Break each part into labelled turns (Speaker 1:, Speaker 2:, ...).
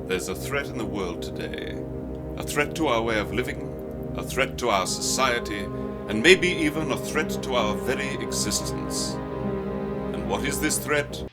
Speaker 1: There's a threat in the world today. A threat to our way of living, a threat to our society, and maybe even a threat to our very existence. And what is this threat?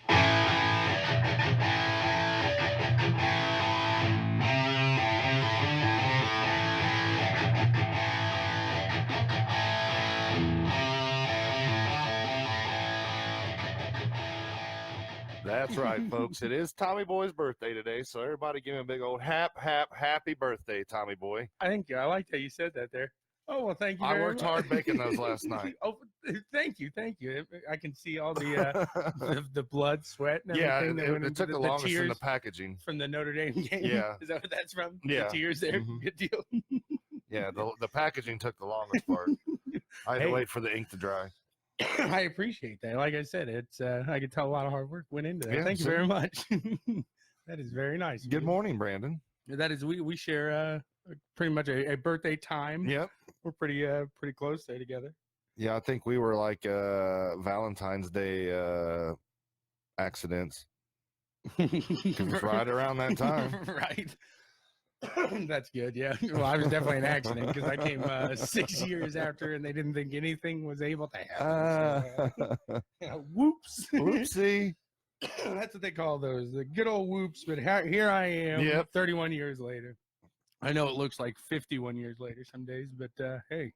Speaker 2: That's right, folks. It is Tommy Boy's birthday today, so everybody give him a big old happy birthday, Tommy Boy.
Speaker 3: Thank you. I like how you said that there. Oh, well, thank you very much.
Speaker 2: I worked hard making those last night.
Speaker 3: Oh, thank you. I can see all the the blood, sweat, and everything.
Speaker 2: Yeah, it took the longest in the packaging.
Speaker 3: From the Notre Dame game.
Speaker 2: Yeah.
Speaker 3: Is that what that's from?
Speaker 2: Yeah.
Speaker 3: The tears there?
Speaker 2: Mm-hmm.
Speaker 3: Good deal.
Speaker 2: Yeah, the packaging took the longest part. I had to wait for the ink to dry.
Speaker 3: I appreciate that. Like I said, it's I could tell a lot of hard work went into that.
Speaker 2: Yeah,
Speaker 3: Thank you very much. That is very nice.
Speaker 2: Good morning, Brandon.
Speaker 3: That is we share pretty much a birthday time.
Speaker 2: Yep.
Speaker 3: We're pretty close there together.
Speaker 2: Yeah, I think we were like Valentine's Day accidents. It was right around that time.
Speaker 3: Right. That's good. Yeah. Well, I was definitely an accident because I came 6 years after, and they didn't think anything was able to happen. So, whoops.
Speaker 2: Whoopsie.
Speaker 3: That's what they call those, the good old whoops. But here I am, 31 years later. I know it looks like 51 years later some days, but hey,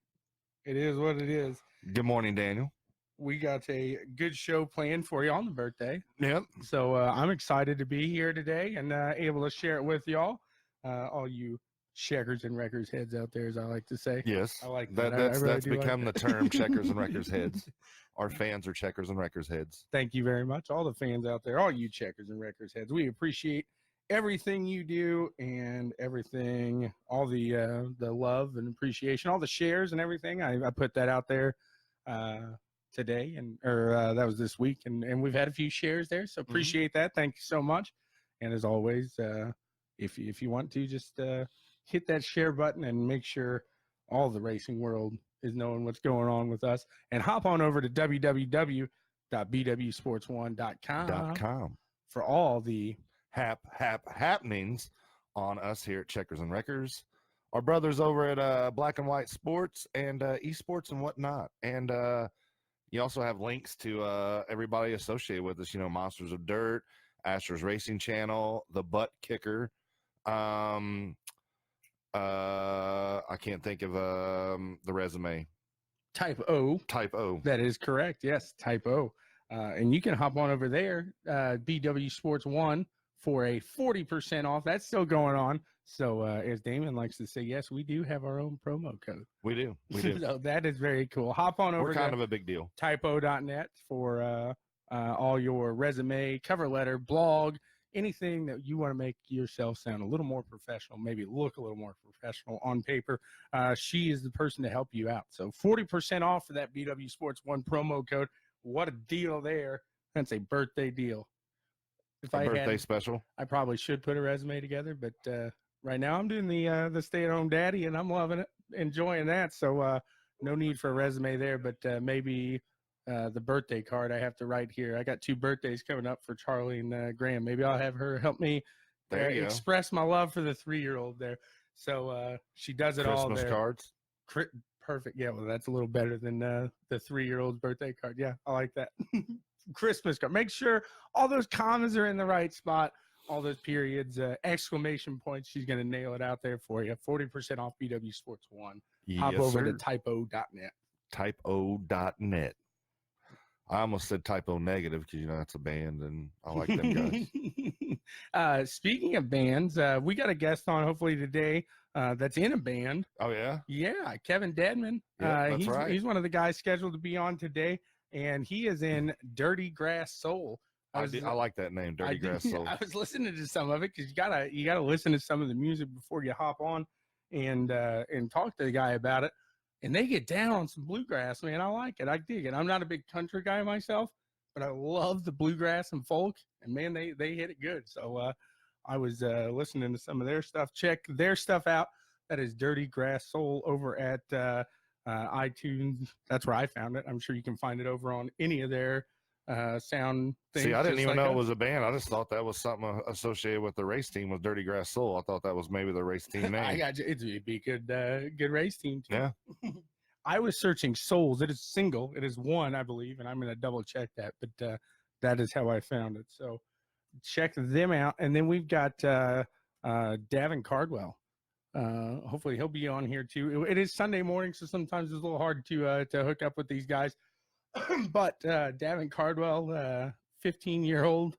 Speaker 3: it is what it is.
Speaker 2: Good morning, Daniel.
Speaker 3: We got a good show planned for you on the birthday.
Speaker 2: Yep.
Speaker 3: So I'm excited to be here today and able to share it with y'all. All you checkers and wreckers heads out there, as I like to say.
Speaker 2: Yes.
Speaker 3: I like that.
Speaker 2: That's become the term, checkers and wreckers heads. Our fans are checkers and wreckers heads.
Speaker 3: Thank you very much. All the fans out there, all you checkers and wreckers heads. We appreciate everything you do and everything, all the love and appreciation, all the shares and everything. I put that out there today or that was this week, and we've had a few shares there, so appreciate that. Thank you so much. And as always, if you want to, just hit that share button and make sure all the racing world is knowing what's going on with us, and hop on over to www.bwsports1.com for all the happenings
Speaker 2: on us here at Checkers and Wreckers, our brothers over at Black and White Sports and esports and whatnot. And you also have links to everybody associated with us, Monsters of Dirt, Asher's Racing Channel, The Butt Kicker. I can't think of the resume.
Speaker 3: Type O. That is correct. Yes, Type O. And you can hop on over there, BWSPORTS1, for a 40% off. That's still going on. So as Damon likes to say, yes, we do have our own promo code.
Speaker 2: We do.
Speaker 3: So that is very cool. Hop on over.
Speaker 2: We're kind of a big deal.
Speaker 3: Typo.net for all your resume, cover letter, blog, anything that you want to make yourself sound a little more professional, maybe look a little more professional on paper. She is the person to help you out. So 40% off for that BW Sports 1 promo code. What a deal there. That's a birthday deal. If I
Speaker 2: birthday special.
Speaker 3: I probably should put a resume together, but right now I'm doing the stay-at-home daddy, and I'm loving it, enjoying that. So no need for a resume there, but maybe the birthday card I have to write here. I got 2 birthdays coming up for Charlie and Graham. Maybe I'll have her help me express my love for the 3-year-old there. So she does it all there.
Speaker 2: Christmas cards.
Speaker 3: Perfect. Yeah, well, that's a little better than the 3-year-old's birthday card. Yeah, I like that. Christmas card. Make sure all those commas are in the right spot. All those periods, exclamation points. She's going to nail it out there for you. 40% off BW Sports 1. Hop over to typo.net.
Speaker 2: Typo.net. I almost said typo negative because, that's a band, and I like them
Speaker 3: guys. Speaking of bands, we got a guest on hopefully today that's in a band.
Speaker 2: Oh, yeah?
Speaker 3: Yeah, Kevin Dedman.
Speaker 2: Yeah, that's right.
Speaker 3: He's one of the guys scheduled to be on today, and he is in Dirty Grass Soul.
Speaker 2: I like that name, Dirty Grass Soul.
Speaker 3: I was listening to some of it because you gotta listen to some of the music before you hop on and talk to the guy about it. And they get down on some bluegrass, man. I like it. I dig it. I'm not a big country guy myself, but I love the bluegrass and folk. And, man, they hit it good. So I was listening to some of their stuff. Check their stuff out. That is Dirty Grass Soul over at iTunes. That's where I found it. I'm sure you can find it over on any of their sound things.
Speaker 2: See, I didn't
Speaker 3: just
Speaker 2: even
Speaker 3: like
Speaker 2: know
Speaker 3: us.
Speaker 2: it was a band. I just thought that was something associated with the race team with Dirty Grass Soul. I thought that was maybe the race team name.
Speaker 3: I got you. It'd be a good race team too.
Speaker 2: Yeah.
Speaker 3: I was searching Souls. It is single. It is one, I believe, and I'm going to double check that. But that is how I found it. So check them out. And then we've got Davin Cardwell. Hopefully he'll be on here too. It is Sunday morning, so sometimes it's a little hard to hook up with these guys. But Davin Cardwell, 15-year-old.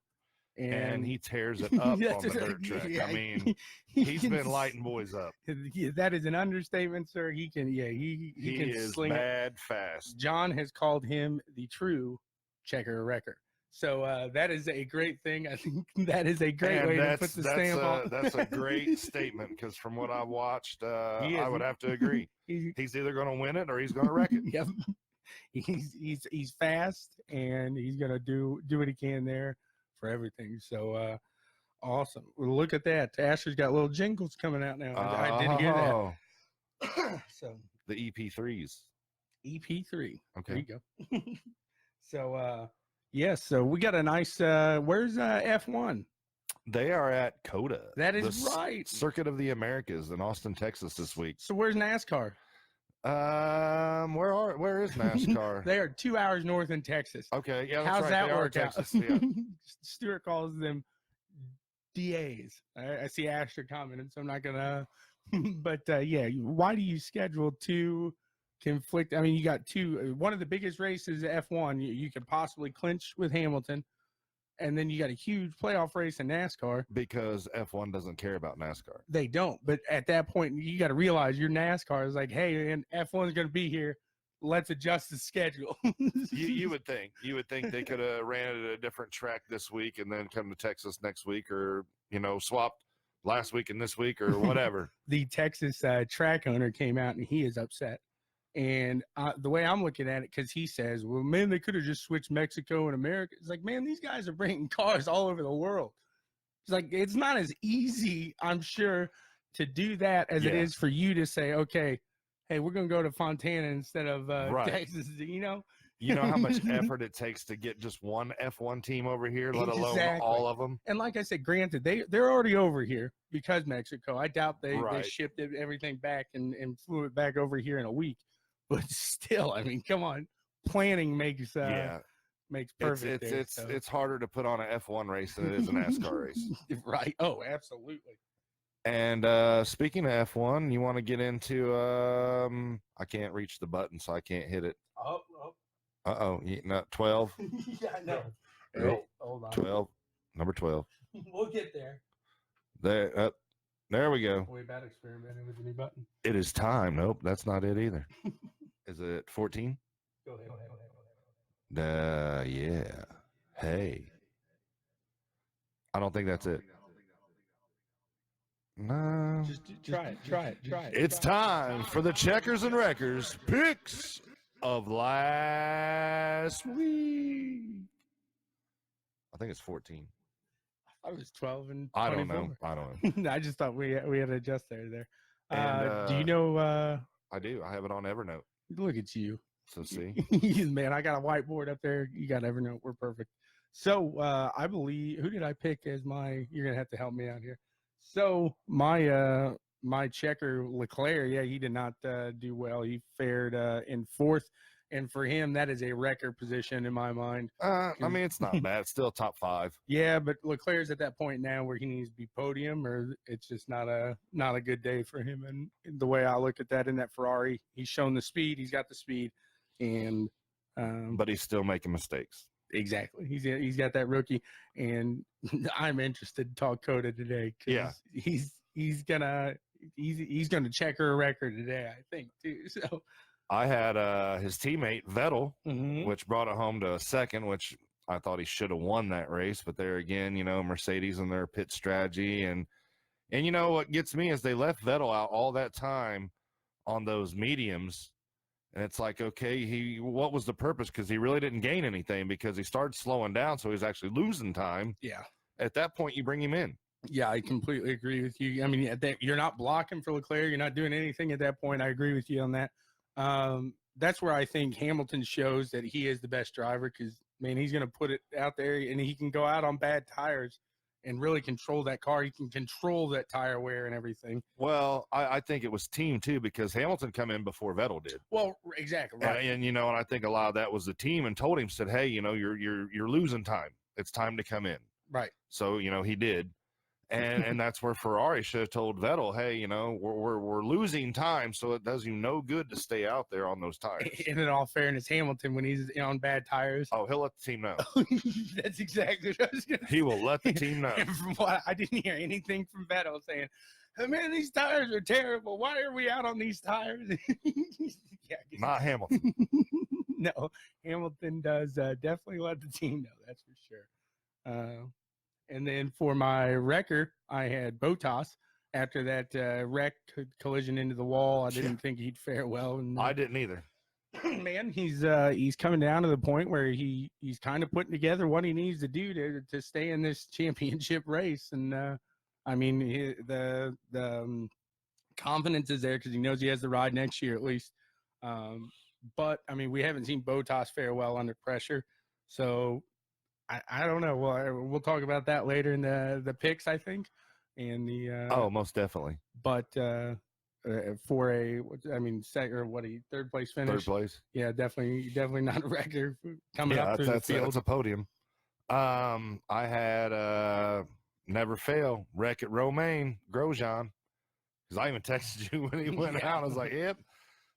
Speaker 2: And he tears it up on the dirt track.
Speaker 3: Yeah,
Speaker 2: I mean, he's been lighting boys up.
Speaker 3: That is an understatement, sir. He can, he can
Speaker 2: is
Speaker 3: sling
Speaker 2: mad fast.
Speaker 3: John has called him the true checker wrecker. So that is a great thing. I think that is a great way to put the stamp on.
Speaker 2: That's a great statement because from what I watched, I would have to agree. He's either going to win it or he's going to wreck it.
Speaker 3: Yep. He's fast and he's going to do what he can there for everything. So awesome. Well, look at that. Asher's got little jingles coming out now. I didn't hear that. So
Speaker 2: the EP3s.
Speaker 3: EP3.
Speaker 2: Okay.
Speaker 3: There you go. So yes, so we got a nice where's F1?
Speaker 2: They are at COTA.
Speaker 3: That is right.
Speaker 2: Circuit of the Americas in Austin, Texas this week.
Speaker 3: So where's NASCAR?
Speaker 2: Where is NASCAR?
Speaker 3: They are 2 hours north in Texas.
Speaker 2: Okay, yeah, that's
Speaker 3: How's
Speaker 2: right.
Speaker 3: that
Speaker 2: They are
Speaker 3: work out?
Speaker 2: Texas, yeah.
Speaker 3: Stuart calls them DAs. I see Asher commenting, so I'm not gonna. But yeah, why do you schedule two conflict? I mean, you got two. One of the biggest races, F1, you could possibly clinch with Hamilton, and then you got a huge playoff race in NASCAR.
Speaker 2: Because F1 doesn't care about NASCAR.
Speaker 3: They don't. But at that point, you got to realize your NASCAR is like, hey, and F1 is going to be here. Let's adjust the schedule.
Speaker 2: you would think they could have ran it at a different track this week and then come to Texas next week, or swapped last week and this week or whatever.
Speaker 3: The Texas track owner came out and he is upset. And the way I'm looking at it, because he says, well, man, they could have just switched Mexico and America. It's like, man, these guys are bringing cars all over the world. It's like, it's not as easy, I'm sure, to do that as it is for you to say, okay, hey, we're going to go to Fontana instead of Texas, You know
Speaker 2: how much effort it takes to get just one F1 team over here, let alone all of them.
Speaker 3: And like I said, granted, they're already over here because Mexico. I doubt they shipped everything back and flew it back over here in a week. But still, I mean, come on, planning makes perfect.
Speaker 2: It's harder to put on an F1 race than it is a NASCAR race.
Speaker 3: Right. Oh, absolutely.
Speaker 2: And speaking of F1, you want to get into I can't reach the button, so I can't hit it. Uh-oh, not 12.
Speaker 3: Yeah, I know.
Speaker 2: Nope.
Speaker 3: Hold on.
Speaker 2: 12. Number 12.
Speaker 3: We'll get there.
Speaker 2: There we go.
Speaker 3: Way about experimenting with the new button.
Speaker 2: It is time. Nope, that's not it either. Is it 14?
Speaker 3: Go ahead.
Speaker 2: Yeah. Hey. I don't think that's it. No.
Speaker 3: Just try it.
Speaker 2: It's time for the Checkers and Wreckers picks of last week. I think it's 14.
Speaker 3: I was 12 and 24.
Speaker 2: I don't know.
Speaker 3: I just thought we had to adjust there.
Speaker 2: And,
Speaker 3: do you know?
Speaker 2: I do. I have it on Evernote.
Speaker 3: Look at you.
Speaker 2: So see.
Speaker 3: Man, I got a whiteboard up there. You got Evernote. We're perfect. So I believe, who did I pick as my, you're going to have to help me out here. So my checker, Leclerc, he did not do well. He fared in fourth. And for him, that is a record position in my mind.
Speaker 2: I mean, it's not bad. It's still top 5.
Speaker 3: Yeah, but Leclerc's at that point now where he needs to be podium, or it's just not a good day for him. And the way I look at that in that Ferrari, he's shown the speed. He's got the speed, and
Speaker 2: but he's still making mistakes.
Speaker 3: Exactly. He's got that rookie, and I'm interested to talk COTA today.
Speaker 2: Yeah,
Speaker 3: he's gonna checker a record today, I think too. So.
Speaker 2: I had his teammate Vettel,
Speaker 3: Mm-hmm.
Speaker 2: which brought it home to a second, which I thought he should have won that race. But there again, Mercedes and their pit strategy. And what gets me is they left Vettel out all that time on those mediums. And it's like, okay, what was the purpose? Because he really didn't gain anything because he started slowing down. So he's actually losing time.
Speaker 3: Yeah. At
Speaker 2: that point, you bring him in.
Speaker 3: Yeah, I completely agree with you. I mean, you're not blocking for Leclerc. You're not doing anything at that point. I agree with you on that. That's where I think Hamilton shows that he is the best driver because man, he's going to put it out there, and he can go out on bad tires and really control that car. He can control that tire wear and everything.
Speaker 2: Well, I think it was team too, because Hamilton come in before Vettel did.
Speaker 3: Well, exactly right.
Speaker 2: And you know, and I think a lot of that was the team, and told him, said, hey, you know, you're losing time. It's time to come in.
Speaker 3: Right.
Speaker 2: So you know he did, and that's where Ferrari should have told Vettel, hey, you know, we're losing time, so it does you no good to stay out there on those tires.
Speaker 3: And in all fairness, Hamilton, when he's on bad tires,
Speaker 2: Oh, he'll let the team know.
Speaker 3: that's exactly what I was going to say.
Speaker 2: He will let the team know.
Speaker 3: And from what I didn't hear anything from Vettel saying, "Hey, man, these tires are terrible. Why are we out on these tires?" Yeah,
Speaker 2: Not Hamilton.
Speaker 3: No, Hamilton does definitely let the team know. That's for sure. And then for my wrecker, I had Bottas after that wreck collision into the wall. I didn't think he'd fare well. And,
Speaker 2: I didn't either.
Speaker 3: man, he's coming down to the point where he's kind of putting together what he needs to do to stay in this championship race. And I mean, the confidence is there because he knows he has the ride next year at least. But I mean, we haven't seen Bottas fare well under pressure, so I don't know. Well, we'll talk about that later in the picks, I think. And the
Speaker 2: Oh, most definitely.
Speaker 3: but for third place finish.
Speaker 2: Third place.
Speaker 3: Yeah, definitely not a record coming
Speaker 2: Yeah,
Speaker 3: up through
Speaker 2: that's
Speaker 3: the field.
Speaker 2: that's a podium. I had never fail Wreck-It Romain Grosjean, because I even texted you when he went
Speaker 3: Yeah.
Speaker 2: out. I was like, yep,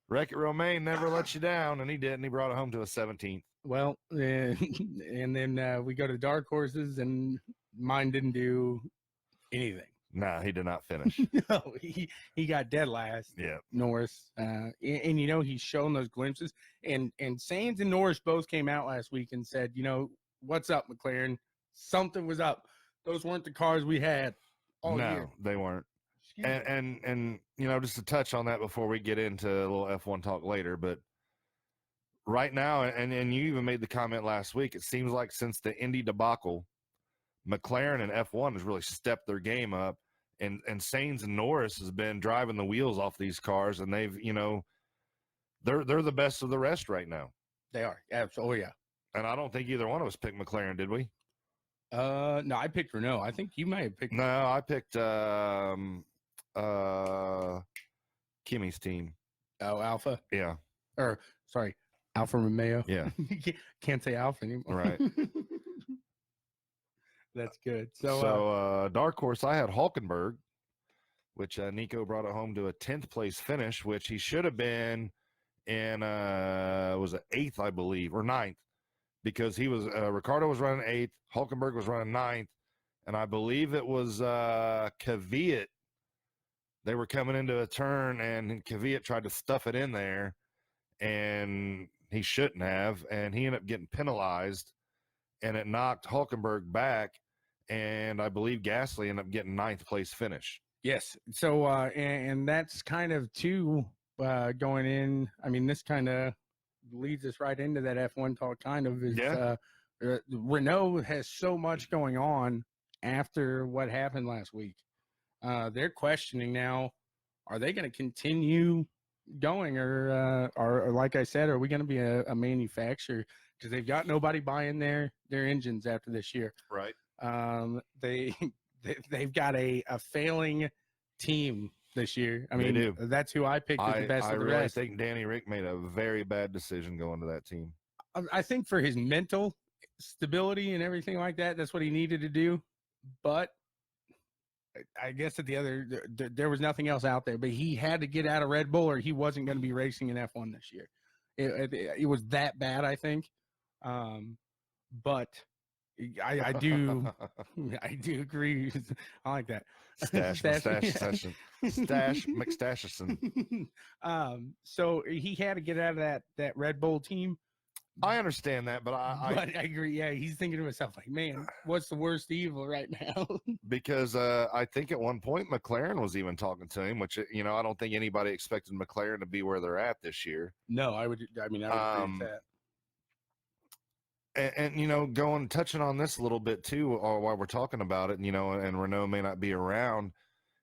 Speaker 2: Wreck-It Romain never let you down, and he didn't. He brought it home to a 17th.
Speaker 3: Well, and then we go to dark horses, and mine didn't do anything.
Speaker 2: Nah, he did not finish.
Speaker 3: No, he got dead last.
Speaker 2: Yeah.
Speaker 3: Norris, and you know, he's shown those glimpses. And Sainz and Norris both came out last week and said, you know, what's up, McLaren? Something was up. Those weren't the cars we had all
Speaker 2: No,
Speaker 3: year.
Speaker 2: they weren't.
Speaker 3: Excuse me.
Speaker 2: And you know, just to touch on that before we get into a little F1 talk later, but right now, and you even made the comment last week, it seems like since the Indy debacle, McLaren and F1 has really stepped their game up, and Sainz and Norris has been driving the wheels off these cars, and they've, you know, they're the best of the rest right now.
Speaker 3: They are. Absolutely. Oh, yeah.
Speaker 2: And I don't think either one of us picked McLaren, did we?
Speaker 3: No, I picked Renault. I think you may have picked.
Speaker 2: No, I picked Kimmy's team.
Speaker 3: Oh, Alpha.
Speaker 2: Yeah.
Speaker 3: Or sorry, Alfa Romeo.
Speaker 2: Yeah.
Speaker 3: Can't say Alpha anymore.
Speaker 2: Right.
Speaker 3: That's good. So,
Speaker 2: dark horse, I had Hulkenberg, which Nico brought it home to a 10th place finish, which he should have been in was it 8th, I believe, or 9th, because he was Ricardo was running 8th, Hulkenberg was running 9th, and I believe it was Kvyat. They were coming into a turn, and Kvyat tried to stuff it in there, and he shouldn't have, and he ended up getting penalized, and it knocked Hulkenberg back, and I believe Gasly ended up getting 9th place finish.
Speaker 3: yes. So, and that's kind of too going in. I mean, this kind of leads us right into that F1 talk. Kind of is Renault has so much going on after what happened last week. They're questioning now: are they going to continue going, or like I said, are we going to be a manufacturer? Because they've got nobody buying their engines after this year.
Speaker 2: Right.
Speaker 3: They've got a failing team this year. I mean,
Speaker 2: They do.
Speaker 3: That's who I picked as the best
Speaker 2: I
Speaker 3: of the
Speaker 2: really
Speaker 3: rest.
Speaker 2: think Danny Rick made a very bad decision going to that team.
Speaker 3: I think for his mental stability and everything like that, that's what he needed to do. But I guess at the other, there was nothing else out there. But he had to get out of Red Bull, or he wasn't going to be racing in F1 this year. It was that bad, I think. But I do agree. I like that.
Speaker 2: Stash McStasherson.
Speaker 3: So he had to get out of that Red Bull team.
Speaker 2: I understand that, but
Speaker 3: I agree. Yeah, he's thinking to himself like, man, what's the worst evil right now?
Speaker 2: Because I think at one point McLaren was even talking to him, which, you know, I don't think anybody expected McLaren to be where they're at this year.
Speaker 3: No, I would agree with that.
Speaker 2: And you know, touching on this a little bit too, or while we're talking about it, you know, and Renault may not be around,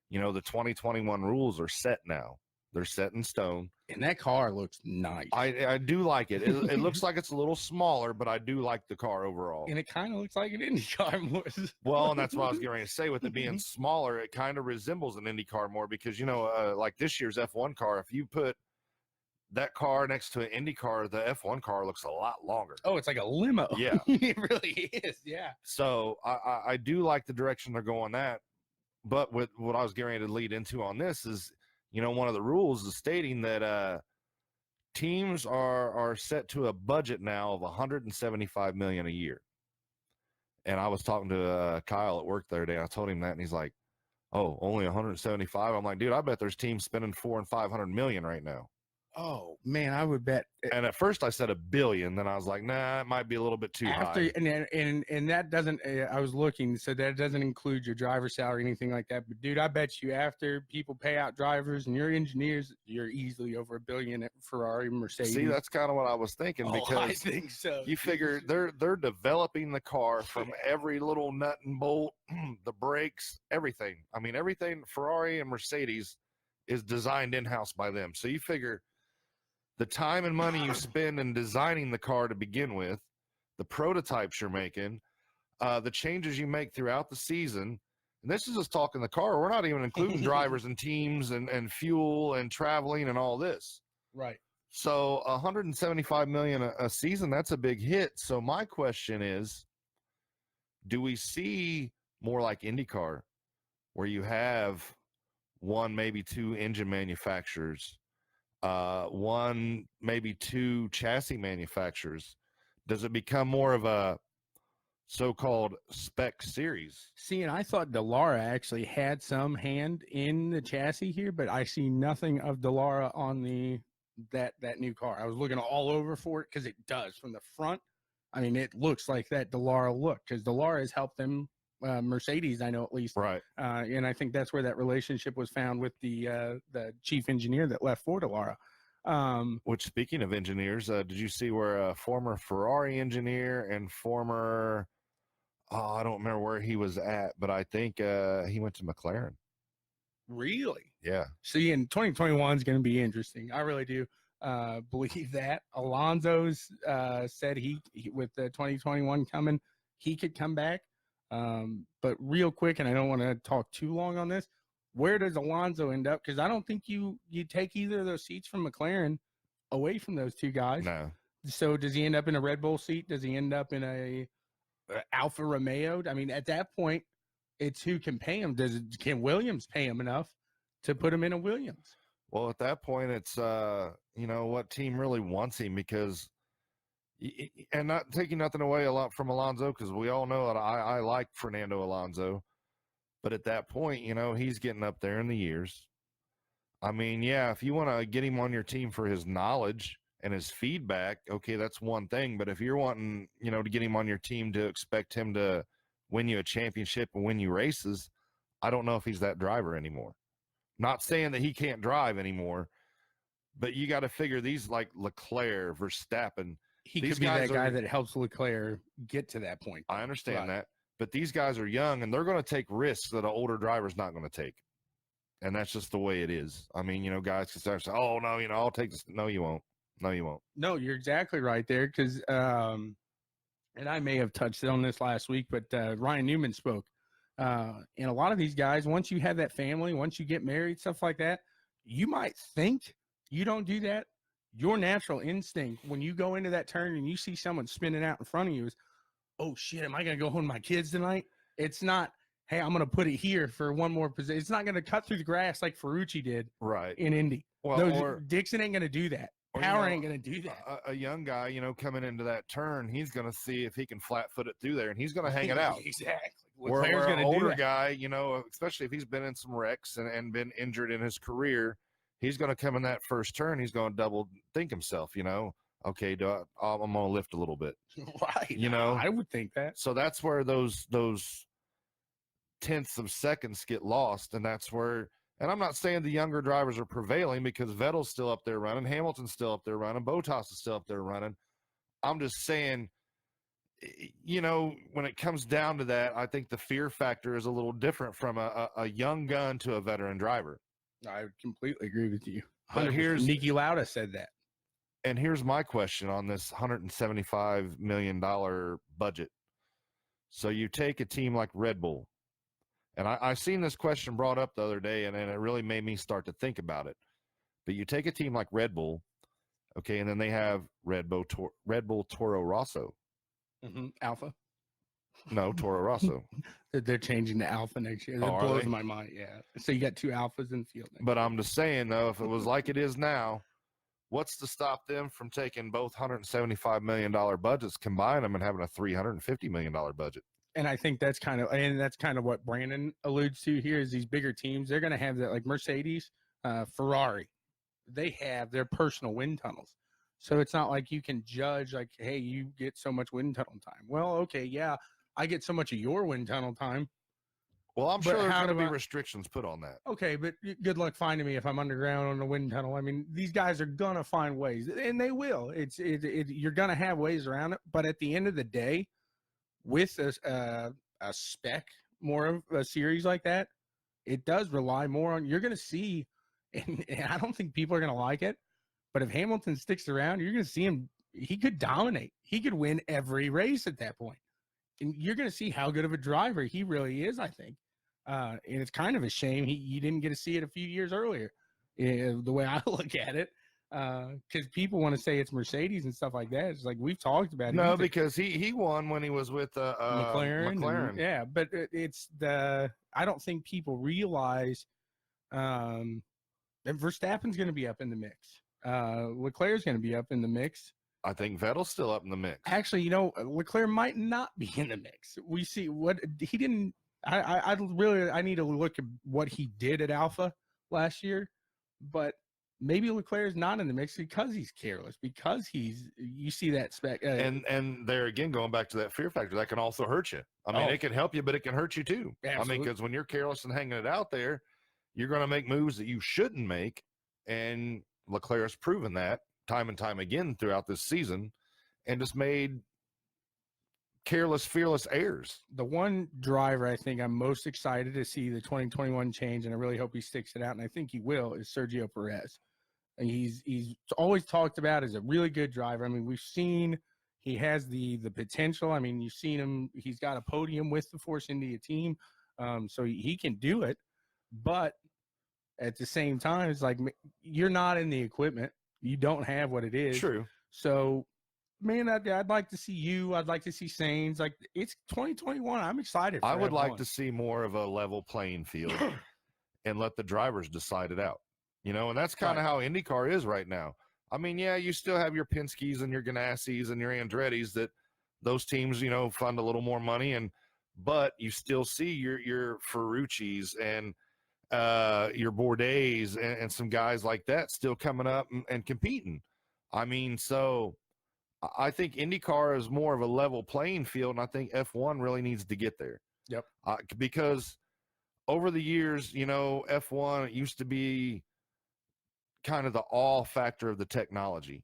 Speaker 2: you know, the 2021 rules are set now. They're set in stone.
Speaker 3: And that car looks nice.
Speaker 2: I do like it. It looks like it's a little smaller, but I do like the car overall.
Speaker 3: And it kind of looks like an Indy car more.
Speaker 2: Well, and that's what I was getting ready to say. With it being smaller, it kind of resembles an Indy car more because, like this year's F1 car, if you put that car next to an Indy car, the F1 car looks a lot longer.
Speaker 3: Oh, it's like a limo.
Speaker 2: Yeah.
Speaker 3: It really is. Yeah.
Speaker 2: So I do like the direction they're going that. But with what I was getting ready to lead into on this is, one of the rules is stating that teams are set to a budget now of $175 million a year. And I was talking to Kyle at work the other day. And I told him that, and he's like, "Oh, only 175." I'm like, "Dude, I bet there's teams spending $400 and $500 million right now."
Speaker 3: Oh man, I would bet.
Speaker 2: And at first I said $1 billion. Then I was like, "Nah, it might be a little bit too high."
Speaker 3: And that doesn't. I was looking, so that doesn't include your driver salary, anything like that. But dude, I bet you after people pay out drivers and your engineers, you're easily over $1 billion at Ferrari, Mercedes.
Speaker 2: See, that's kind of what I was thinking because
Speaker 3: I think so.
Speaker 2: you figure they're developing the car from every little nut and bolt, the brakes, everything. I mean, everything Ferrari and Mercedes is designed in-house by them. So you figure the time and money you spend in designing the car to begin with, the prototypes you're making, the changes you make throughout the season. And this is just talking the car. We're not even including drivers and teams and fuel and traveling and all this.
Speaker 3: Right.
Speaker 2: So $175 million a season, that's a big hit. So my question is, do we see more like IndyCar where you have one, maybe two engine manufacturers, one, maybe two chassis manufacturers? Does it become more of a so-called spec series?
Speaker 3: See, and I thought Dallara actually had some hand in the chassis here, but I see nothing of Dallara on that new car. I was looking all over for it because it does from the front. I mean, it looks like that Dallara look because Dallara has helped them, Mercedes, I know at least.
Speaker 2: Right.
Speaker 3: And I think that's where that relationship was found with the chief engineer that left for Dallara.
Speaker 2: Which, speaking of engineers, did you see where a former Ferrari engineer and former, I don't remember where he was at, but I think he went to McLaren.
Speaker 3: Really?
Speaker 2: Yeah.
Speaker 3: See, and 2021 is going to be interesting. I really do believe that. Alonso's said he with the 2021 coming, he could come back. But real quick, and I don't want to talk too long on this, where does Alonso end up? Because I don't think you take either of those seats from McLaren away from those two guys.
Speaker 2: No.
Speaker 3: So does he end up in a Red Bull seat? Does he end up in a Alfa Romeo? I mean, at that point, it's who can pay him. Can Williams pay him enough to put him in a Williams?
Speaker 2: Well, at that point, it's what team really wants him, because, and not taking nothing away a lot from Alonso, because we all know that I like Fernando Alonso, but at that point, he's getting up there in the years. I mean, yeah, if you want to get him on your team for his knowledge and his feedback, okay, that's one thing. But if you're wanting, to get him on your team to expect him to win you a championship and win you races, I don't know if he's that driver anymore. Not saying that he can't drive anymore, but you got to figure these like Leclerc, Verstappen.
Speaker 3: He could be that guy that helps Leclerc get to that point.
Speaker 2: I understand that, but these guys are young and they're going to take risks that an older driver's not going to take. And that's just the way it is. I mean, guys can start saying, "Oh no, I'll take this." No, you won't. No, you won't.
Speaker 3: No, you're exactly right there. Because, and I may have touched on this last week, but Ryan Newman spoke. And a lot of these guys, once you have that family, once you get married, stuff like that, you might think you don't do that. Your natural instinct when you go into that turn and you see someone spinning out in front of you is, "Oh shit, am I going to go home with my kids tonight?" It's not, "Hey, I'm going to put it here for one more position." It's not going to cut through the grass like Ferrucci did in Indy. Well, Dixon ain't going to do that. Power ain't going to do that.
Speaker 2: A young guy, coming into that turn, he's going to see if he can flat-foot it through there, and he's going to hang it out.
Speaker 3: Exactly.
Speaker 2: Where an older guy, especially if he's been in some wrecks and been injured in his career, he's going to come in that first turn. He's going to double think himself, okay, I'm going to lift a little bit.
Speaker 3: Right. I would think that.
Speaker 2: So that's where those tenths of seconds get lost, and that's where, and I'm not saying the younger drivers are prevailing, because Vettel's still up there running, Hamilton's still up there running, Bottas is still up there running. I'm just saying, when it comes down to that, I think the fear factor is a little different from a young gun to a veteran driver.
Speaker 3: I would completely agree with you.
Speaker 2: But
Speaker 3: 100%. Niki Lauda said that.
Speaker 2: And here's my question on this $175 million budget. So you take a team like Red Bull, and I seen this question brought up the other day, and it really made me start to think about it. But you take a team like Red Bull, okay, and then they have Red Bull Toro Rosso.
Speaker 3: Alpha.
Speaker 2: No, Toro Rosso.
Speaker 3: They're changing to Alpha next year. That blows my mind. Yeah. So you got 2 Alphas in the field.
Speaker 2: But I'm just saying, though, if it was like it is now, what's to stop them from taking both $175 million budgets, combine them, and having a $350 million budget?
Speaker 3: And I think that's kind of what Brandon alludes to here is these bigger teams. They're going to have that, like Mercedes, Ferrari. They have their personal wind tunnels. So it's not like you can judge like, hey, you get so much wind tunnel time. Well, okay, yeah, I get so much of your wind tunnel time.
Speaker 2: Well, I'm sure there's going to be restrictions put on that.
Speaker 3: Okay, but good luck finding me if I'm underground on a wind tunnel. I mean, these guys are going to find ways, and they will. You're going to have ways around it. But at the end of the day, with a spec, more of a series like that, it does rely more on, you're going to see, and I don't think people are going to like it, but if Hamilton sticks around, you're going to see him. He could dominate. He could win every race at that point. And you're going to see how good of a driver he really is, I think. And it's kind of a shame you didn't get to see it a few years earlier, the way I look at it. Because people want to say it's Mercedes and stuff like that. It's like we've talked about it.
Speaker 2: No, because he won when he was with
Speaker 3: McLaren. Yeah, but I don't think people realize that Verstappen's going to be up in the mix. Leclerc's going to be up in the mix.
Speaker 2: I think Vettel's still up in the mix.
Speaker 3: Actually, Leclerc might not be in the mix. We see what he didn't. I need to look at what he did at Alpha last year, but maybe Leclerc is not in the mix because he's careless, because you see that spec.
Speaker 2: And there again, going back to that fear factor, that can also hurt you. I mean, it can help you, but it can hurt you too.
Speaker 3: Absolutely.
Speaker 2: I mean, because when you're careless and hanging it out there, you're going to make moves that you shouldn't make. And Leclerc has proven that time and time again throughout this season and just made careless, fearless errors.
Speaker 3: The one driver I think I'm most excited to see the 2021 change, and I really hope he sticks it out, and I think he will, is Sergio Perez. And he's always talked about as a really good driver. I mean, we've seen he has the potential. I mean, you've seen him. He's got a podium with the Force India team, so he can do it. But at the same time, it's like you're not in the equipment. You don't have what it is.
Speaker 2: True.
Speaker 3: So, man, I'd like to see you. I'd like to see Sainz. Like, it's 2021. I'm excited.
Speaker 2: I would like to see more of a level playing field and let the drivers decide it out. And that's kind of how IndyCar is right now. I mean, yeah, you still have your Penske's and your Ganassis and your Andretti's that those teams, fund a little more money, but you still see your Ferrucci's and your Bourdais and some guys like that still coming up and competing. I mean, so I think IndyCar is more of a level playing field, and I think F1 really needs to get there.
Speaker 3: Yep.
Speaker 2: Because over the years, F1, it used to be kind of the awe factor of the technology.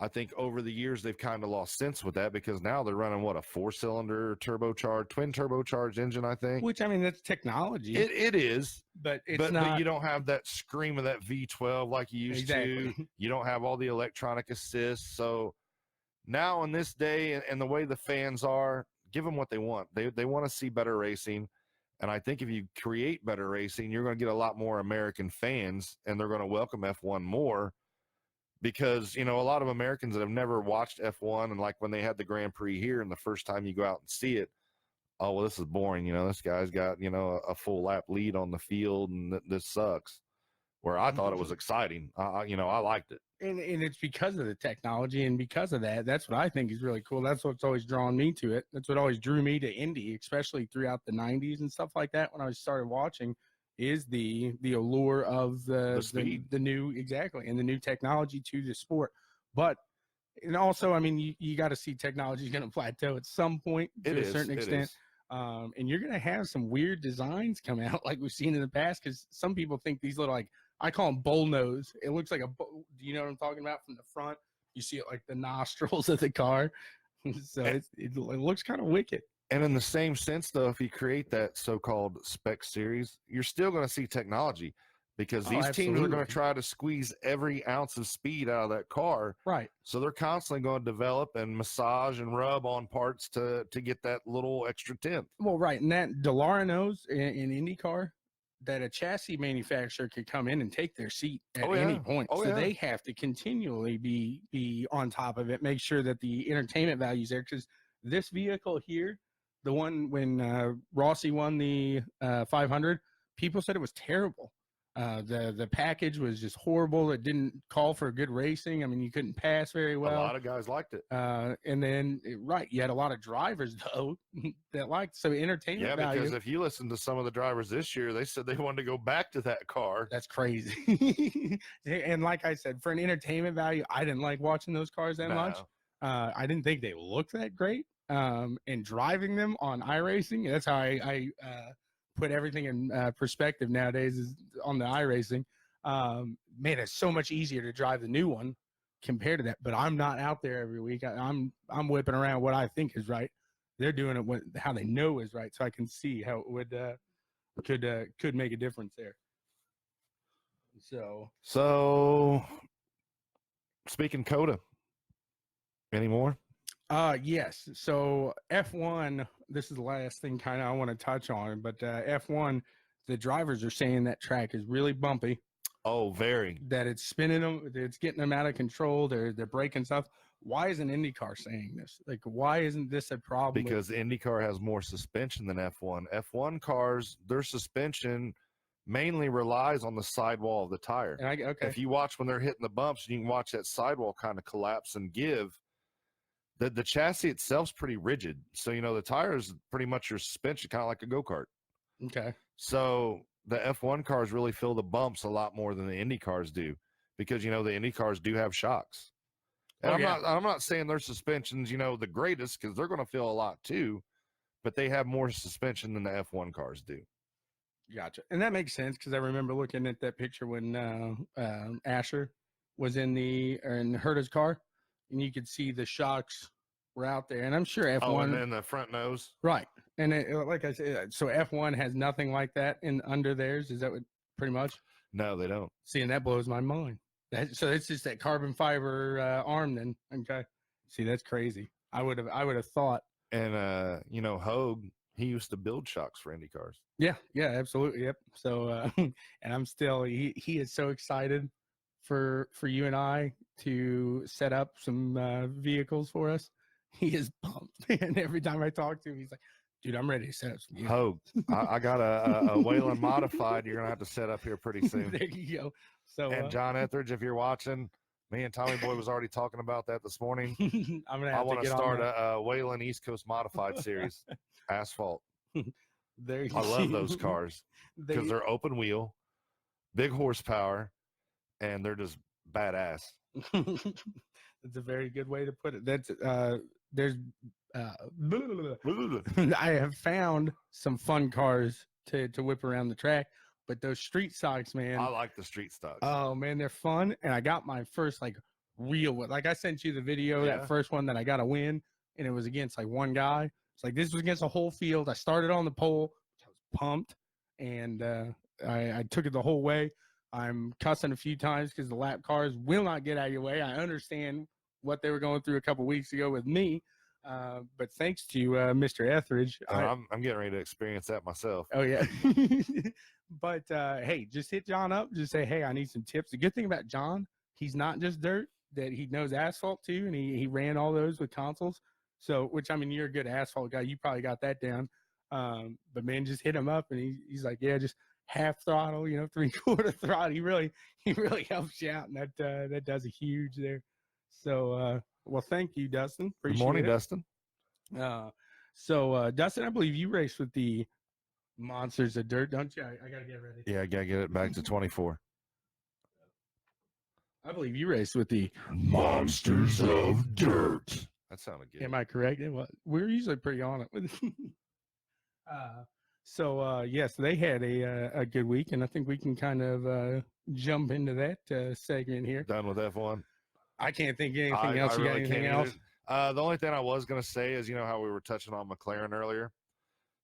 Speaker 2: I think over the years they've kind of lost sense with that because now they're running a 4-cylinder twin turbocharged engine, I think.
Speaker 3: Which, I mean, that's technology.
Speaker 2: It is,
Speaker 3: but it's not.
Speaker 2: But you don't have that scream of that V12 like you used to. You don't have all the electronic assists. So now in this day and the way the fans are, give them what they want. They want to see better racing. And I think if you create better racing, you're going to get a lot more American fans, and they're going to welcome F1 more because, a lot of Americans that have never watched F1, and like when they had the Grand Prix here and the first time you go out and see it, oh, well, this is boring. This guy's got, a full lap lead on the field, and this sucks. Where I thought it was exciting. I liked it.
Speaker 3: And it's because of the technology, and because of that, that's what I think is really cool. That's what's always drawn me to it. That's what always drew me to Indy, especially throughout the 90s and stuff like that when I started watching, is the allure of the new, exactly, and the new technology to the sport. But, and also, I mean, you got to see technology is going to plateau at some point to a certain extent. And you're going to have some weird designs come out like we've seen in the past, because some people think these little, like, I call them bull nose. It looks like do you know what I'm talking about? From the front, you see it like the nostrils of the car. So it looks kind of wicked.
Speaker 2: And in the same sense, though, if you create that so-called spec series, you're still going to see technology. because
Speaker 3: Oh,
Speaker 2: these teams are going
Speaker 3: absolutely.
Speaker 2: to try to squeeze every ounce of speed out of that car.
Speaker 3: Right.
Speaker 2: So they're constantly going to develop and massage and rub on parts to get that little extra tenth.
Speaker 3: Well, right. And that DeLara knows in IndyCar that a chassis manufacturer could come in and take their seat at any point. So they have to continually be on top of it, make sure that the entertainment value is there. Because this vehicle here, the one when Rossi won the 500, people said it was terrible. The package was just horrible. It didn't call for good racing. I mean, you couldn't pass very well.
Speaker 2: A lot of guys liked it.
Speaker 3: And then, right, you had a lot of drivers, though, that liked so entertainment value.
Speaker 2: Because if you listen to some of the drivers this year, they said they wanted to go back to that car.
Speaker 3: That's crazy. And like I said, for an entertainment value, I didn't like watching those cars that much. I didn't think they looked that great. And driving them on iRacing, that's how I put everything in perspective nowadays is on the iRacing. Man, it's so much easier to drive the new one compared to that. But I'm not out there every week. I'm whipping around what I think is right. They're doing it how they know is right, so I can see how it would could make a difference there.
Speaker 2: So speaking Coda, any more?
Speaker 3: Yes. So F1, this is the last thing kind of I want to touch on, but F1, the drivers are saying that track is really bumpy.
Speaker 2: Oh, very.
Speaker 3: That it's spinning them, it's getting them out of control. They're breaking stuff. Why isn't IndyCar saying this? Like, why isn't this a problem?
Speaker 2: Because IndyCar has more suspension than F1. F1 cars, their suspension mainly relies on the sidewall of the tire.
Speaker 3: And
Speaker 2: If you watch when they're hitting the bumps, you can watch that sidewall kind of collapse and give. The chassis itself's pretty rigid. So, the tire is pretty much your suspension, kind of like a go-kart.
Speaker 3: Okay.
Speaker 2: So the F1 cars really feel the bumps a lot more than the Indy cars do because, the Indy cars do have shocks. And I'm not saying their suspension's, the greatest because they're going to feel a lot too, but they have more suspension than the F1 cars do.
Speaker 3: Gotcha. And that makes sense because I remember looking at that picture when Asher was in Herta's car. And you could see the shocks were out there. And I'm sure F1.
Speaker 2: Oh, and then the front nose.
Speaker 3: Right. And like I said, so F1 has nothing like that under theirs. Is that what pretty much?
Speaker 2: No, they don't.
Speaker 3: See, and that blows my mind. So it's just that carbon fiber arm then. Okay. See, that's crazy. I would have thought.
Speaker 2: And, Hogue, he used to build shocks for Indy cars.
Speaker 3: Yeah. Yeah, absolutely. Yep. So, and I'm still, he is so excited for you and I to set up some vehicles for us. He is pumped, and every time I talk to him, he's like, "Dude, I'm ready to set up some vehicles."
Speaker 2: Hogue, I got a Wayland modified. You're gonna have to set up here pretty soon.
Speaker 3: There you go. So,
Speaker 2: and John Etheridge, if you're watching, me and TommyBoy was already talking about that this morning. I want to start a Wayland East Coast modified series, asphalt.
Speaker 3: There,
Speaker 2: I love those cars because they're open wheel, big horsepower, and they're just badass.
Speaker 3: That's a very good way to put it. That's I have found some fun cars to whip around the track, but those street stocks, man.
Speaker 2: I like the street stocks.
Speaker 3: Oh man, they're fun. And I got my first real one. Like I sent you the video, that first one that I got a win, and it was against one guy. It's like this was against a whole field. I started on the pole. I was pumped, and I took it the whole way. I'm cussing a few times because the lap cars will not get out of your way. I understand what they were going through a couple weeks ago with me, but thanks to Mr. Etheridge,
Speaker 2: I'm getting ready to experience that myself.
Speaker 3: Oh yeah, but hey, just hit John up. Just say, hey, I need some tips. The good thing about John, he's not just dirt; that he knows asphalt too, and he ran all those with consoles. So, which I mean, you're a good asphalt guy. You probably got that down. But man, just hit him up, and he's like, yeah, just half throttle, 3/4 throttle. He really helps you out, and that does a huge there. So, well, thank you, Dustin. Appreciate
Speaker 2: Good morning,
Speaker 3: it.
Speaker 2: Dustin.
Speaker 3: So, Dustin, I believe you raced with the Monsters of Dirt, don't you? I gotta get ready.
Speaker 2: Yeah, I gotta get it back to 24.
Speaker 3: I believe you raced with the
Speaker 2: Monsters of Dirt. That sounded good.
Speaker 3: Am I correct? We're usually pretty on it. So yes, they had a good week, and I think we can kind of jump into that segment here.
Speaker 2: Done with F1.
Speaker 3: I can't think of anything else. You got anything else?
Speaker 2: The only thing I was going to say is, how we were touching on McLaren earlier.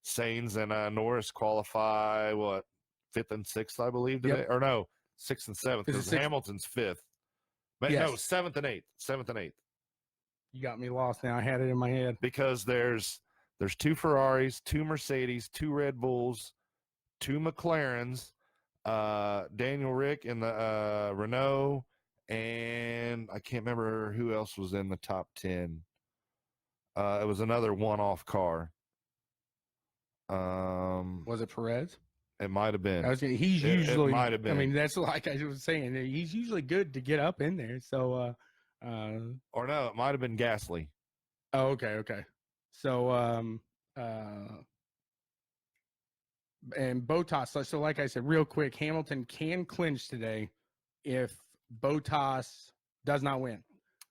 Speaker 2: Sainz and Norris qualify, 5th and 6th, I believe, today.
Speaker 3: Yep.
Speaker 2: Or no, 6th and 7th, because Hamilton's 5th. But
Speaker 3: Yes.
Speaker 2: no, 7th and 8th. 7th and 8th.
Speaker 3: You got me lost now. I had it in my head.
Speaker 2: Because there's 2 Ferraris, 2 Mercedes, 2 Red Bulls, 2 McLarens, Daniel Rick in the Renault, and I can't remember who else was in the top 10. It was another one-off car.
Speaker 3: Was it Perez?
Speaker 2: It might have been.
Speaker 3: He's usually.
Speaker 2: It might have been.
Speaker 3: I mean, that's like I was saying. He's usually good to get up in there. So.
Speaker 2: Or no, it might have been Gasly.
Speaker 3: Oh, okay. So, and Bottas. So, like I said, real quick, Hamilton can clinch today if Bottas does not win.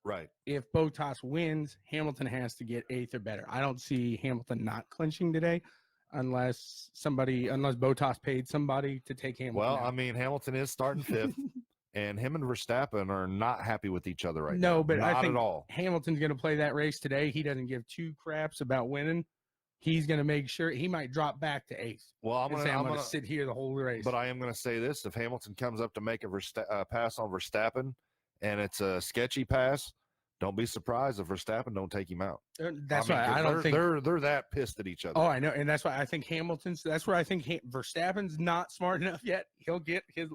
Speaker 2: Right.
Speaker 3: If Bottas wins, Hamilton has to get 8th or better. I don't see Hamilton not clinching today unless Bottas paid somebody to take Hamilton
Speaker 2: Well,
Speaker 3: out.
Speaker 2: I mean, Hamilton is starting 5th. And him and Verstappen are not happy with each other right now.
Speaker 3: No, but
Speaker 2: not
Speaker 3: I think
Speaker 2: at all.
Speaker 3: Hamilton's going to play that race today. He doesn't give 2 craps about winning. He's going to make sure he might drop back to 8th.
Speaker 2: Well, I'm going
Speaker 3: to sit here the whole race.
Speaker 2: But I am going to say this: if Hamilton comes up to make a pass on Verstappen, and it's a sketchy pass, don't be surprised if Verstappen don't take him out.
Speaker 3: That's why I don't think
Speaker 2: they're that pissed at each other.
Speaker 3: Oh, I know, and that's why I think That's where I think Verstappen's not smart enough yet. He'll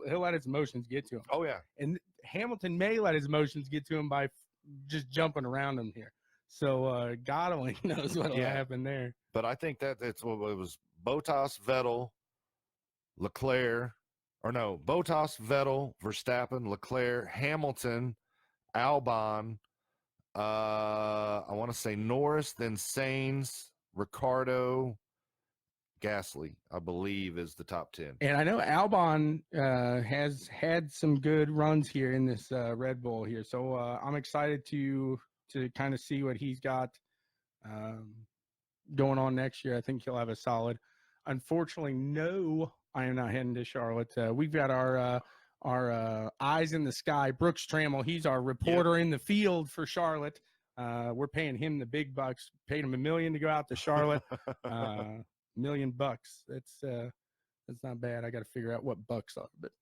Speaker 3: let his emotions get to him.
Speaker 2: Oh yeah,
Speaker 3: and Hamilton may let his emotions get to him by just jumping around him here. So God only knows what'll happen there.
Speaker 2: But I think that it was Bottas, Vettel, Leclerc, Bottas, Vettel, Verstappen, Leclerc, Hamilton, Albon. I want to say Norris, then Sainz, Ricardo, Gasly, I believe, is the top 10.
Speaker 3: And I know Albon has had some good runs here in this Red Bull here, so I'm excited to kind of see what he's got going on next year. I think he'll have a solid. Unfortunately, no, I am not heading to Charlotte. We've got our eyes in the sky. Brooks Trammell, he's our reporter in the field for Charlotte. We're paying him the big bucks. Paid him $1 million to go out to Charlotte. $1 million. That's not bad. I got to figure out what bucks are, but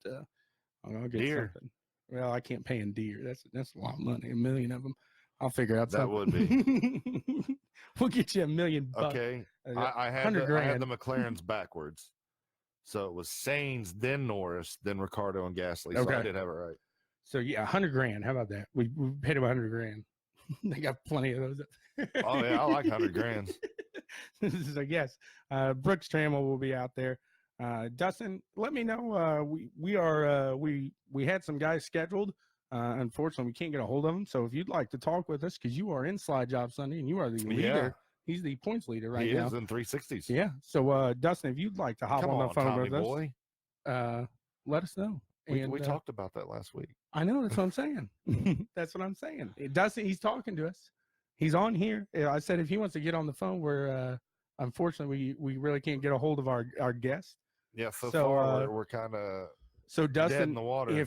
Speaker 3: I'll get
Speaker 2: deer.
Speaker 3: something. Well, I can't pay in deer. That's a lot of money. 1 million of them. I'll figure out
Speaker 2: that
Speaker 3: something.
Speaker 2: That would be.
Speaker 3: We'll get you $1 million.
Speaker 2: Okay. I had the McLarens backwards. So it was Sainz, then Norris, then Ricardo and Gasly. So I did have it right.
Speaker 3: So yeah, $100,000. How about that? We paid him $100,000. They got plenty of those.
Speaker 2: Oh yeah, I like $100,000.
Speaker 3: So yes, Brooks Trammell will be out there. Dustin, let me know. We had some guys scheduled. Unfortunately, we can't get a hold of them. So if you'd like to talk with us, because you are in Slide Job Sunday and you are the leader.
Speaker 2: Yeah.
Speaker 3: He's the points leader right now.
Speaker 2: He is in 360s.
Speaker 3: Yeah. So Dustin, if you'd like to hop on the phone with
Speaker 2: Tommy
Speaker 3: us, let us know.
Speaker 2: We talked about that last week.
Speaker 3: I know. That's what I'm saying. That's what I'm saying. Dustin, he's talking to us. He's on here. I said if he wants to get on the phone, unfortunately we really can't get a hold of our guest.
Speaker 2: Yeah. So far we're kind of.
Speaker 3: So Dustin,
Speaker 2: dead in the water.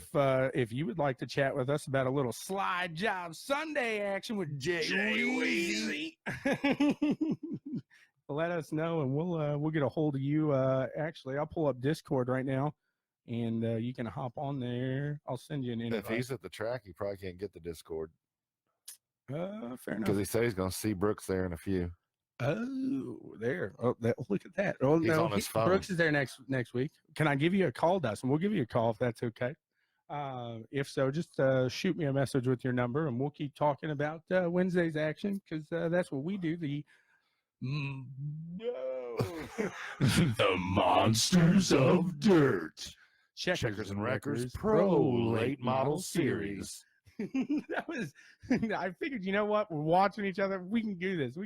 Speaker 3: If you would like to chat with us about a little Slide Job Sunday action with Jay Weezy, let us know and we'll get a hold of you. Actually, I'll pull up Discord right now, and you can hop on there. I'll send you an invite.
Speaker 2: If he's at the track, he probably can't get the Discord.
Speaker 3: Fair enough.
Speaker 2: Because he said he's going to see Brooks there in a few.
Speaker 3: Oh, there. Oh, look at that. Oh,
Speaker 2: he's on his phone.
Speaker 3: Brooks is there next week. Can I give you a call, Dustin? We'll give you a call if that's okay. If so, just shoot me a message with your number, and we'll keep talking about Wednesday's action because that's what we do. The Monsters of Dirt.
Speaker 2: Checkers and Wreckers Pro Late Model Series.
Speaker 3: That was. I figured, you know what? We're watching each other. We can do this.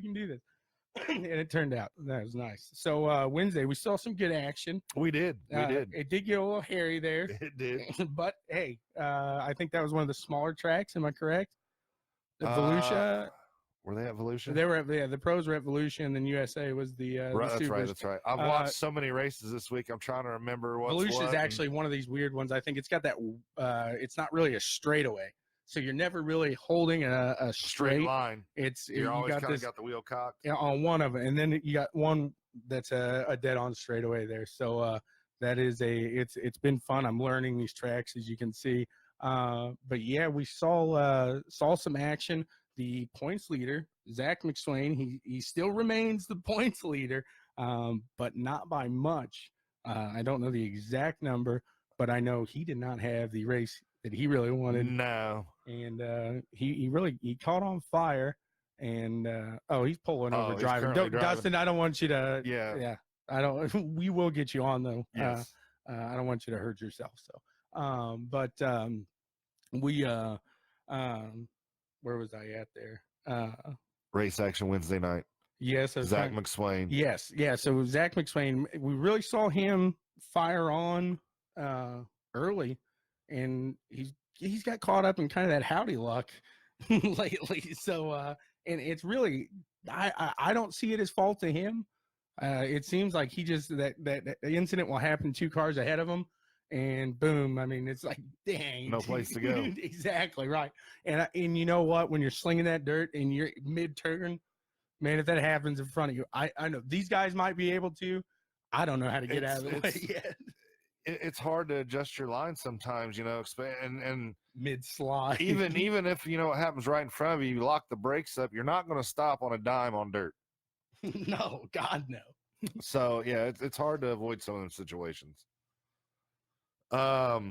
Speaker 3: And it turned out that was nice. So Wednesday, we saw some good action.
Speaker 2: We did.
Speaker 3: It did get a little hairy there.
Speaker 2: It did.
Speaker 3: But hey, I think that was one of the smaller tracks. Am I correct? The Volusia.
Speaker 2: Were they at Volusia?
Speaker 3: They were at the pros were at Volusia, and then USA was the.
Speaker 2: That's right. That's right. I've watched so many races this week. I'm trying to remember what.
Speaker 3: Volusia is actually one of these weird ones. I think it's got that. It's not really a straightaway. So you're never really holding a straight
Speaker 2: line.
Speaker 3: You're
Speaker 2: always kind of got the wheel cocked
Speaker 3: on one of them, and then you got one that's a dead on straightaway there. So, that is it's been fun. I'm learning these tracks, as you can see. But yeah, we saw some action. The points leader, Zach McSwain, he still remains the points leader, but not by much. I don't know the exact number, but I know he did not have the race that he really wanted.
Speaker 2: No.
Speaker 3: And he caught on fire. And he's pulling over,
Speaker 2: he's
Speaker 3: driving.
Speaker 2: driving.
Speaker 3: Dustin, I don't want you to.
Speaker 2: Yeah.
Speaker 3: I don't. We will get you on though.
Speaker 2: Yes.
Speaker 3: I don't want you to hurt yourself. So, where was I at there?
Speaker 2: Race action Wednesday night.
Speaker 3: Yes,
Speaker 2: Zach McSwain.
Speaker 3: Yes, yeah. So Zach McSwain, we really saw him fire on early, and he's got caught up in kind of that Howdy luck lately. So, and it's really I don't see it as fault to him. It seems like he just that incident will happen 2 cars ahead of him, and boom. I mean, it's like, dang,
Speaker 2: No place to go.
Speaker 3: Exactly right. And you know what? When you're slinging that dirt and you're mid turn, man, if that happens in front of you, I know these guys might be able to. I don't know how to get out of the way yet.
Speaker 2: It's hard to adjust your line sometimes, and
Speaker 3: Mid slide.
Speaker 2: even if you know what happens right in front of you, you lock the brakes up. You're not going to stop on a dime on dirt.
Speaker 3: No, God no.
Speaker 2: So yeah, it's hard to avoid some of those situations. Was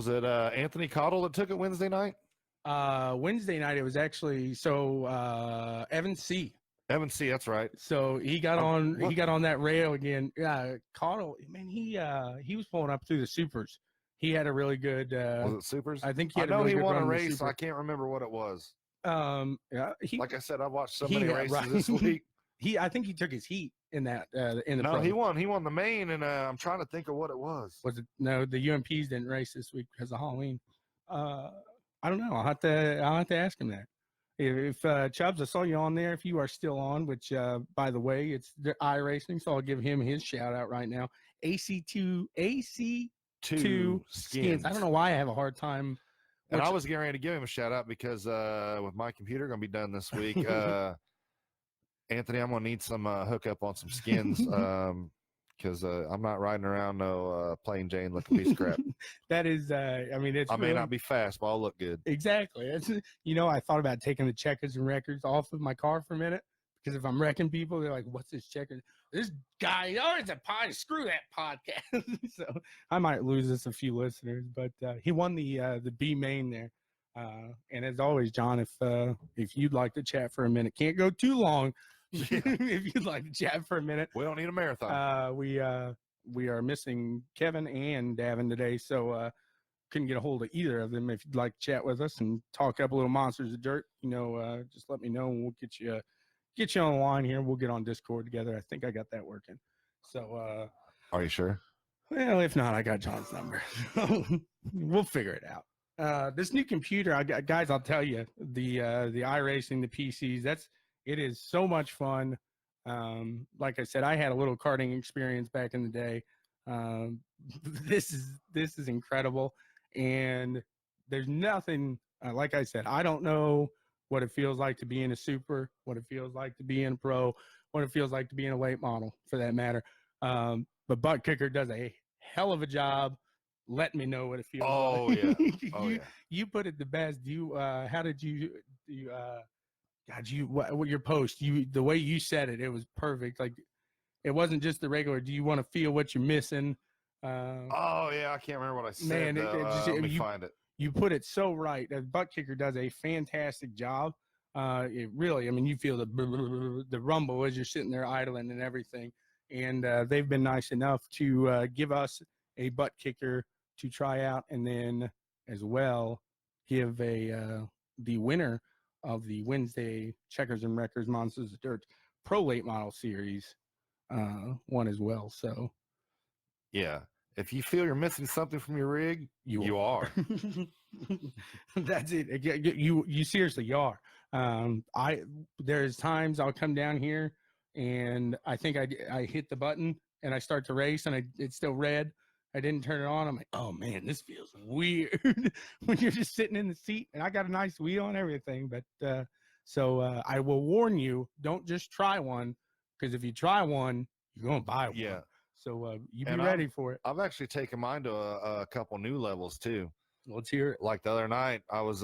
Speaker 2: it Anthony Cottle that took it Wednesday night?
Speaker 3: Wednesday night it was actually Evan C.
Speaker 2: Evan C, that's right.
Speaker 3: So he got on that rail again. Yeah, Cottle, man, he was pulling up through the supers. He had a really good
Speaker 2: was it supers?
Speaker 3: I think he had
Speaker 2: I know
Speaker 3: a really
Speaker 2: he
Speaker 3: good
Speaker 2: won
Speaker 3: run
Speaker 2: a
Speaker 3: in the
Speaker 2: race.
Speaker 3: super.
Speaker 2: I can't remember what it was.
Speaker 3: Yeah,
Speaker 2: like I said, I've watched so many races
Speaker 3: right.
Speaker 2: this week.
Speaker 3: I think he took his heat in that in the
Speaker 2: No,
Speaker 3: pro.
Speaker 2: he won the main, and I'm trying to think of what it was.
Speaker 3: Was it no? The UMPs didn't race this week because of Halloween. I don't know. I'll have to ask him that. If Chubbs, I saw you on there. If you are still on, which by the way, it's the iRacing, so I'll give him his shout out right now. AC2 skins. I don't know why I have a hard time.
Speaker 2: And I was getting ready to give him a shout out because with my computer going to be done this week, Anthony, I'm going to need some hookup on some skins because I'm not riding around no plain Jane looking piece of crap.
Speaker 3: That is, I mean, it's.
Speaker 2: I may not be fast, but I'll look good.
Speaker 3: Exactly. It's, I thought about taking the checkers and records off of my car for a minute because if I'm wrecking people, they're like, "What's this checker? This guy, it's a pod. Screw that podcast." So I might lose us a few listeners, but he won the B main there. And as always, John, if you'd like to chat for a minute, can't go too long. If you'd like to chat for a minute,
Speaker 2: we don't need a marathon.
Speaker 3: We are missing Kevin and Davin today, so couldn't get a hold of either of them. If you'd like to chat with us and talk up a little Monsters of Dirt, just let me know and we'll get you on the line here. We'll get on Discord together. I think I got that working. So,
Speaker 2: are you sure? Well,
Speaker 3: if not, I got John's number. We'll figure it out. This new computer, guys, I'll tell you, the iRacing, the PCs, it is so much fun. Like I said, I had a little karting experience back in the day. This is incredible, and there's nothing. Like I said, I don't know what it feels like to be in a super, what it feels like to be in a pro, what it feels like to be in a late model, for that matter. But Butt Kicker does a hell of a job. Let me know what it feels like.
Speaker 2: Yeah.
Speaker 3: You put it the best. How did you God, what your post, the way you said it, it was perfect. Like, it wasn't just the regular, do you want to feel what you're missing?
Speaker 2: I can't remember what I said.
Speaker 3: Man,
Speaker 2: let me find it.
Speaker 3: You put it so right. Butt Kicker does a fantastic job. It really, I mean, you feel the rumble as you're sitting there idling and everything. And they've been nice enough to give us a Butt Kicker to try out, and then as well give the winner of the Wednesday Checkers and Wreckers Monsters of Dirt Pro Late Model Series one as well. So, yeah,
Speaker 2: if you feel you're missing something from your rig, you are.
Speaker 3: That's it. You seriously are. There's times I'll come down here and I think I hit the button and I start to race and it's still red. I didn't turn it on. I'm like, oh man, this feels weird when you're just sitting in the seat and I got a nice wheel and everything. But so I will warn you, don't just try one, because if you try one, you're going to buy one.
Speaker 2: Yeah.
Speaker 3: So you be
Speaker 2: And
Speaker 3: ready for it.
Speaker 2: I've actually taken mine to a couple new levels too.
Speaker 3: Let's hear it.
Speaker 2: Like the other night, I was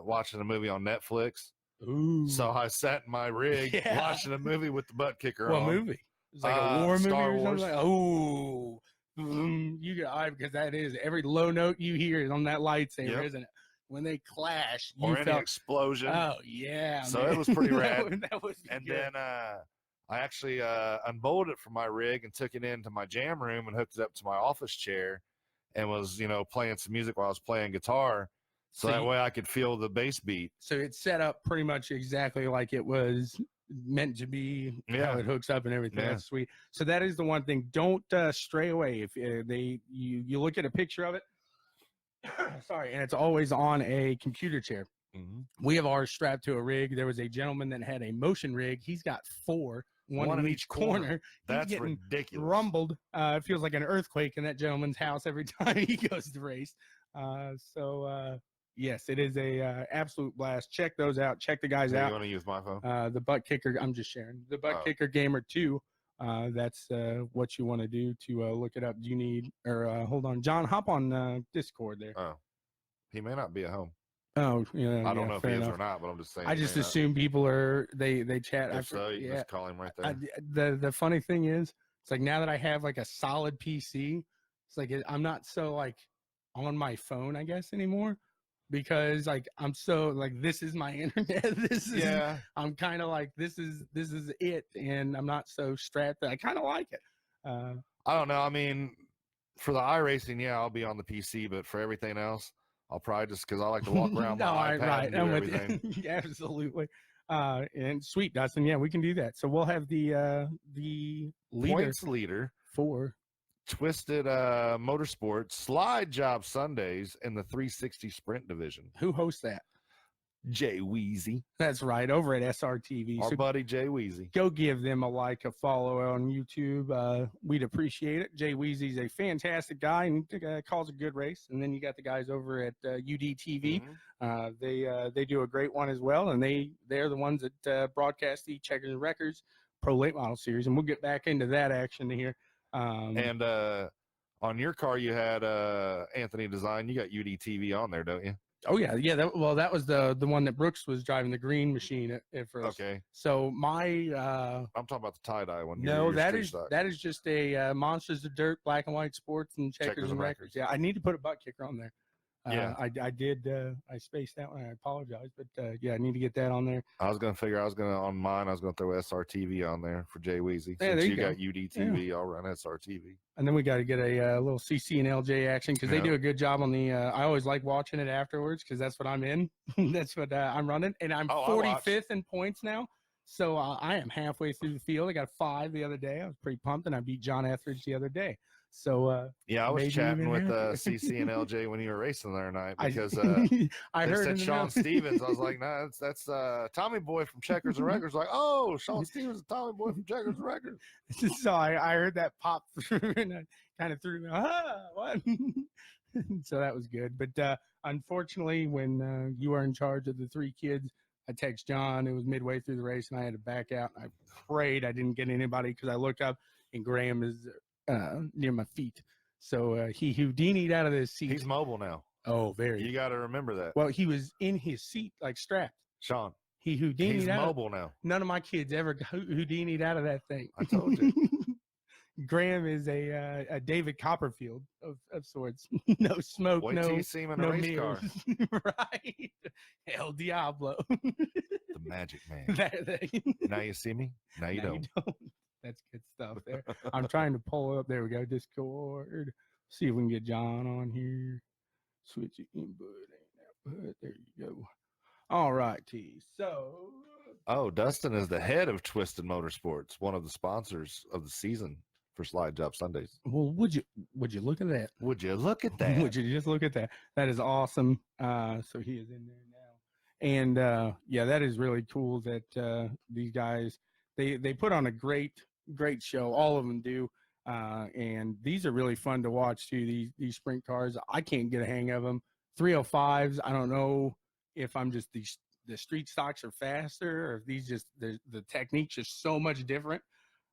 Speaker 2: watching a movie on Netflix.
Speaker 3: Ooh.
Speaker 2: So I sat in my rig
Speaker 3: Yeah.
Speaker 2: watching a movie with the butt kicker
Speaker 3: What
Speaker 2: on.
Speaker 3: movie? It's like a war movie
Speaker 2: Star
Speaker 3: or
Speaker 2: Wars.
Speaker 3: something. Like, oh, you get because that is every low note you hear is on that lightsaber,
Speaker 2: Yep.
Speaker 3: isn't it? When they clash, you
Speaker 2: Or any
Speaker 3: felt
Speaker 2: explosion.
Speaker 3: oh yeah.
Speaker 2: So
Speaker 3: man.
Speaker 2: it was pretty rad.
Speaker 3: that was
Speaker 2: And
Speaker 3: good.
Speaker 2: then I actually unbolted it from my rig and took it into my jam room and hooked it up to my office chair and was, playing some music while I was playing guitar. So that way I could feel the bass beat.
Speaker 3: So it's set up pretty much exactly like it was meant to be.
Speaker 2: Yeah.
Speaker 3: How it hooks up and everything.
Speaker 2: Yeah.
Speaker 3: That's sweet. So that is the one thing. Don't stray away. If you look at a picture of it, sorry, and it's always on a computer chair.
Speaker 2: Mm-hmm.
Speaker 3: We have ours strapped to a rig. There was a gentleman that had a motion rig. He's got 4, one in each corner.
Speaker 2: That's
Speaker 3: He's getting
Speaker 2: ridiculous.
Speaker 3: rumbled. It feels like an earthquake in that gentleman's house every time he goes to race. Yes, it is a absolute blast. Check those out. Check the guys out.
Speaker 2: You want to use my phone?
Speaker 3: The Butt Kicker. I'm just sharing. The Butt Kicker Gamer 2. That's what you want to do to look it up. Do you need or hold on, John? Hop on Discord there.
Speaker 2: Oh, he may not be at home.
Speaker 3: Oh, yeah.
Speaker 2: I don't know if he is
Speaker 3: enough.
Speaker 2: or not, but I'm just saying.
Speaker 3: I just assume people are they chat.
Speaker 2: If so, you
Speaker 3: yeah.
Speaker 2: just call him right there.
Speaker 3: The funny thing is, it's like now that I have like a solid PC, it's like I'm not so like on my phone, I guess, anymore. Because like I'm so like this is my internet. I'm kind of like this is it, and I'm not so strapped. I kind of like it.
Speaker 2: I don't know. I mean, for the iRacing, yeah, I'll be on the PC, but for everything else, I'll probably just because I like to walk around my iPad and do everything.
Speaker 3: Absolutely. And sweet, Dustin. Yeah, we can do that. So we'll have the
Speaker 2: Points leader
Speaker 3: for
Speaker 2: Twisted Motorsports Slide Job Sundays in the 360 Sprint division.
Speaker 3: Who hosts that?
Speaker 2: Jay Weezy.
Speaker 3: That's right, over at SRTV.
Speaker 2: Our buddy Jay Weezy.
Speaker 3: Go give them a like, a follow on YouTube. We'd appreciate it. Jay Weezy's a fantastic guy and calls a good race. And then you got the guys over at UDTV. Mm-hmm. They do a great one as well, and they're the ones that broadcast the Checkers and Wreckers Pro Late Model Series. And we'll get back into that action here.
Speaker 2: And on your car, you had Anthony Design. You got UDTV on there, don't you?
Speaker 3: Oh yeah. That was the one that Brooks was driving, the green machine at first.
Speaker 2: Okay.
Speaker 3: So my
Speaker 2: I'm talking about the tie-dye one.
Speaker 3: No, that is just a Monsters of Dirt, Black and White Sports, and Checkers and Wreckers. Yeah, I need to put a butt kicker on there.
Speaker 2: Yeah,
Speaker 3: I did. I spaced that one. I apologize, but yeah, I need to get that on there.
Speaker 2: I was gonna on mine. I was gonna throw SRTV on there for Jay Weezy.
Speaker 3: Yeah,
Speaker 2: Since you got UDTV, I'll run SRTV.
Speaker 3: And then we got to get a little CC and LJ action because they do a good job on the. I always like watching it afterwards because that's what I'm in. That's what I'm running, and I'm 45th in points now. So I am halfway through the field. I got 5 the other day. I was pretty pumped, and I beat John Etheridge the other day. So
Speaker 2: yeah, I was chatting with CC and LJ when you were racing the other night because
Speaker 3: I
Speaker 2: they
Speaker 3: heard
Speaker 2: said Sean Stevens. I was like, nah, that's TommyBoy from Checkers and Wreckers. Like, oh, Sean Stevens and TommyBoy from Checkers and Wreckers.
Speaker 3: So I heard that pop through and I kind of threw me. What? So that was good. But unfortunately, when you were in charge of the 3 kids, I text John. It was midway through the race, and I had to back out. I prayed I didn't get anybody because I looked up and Graham is near my feet. So he Houdini'd out of his seat.
Speaker 2: He's mobile now.
Speaker 3: Oh, very.
Speaker 2: You got to remember that.
Speaker 3: Well, he was in his seat, like strapped.
Speaker 2: Sean.
Speaker 3: He Houdini'd
Speaker 2: He's
Speaker 3: out.
Speaker 2: mobile now.
Speaker 3: None of my kids ever Houdini'd out of that thing.
Speaker 2: I told you.
Speaker 3: Graham is a David Copperfield of sorts. No smoke,
Speaker 2: Wait till you see him in a race car.
Speaker 3: Right. El Diablo.
Speaker 2: The magic man. Now you see me? Now you don't.
Speaker 3: That's good stuff there. I'm trying to pull up. There we go. Discord. See if we can get John on here. Switch your input. There you go. All right, T. So.
Speaker 2: Oh, Dustin is the head of Twisted Motorsports, one of the sponsors of the season for Slide Job Sundays.
Speaker 3: Well, would you look at that?
Speaker 2: Would you look at that?
Speaker 3: Would you just look at that? That is awesome. So he is in there now. And yeah, that is really cool that these guys they put on a great show. All of them do. And these are really fun to watch too. These sprint cars. I can't get a hang of them. 305s. I don't know if I'm just the street stocks are faster or if these just the technique's just so much different.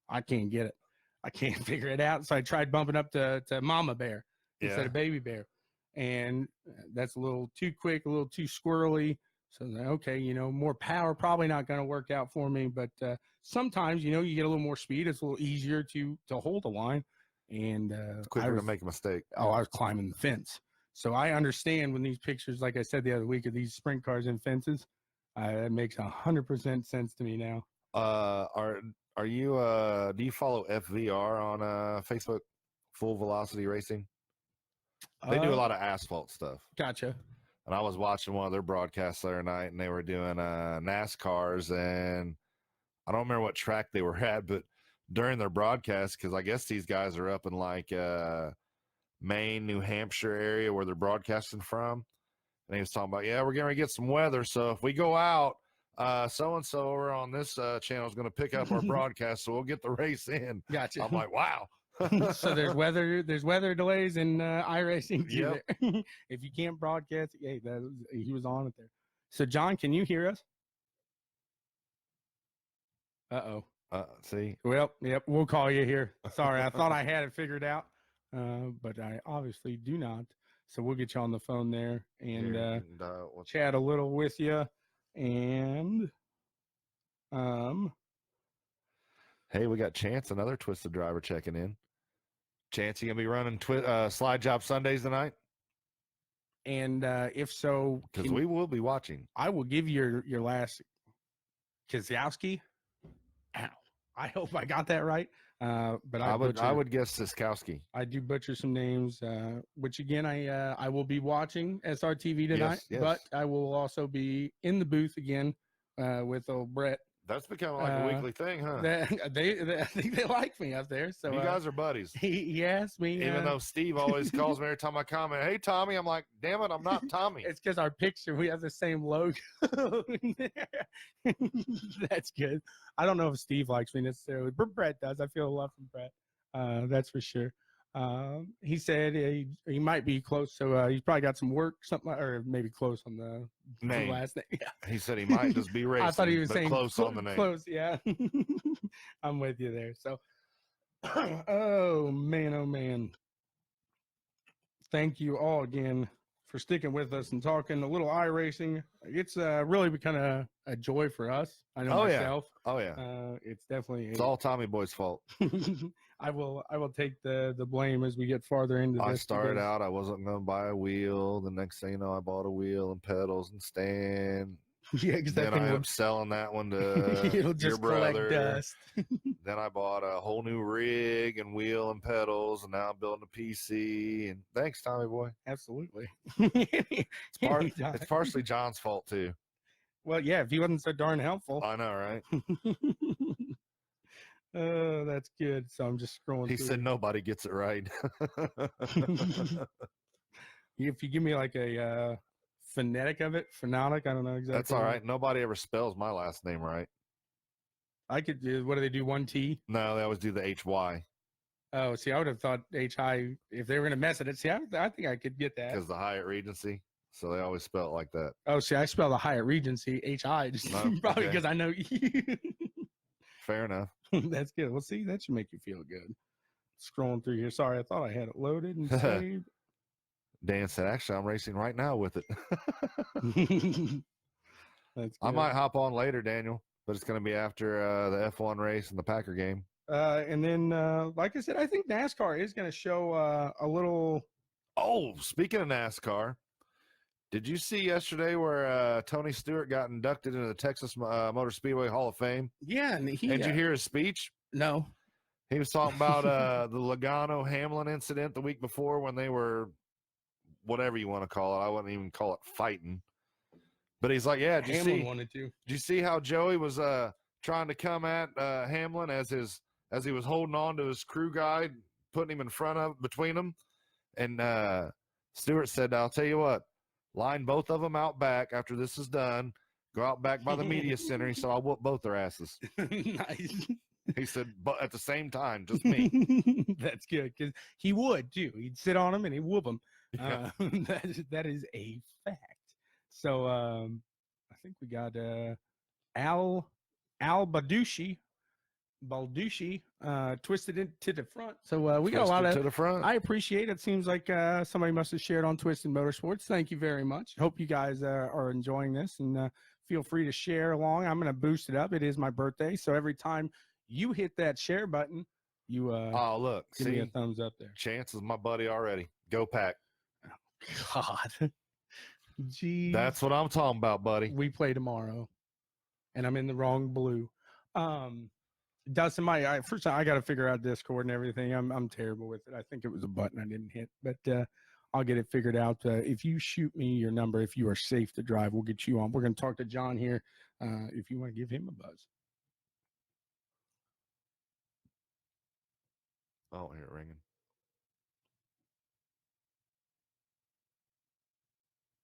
Speaker 3: I can't get it. I can't figure it out. So I tried bumping up to Mama Bear instead
Speaker 2: Yeah.
Speaker 3: of Baby Bear. And that's a little too quick, a little too squirrely. So, okay, you know, more power, probably not going to work out for me. But sometimes, you know, you get a little more speed. It's a little easier to hold a line. And
Speaker 2: It's quicker to make a mistake.
Speaker 3: I was climbing the fence. So I understand when these pictures, like I said the other week, of these sprint cars and fences, it makes 100% sense to me now.
Speaker 2: Are you do you follow FVR on Facebook? Full Velocity Racing. They do a lot of asphalt stuff.
Speaker 3: Gotcha.
Speaker 2: And I was watching one of their broadcasts the other night, and they were doing NASCARs, and I don't remember what track they were at, but during their broadcast, because I guess these guys are up in like Maine, New Hampshire area where they're broadcasting from, and he was talking about, yeah, we're going to get some weather, so if we go out, so and so over on this channel is going to pick up our broadcast, so we'll get the race in.
Speaker 3: Gotcha.
Speaker 2: I'm like, wow.
Speaker 3: So there's weather delays in iRacing too.
Speaker 2: Yep.
Speaker 3: There. If you can't broadcast, hey, he was on it there. So John, can you hear us?
Speaker 2: See,
Speaker 3: Well, yep, we'll call you here. Sorry, I thought I had it figured out, but I obviously do not. So we'll get you on the phone there and chat a little with you. And
Speaker 2: hey, we got Chance, another Twisted driver, checking in. Chance, you gonna be running Slide Job Sundays tonight?
Speaker 3: And if so,
Speaker 2: because we will be watching.
Speaker 3: I will give you your last Kozlowski. Ow. I hope I got that right. But I
Speaker 2: would guess Siskowski.
Speaker 3: I do butcher some names, which again I will be watching SRTV tonight.
Speaker 2: Yes.
Speaker 3: But I will also be in the booth again with old Brett.
Speaker 2: That's becoming like a weekly thing, huh?
Speaker 3: I think they like me up there. So
Speaker 2: you guys are buddies.
Speaker 3: He asked me.
Speaker 2: Even though Steve always calls me every time I comment, "Hey Tommy," I'm like, "Damn it, I'm not Tommy."
Speaker 3: It's because our picture, we have the same logo in there. That's good. I don't know if Steve likes me necessarily, but Brett does. I feel a love from Brett. That's for sure. He said he might be close, so he's probably got some work, something, or maybe close on the last name. Yeah.
Speaker 2: He said he might just be racing.
Speaker 3: I thought he was saying
Speaker 2: close on the name.
Speaker 3: Close, yeah. I'm with you there. So, oh man. Thank you all again for sticking with us and talking a little iRacing. It's really become a joy for us. I know myself.
Speaker 2: Oh yeah.
Speaker 3: It's definitely
Speaker 2: it's all Tommy Boy's fault.
Speaker 3: I will take the blame as we get farther into this.
Speaker 2: I started out, I wasn't going to buy a wheel. The next thing you know, I bought a wheel and pedals and stand.
Speaker 3: Yeah, because
Speaker 2: then I ended up selling that one to
Speaker 3: it'll just
Speaker 2: your brother.
Speaker 3: Collect dust.
Speaker 2: Then I bought a whole new rig and wheel and pedals, and now I'm building a PC. And thanks, Tommy Boy.
Speaker 3: Absolutely.
Speaker 2: It's partially John's fault too.
Speaker 3: Well, yeah, if he wasn't so darn helpful.
Speaker 2: I know, right?
Speaker 3: Oh, that's good. So I'm just scrolling.
Speaker 2: He said nobody gets it right.
Speaker 3: If you give me like a phonetic, I don't know exactly.
Speaker 2: That's all right. Nobody ever spells my last name right.
Speaker 3: I could do. What do they do? 1 T?
Speaker 2: No, they always do the HY.
Speaker 3: Oh, see, I would have thought HI if they were going to mess it. See, I think I could get that
Speaker 2: because the Hiatt Regency. So they always spell it like that.
Speaker 3: Oh, see, I spell the Hiatt Regency HI, just probably because I know you.
Speaker 2: Fair enough.
Speaker 3: That's good. Well, see, that should make you feel good. Scrolling through here. Sorry, I thought I had it loaded and saved.
Speaker 2: Dan said, actually, I'm racing right now with it.
Speaker 3: That's good.
Speaker 2: I might hop on later, Daniel, but it's going to be after the F1 race and the Packer game.
Speaker 3: And then, like I said, I think NASCAR is going to show a little.
Speaker 2: Oh, speaking of NASCAR, did you see yesterday where Tony Stewart got inducted into the Texas Motor Speedway Hall of Fame?
Speaker 3: Yeah. And did
Speaker 2: you hear his speech?
Speaker 3: No.
Speaker 2: He was talking about the Logano-Hamlin incident the week before when they were, whatever you want to call it. I wouldn't even call it fighting. But he's like, yeah,
Speaker 3: Hamlin wanted to.
Speaker 2: Did you see how Joey was trying to come at Hamlin as he was holding on to his crew guy, putting him between them? And Stewart said, I'll tell you what, line both of them out back after this is done. Go out back by the media center. He said, I'll whoop both their asses.
Speaker 3: Nice.
Speaker 2: He said, but at the same time, just me.
Speaker 3: That's good because he would too. He'd sit on him and he'd whoop him.
Speaker 2: Yeah.
Speaker 3: That is a fact. So I think we got Al Badushi Balducci, twisted into the front. So we got a lot
Speaker 2: Twisted
Speaker 3: of.
Speaker 2: to the front.
Speaker 3: I appreciate it. Seems like somebody must have shared on Twisted Motorsports. Thank you very much. Hope you guys are enjoying this, and feel free to share along. I'm going to boost it up. It is my birthday, so every time you hit that share button, you
Speaker 2: Oh, look,
Speaker 3: give me a
Speaker 2: see,
Speaker 3: thumbs up there.
Speaker 2: Chance is my buddy already. Go Pack.
Speaker 3: God, geez,
Speaker 2: That's what I'm talking about, buddy.
Speaker 3: we play tomorrow, and I'm in the wrong blue. Dustin, first I got to figure out Discord and everything. I'm terrible with it. I think it was a button I didn't hit, but I'll get it figured out. If you shoot me your number, if you are safe to drive, we'll get you on. We're going to talk to John here. If you want to give him a buzz.
Speaker 2: I don't hear it ringing.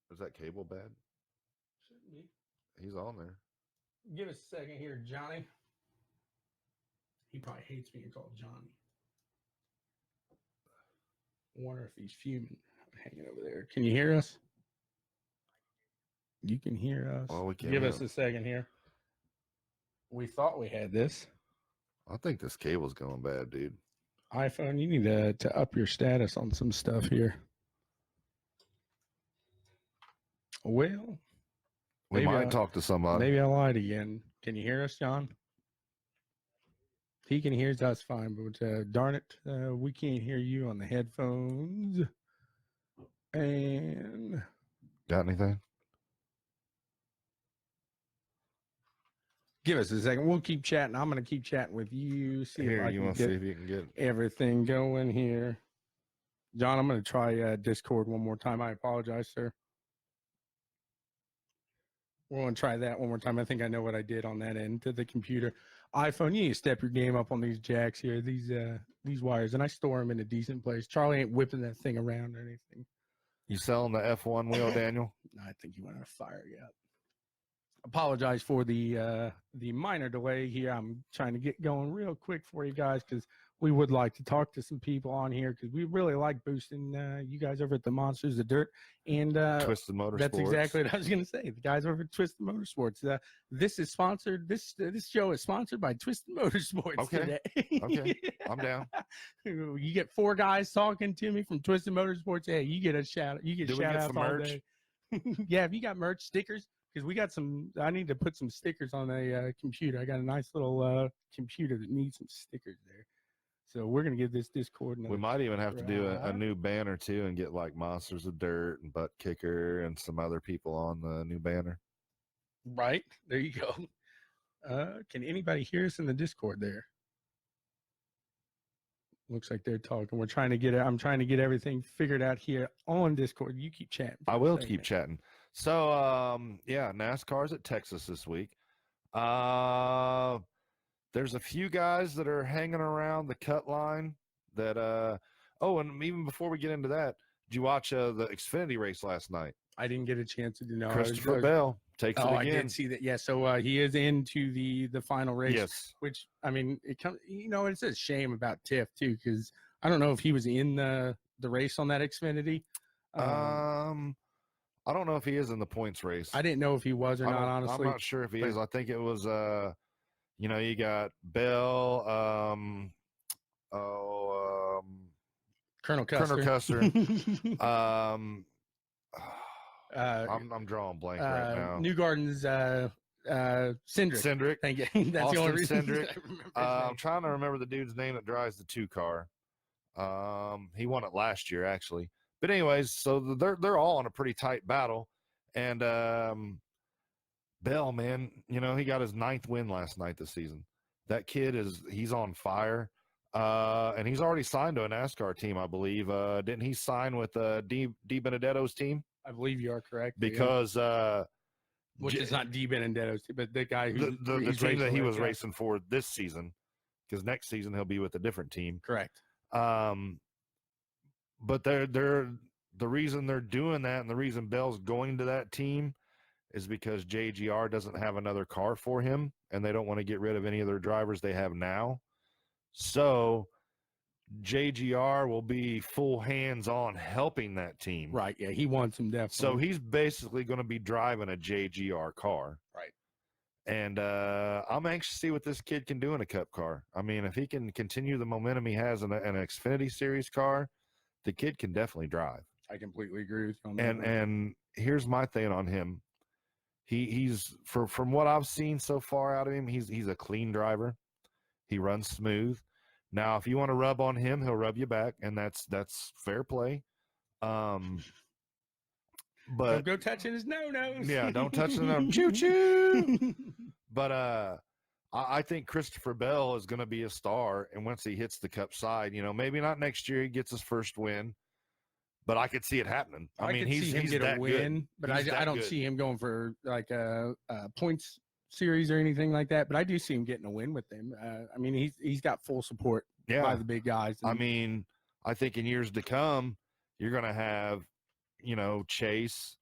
Speaker 2: Is that cable bad?
Speaker 3: Shouldn't be.
Speaker 2: He's on there.
Speaker 3: Give us a second here, Johnny. He probably hates being called Johnny. I wonder if he's fuming. Hanging over there. Can you hear us? You can hear us.
Speaker 2: Oh, we can
Speaker 3: Give
Speaker 2: hear
Speaker 3: us
Speaker 2: him.
Speaker 3: a second here. We thought we had this.
Speaker 2: I think this cable's going bad, dude.
Speaker 3: iPhone, you need to up your status on some stuff here. Well,
Speaker 2: We
Speaker 3: maybe
Speaker 2: might talk to somebody.
Speaker 3: maybe I lied again. Can you hear us, John? He can hear us fine, but darn it, we can't hear you on the headphones. And
Speaker 2: Got anything?
Speaker 3: give us a second. We'll keep chatting. I'm going to keep chatting with you. See if
Speaker 2: Here,
Speaker 3: I
Speaker 2: you
Speaker 3: can
Speaker 2: want to see
Speaker 3: get
Speaker 2: if you can get
Speaker 3: everything going here. John, I'm going to try Discord one more time. I apologize, sir. We're going to try that one more time. I think I know what I did on that end to the computer. iPhone, you need to step your game up on these jacks here, these wires, and I store them in a decent place. Charlie ain't whipping that thing around or anything.
Speaker 2: you selling the F1 wheel, Daniel?
Speaker 3: I think you went on fire yet. Apologize for the minor delay here. I'm trying to get going real quick for you guys because we would like to talk to some people on here because we really like boosting you guys over at the Monsters of Dirt and
Speaker 2: Twisted Motorsports.
Speaker 3: that's exactly what I was going to say. The guys over at Twisted Motorsports. This is sponsored. This show is sponsored by Twisted Motorsports
Speaker 2: Okay.
Speaker 3: today.
Speaker 2: Okay. I'm down.
Speaker 3: You get 4 guys talking to me from Twisted Motorsports. Hey, you get a shout. You get
Speaker 2: Do we
Speaker 3: shout
Speaker 2: get
Speaker 3: outs
Speaker 2: some
Speaker 3: all
Speaker 2: merch?
Speaker 3: day. Yeah, if you got merch, stickers, because we got some. I need to put some stickers on a computer. I got a nice little computer that needs some stickers there. So we're gonna give this Discord.
Speaker 2: We might even have to do a
Speaker 3: try.
Speaker 2: new banner too and get like Monsters of Dirt and Butt Kicker and some other people on the new banner.
Speaker 3: Right there, you go. Can anybody hear us in the Discord there? Looks like they're talking. We're trying to get it. I'm trying to get everything figured out here on Discord. You keep chatting.
Speaker 2: I will keep chatting. So, yeah, NASCAR's at Texas this week. There's a few guys that are hanging around the cut line that, oh, and even before we get into that, did you watch the Xfinity race last night?
Speaker 3: I didn't get a chance to do no.
Speaker 2: Christopher Bell takes it
Speaker 3: Oh,
Speaker 2: again.
Speaker 3: I did see that. Yeah, so he is into the final race.
Speaker 2: Yes.
Speaker 3: Which I mean, it comes. It's a shame about Tiff too, because I don't know if he was in the race on that Xfinity.
Speaker 2: I don't know if he is in the points race.
Speaker 3: I didn't know if he was or not. Honestly,
Speaker 2: I'm not sure if he is. I think it was. You got Bell.
Speaker 3: Colonel Custer.
Speaker 2: Colonel Custer. I'm drawing blank right now.
Speaker 3: Newgarden's Cindric.
Speaker 2: Cindric.
Speaker 3: Thank you. That's
Speaker 2: Austin
Speaker 3: the only reason
Speaker 2: Cindric.
Speaker 3: I remember his
Speaker 2: I'm
Speaker 3: name.
Speaker 2: trying to remember the dude's name that drives the 2 car. He won it last year, actually. But anyways, so they're all in a pretty tight battle, and Bell, man, he got his 9th win last night this season. That kid he's on fire, and he's already signed to a NASCAR team, I believe. Didn't he sign with D Benedetto's team?
Speaker 3: I believe you are correct.
Speaker 2: Because
Speaker 3: which is not D Benedetto's, but the guy who
Speaker 2: the team that he was racing for this season, because next season he'll be with a different team.
Speaker 3: Correct.
Speaker 2: But the reason they're doing that and the reason Bell's going to that team is because JGR doesn't have another car for him, and they don't want to get rid of any of their drivers they have now. So JGR will be full hands on helping that team.
Speaker 3: Right. Yeah, he wants him definitely.
Speaker 2: So he's basically going to be driving a JGR car.
Speaker 3: Right.
Speaker 2: And I'm anxious to see what this kid can do in a Cup car. I mean, if he can continue the momentum he has in an Xfinity Series car, the kid can definitely drive.
Speaker 3: I completely agree with you on that.
Speaker 2: And here's my thing on him. He's from what I've seen so far out of him, he's a clean driver. He runs smooth. Now, if you want to rub on him, he'll rub you back, and that's fair play. But
Speaker 3: don't go touching his no-nos.
Speaker 2: Yeah, don't touch them. Choo choo. But I think Christopher Bell is going to be a star, and once he hits the Cup side, maybe not next year he gets his first win, but I could see it happening. I mean,
Speaker 3: he's get a win,
Speaker 2: good.
Speaker 3: But I don't see him going for like a points series or anything like that. But I do see him getting a win with them. I mean, he's got full support by the big guys.
Speaker 2: I mean, I think in years to come, you're going to have, Chase,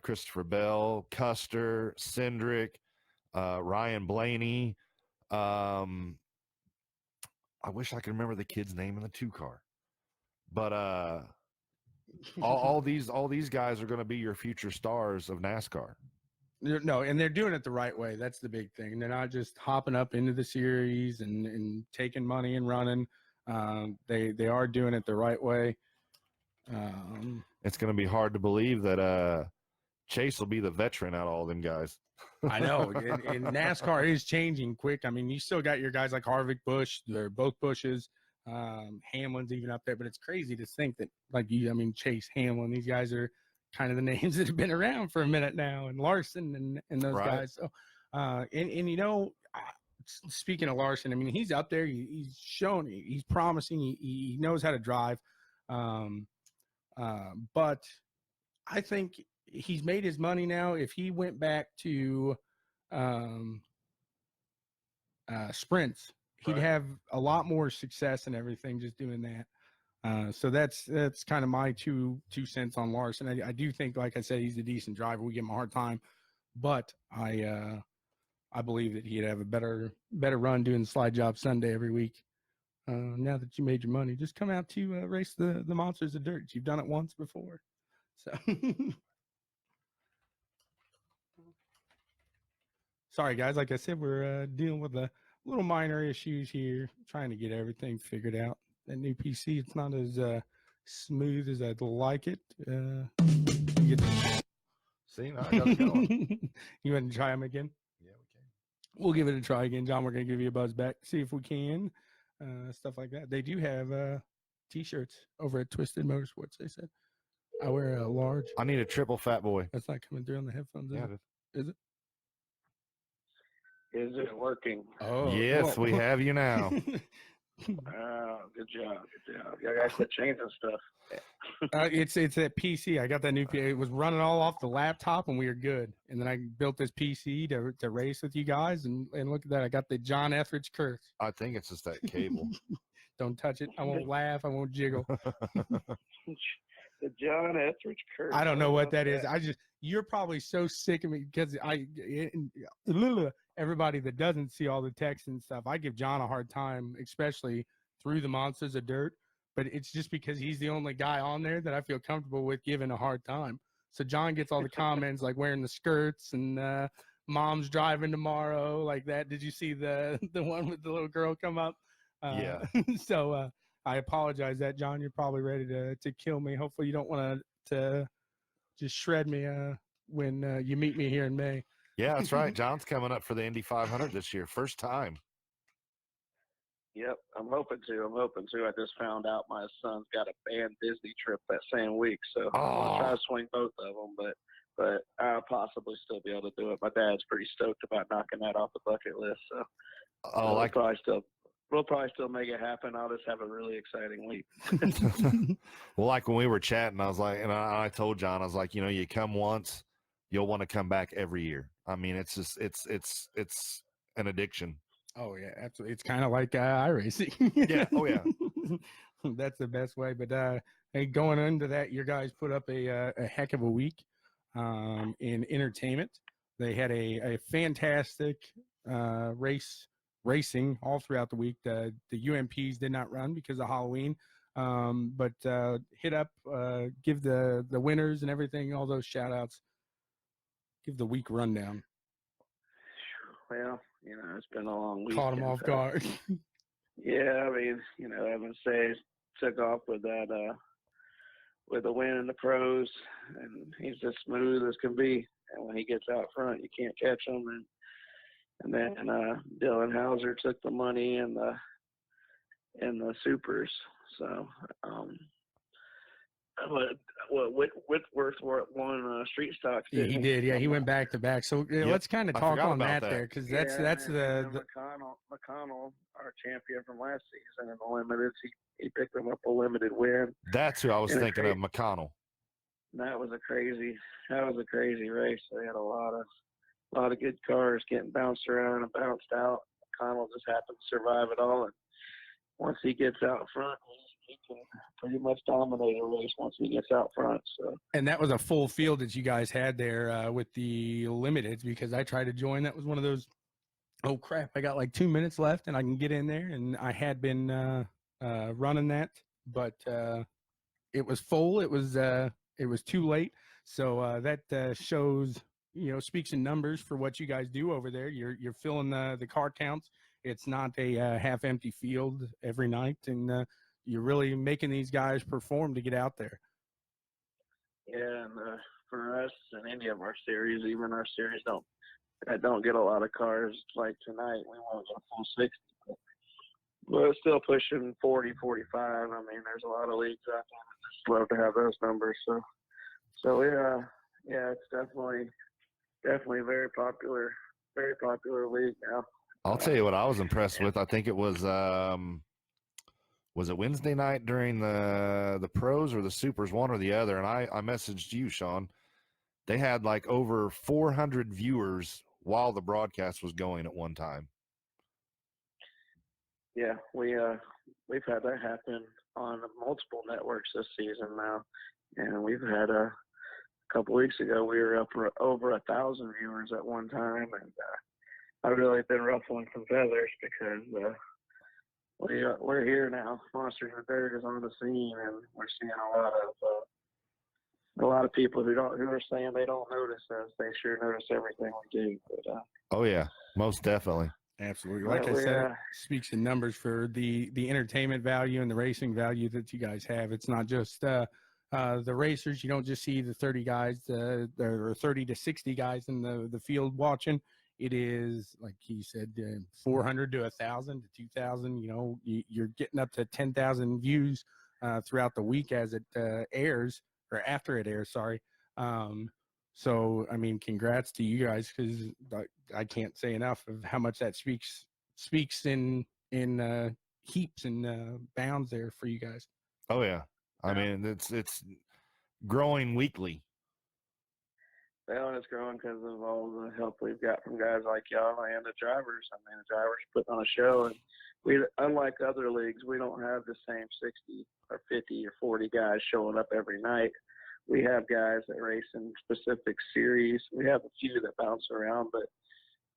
Speaker 2: Christopher Bell, Custer, Cindric, Ryan Blaney. I wish I could remember the kid's name in the 2-car, but all these guys are going to be your future stars of NASCAR.
Speaker 3: No, and they're doing it the right way. That's the big thing. They're not just hopping up into the series and taking money and running. They are doing it the right way.
Speaker 2: It's going to be hard to believe that Chase will be the veteran out of all them guys.
Speaker 3: I know. And NASCAR is changing quick. I mean, you still got your guys like Harvick, Busch. They're both Bushes. Hamlin's even up there. But it's crazy to think that, Chase, Hamlin, these guys are kind of the names that have been around for a minute now, and Larson and those guys. So, speaking of Larson, I mean, he's up there. He's shown, he's promising. He knows how to drive. But I think he's made his money now. If he went back to sprints, he'd have a lot more success and everything just doing that. So that's kind of my two cents on Larson. I do think, like I said, he's a decent driver. We give him a hard time, but I believe that he'd have a better run doing the slide job Sunday every week. Now that you made your money, just come out to race the Monsters of Dirt. You've done it once before, so. Sorry, guys. Like I said, we're dealing with a little minor issues here, trying to get everything figured out. That new PC, it's not as smooth as I'd like it.
Speaker 2: See, now I got it going.
Speaker 3: You want to try them again?
Speaker 2: Yeah, we can.
Speaker 3: We'll give it a try again, John. We're going to give you a buzz back, see if we can. Stuff like that. They do have T-shirts over at Twisted Motorsports, they said. I wear a large.
Speaker 2: I need a triple fat boy.
Speaker 3: That's not coming through on the headphones, is it?
Speaker 4: Is it working?
Speaker 3: Oh,
Speaker 2: yes, we have you now.
Speaker 4: Good job. Yeah, I got to change and stuff.
Speaker 3: It's that PC. I got that new PC. It was running all off the laptop, and we were good. And then I built this PC to race with you guys, and look at that. I got the John Etheridge curse.
Speaker 2: I think it's just that cable.
Speaker 3: Don't touch it. I won't laugh. I won't jiggle.
Speaker 4: The John Etheridge curse.
Speaker 3: I don't know what that is. You're probably so sick of me because everybody that doesn't see all the text and stuff, I give John a hard time, especially through the Monsters of Dirt. But it's just because he's the only guy on there that I feel comfortable with giving a hard time. So John gets all the comments like wearing the skirts and mom's driving tomorrow, like that. Did you see the one with the little girl come up?
Speaker 2: Yeah.
Speaker 3: So I apologize that, John. You're probably ready to kill me. Hopefully you don't want to just shred me when you meet me here in May.
Speaker 2: Yeah, that's right. John's coming up for the Indy 500 this year. First time.
Speaker 4: Yep, I'm hoping to. I just found out my son's got a banned Disney trip that same week, so I'm gonna try to swing both of them. But I'll possibly still be able to do it. My dad's pretty stoked about knocking that off the bucket list. So we'll probably still make it happen. I'll just have a really exciting week.
Speaker 2: Well, like when we were chatting, I was like, and I told John, I was like, you come once, you'll want to come back every year. I mean, it's just it's an addiction.
Speaker 3: Oh yeah, absolutely. It's kind of like iRacing.
Speaker 2: Yeah. Oh yeah.
Speaker 3: That's the best way. But hey, going into that, your guys put up a heck of a week in entertainment. They had a fantastic racing all throughout the week. The UMPs did not run because of Halloween, but hit up, give the winners and everything, all those shout outs. Give the week rundown.
Speaker 4: well, it's been a long week.
Speaker 3: Caught him off guard.
Speaker 4: Yeah, I mean, Evan Sayes took off with that with a win in the pros, and he's as smooth as can be. And when he gets out front, you can't catch him. And then Dylan Hauser took the money in the supers. So, Whitworth won street stocks.
Speaker 3: Yeah, he did. Yeah, he went back to back. So let's kind of talk on that there, because that's the
Speaker 4: McConnell, our champion from last season in the limited. He picked him up a limited win.
Speaker 2: That's who I was thinking of, McConnell.
Speaker 4: That was a crazy race. They had a lot of good cars getting bounced around and bounced out. McConnell just happened to survive it all, and once he gets out front, he can pretty much dominate a race once he gets out front. So,
Speaker 3: and that was a full field that you guys had there with the limiteds, because I tried to join. That was one of those, oh crap, I got like 2 minutes left and I can get in there, and I had been running that, but it was full. It was too late. So that shows, speaks in numbers for what you guys do over there. You're filling the car counts. It's not a half empty field every night, and you're really making these guys perform to get out there.
Speaker 4: Yeah, and for us and any of our series, even our series don't get a lot of cars like tonight. We won't get a full 60, but we're still pushing 40, 45. I mean, there's a lot of leagues out there that just love to have those numbers. So yeah, it's definitely a very popular league now.
Speaker 2: I'll tell you what I was impressed with. I think it was it Wednesday night during the pros or the supers, one or the other, and I messaged you, Sean. They had like over 400 viewers while the broadcast was going at one time.
Speaker 4: Yeah, we've had that happen on multiple networks this season now, and we've had a couple weeks ago we were up for over 1,000 viewers at one time, and I've really been ruffling some feathers because we're here now. Monsters of Dirt is on the scene, and we're seeing a lot of people who are saying they don't notice us. They sure notice everything we do. But,
Speaker 2: oh yeah, most definitely.
Speaker 3: Absolutely. Like I said, speaks in numbers for the entertainment value and the racing value that you guys have. It's not just the racers. You don't just see the 30 guys, or 30 to 60 guys in the field watching. It is, like he said, 400 to 1,000 to 2,000. You're getting up to 10,000 views throughout the week as it airs, or after it airs. Sorry. So, I mean, congrats to you guys, because I can't say enough of how much that speaks in heaps and bounds there for you guys.
Speaker 2: Oh yeah, I mean it's growing weekly.
Speaker 4: Well, it's growing because of all the help we've got from guys like y'all and the drivers. I mean, the drivers putting on a show, and we, unlike other leagues, we don't have the same 60 or 50 or 40 guys showing up every night. We have guys that race in specific series. We have a few that bounce around, but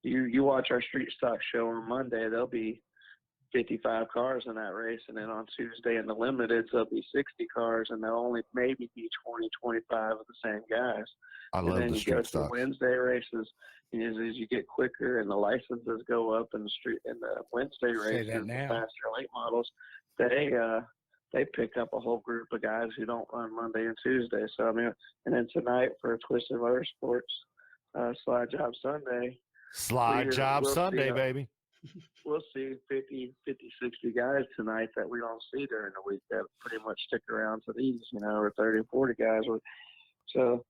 Speaker 4: you watch our street stock show on Monday, there'll be 55 cars in that race, and then on Tuesday in the limiteds, there'll be 60 cars, and there'll only maybe be 20, 25 of the same guys.
Speaker 2: I love the street stocks.
Speaker 4: Wednesday races, as you get quicker and the licenses go up in the Wednesday races, the faster late models, they pick up a whole group of guys who don't run Monday and Tuesday. So, I mean, and then tonight for Twisted Motorsports, Slide Job Sunday.
Speaker 2: Slide Job Sunday, baby.
Speaker 4: We'll see 50, 60 guys tonight that we don't see during the week that pretty much stick around to these, or 30 or 40 guys. So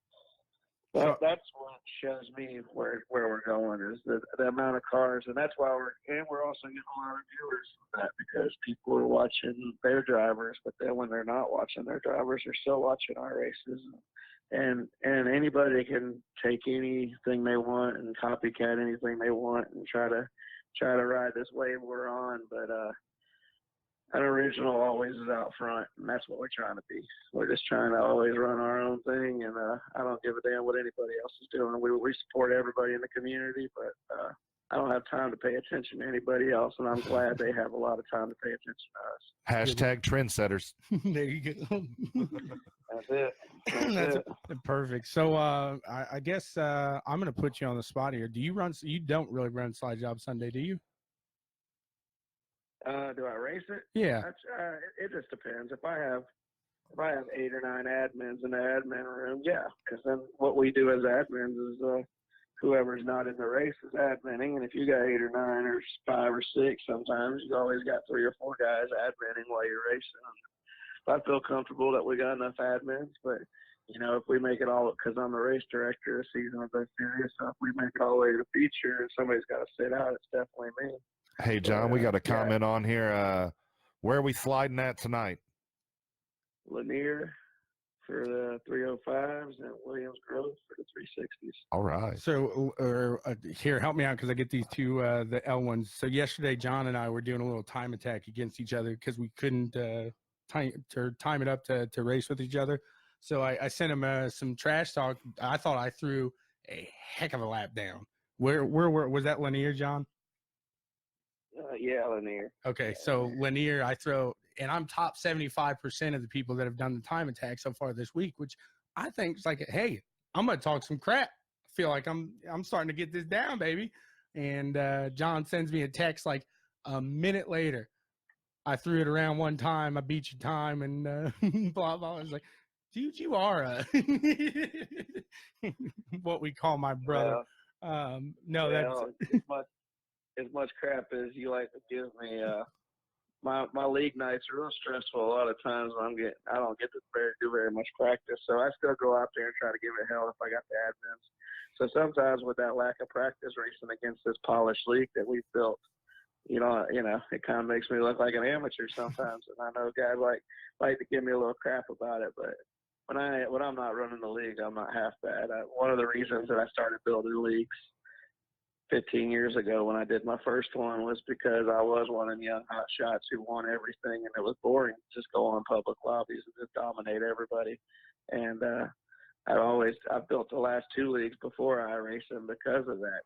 Speaker 4: that's what shows me where we're going is the amount of cars, and that's why we're also getting a lot of viewers from that, because people are watching their drivers, but then when they're not watching their drivers, they're still watching our races. And anybody can take anything they want and copycat anything they want and try to ride this wave we're on, but an original always is out front, and that's what we're trying to be. We're just trying to always run our own thing, and I don't give a damn what anybody else is doing. We support everybody in the community, but I don't have time to pay attention to anybody else, and I'm glad they have a lot of time to pay attention to us.
Speaker 2: Hashtag trendsetters.
Speaker 3: There you go.
Speaker 4: That's it. That's it.
Speaker 3: Perfect. So I guess I'm going to put you on the spot here. Do you run? You don't really run Slide Job Sunday, do you?
Speaker 4: Do I race it?
Speaker 3: Yeah.
Speaker 4: It just depends. If I have 8 or 9 admins in the admin room, yeah. Because then what we do as admins is whoever's not in the race is adminning, and if you got 8 or 9 or 5 or 6, sometimes you always got 3 or 4 guys adminning while you're racing. I feel comfortable that we got enough admins, but if we make it all, because I'm the race director of season of the series, so if we make it all the way to the feature and somebody's got to sit out, it's definitely me.
Speaker 2: Hey, John, we got a comment on here. Where are we sliding at tonight?
Speaker 4: Lanier for the 305s and Williams Grove for the 360s.
Speaker 2: All right.
Speaker 3: So here, help me out because I get these two, the L1s. So yesterday, John and I were doing a little time attack against each other because we couldn't time it up to race with each other. So I sent him some trash talk. I thought I threw a heck of a lap down. Where was that, Lanier, John?
Speaker 4: Yeah, Lanier.
Speaker 3: Okay, so Lanier, I throw, and I'm top 75% of the people that have done the time attack so far this week, which I think is like, hey, I'm gonna talk some crap. I feel like I'm starting to get this down, baby. And John sends me a text like a minute later. I threw it around one time. I beat your time, and blah blah. I was like, dude, you are what we call my brother. No, that's
Speaker 4: as much crap as you like to give me. My league nights are real stressful a lot of times. I don't get to do very much practice, so I still go out there and try to give it hell if I got the admins. So sometimes with that lack of practice racing against this polished league that we've built, it kind of makes me look like an amateur sometimes. And I know guys like to give me a little crap about it, but when I'm not running the league, I'm not half bad. One of the reasons that I started building leagues 15 years ago when I did my first one was because I was one of the young hot shots who won everything, and it was boring to just go on public lobbies and just dominate everybody. And I've built the last 2 leagues before I raced them because of that.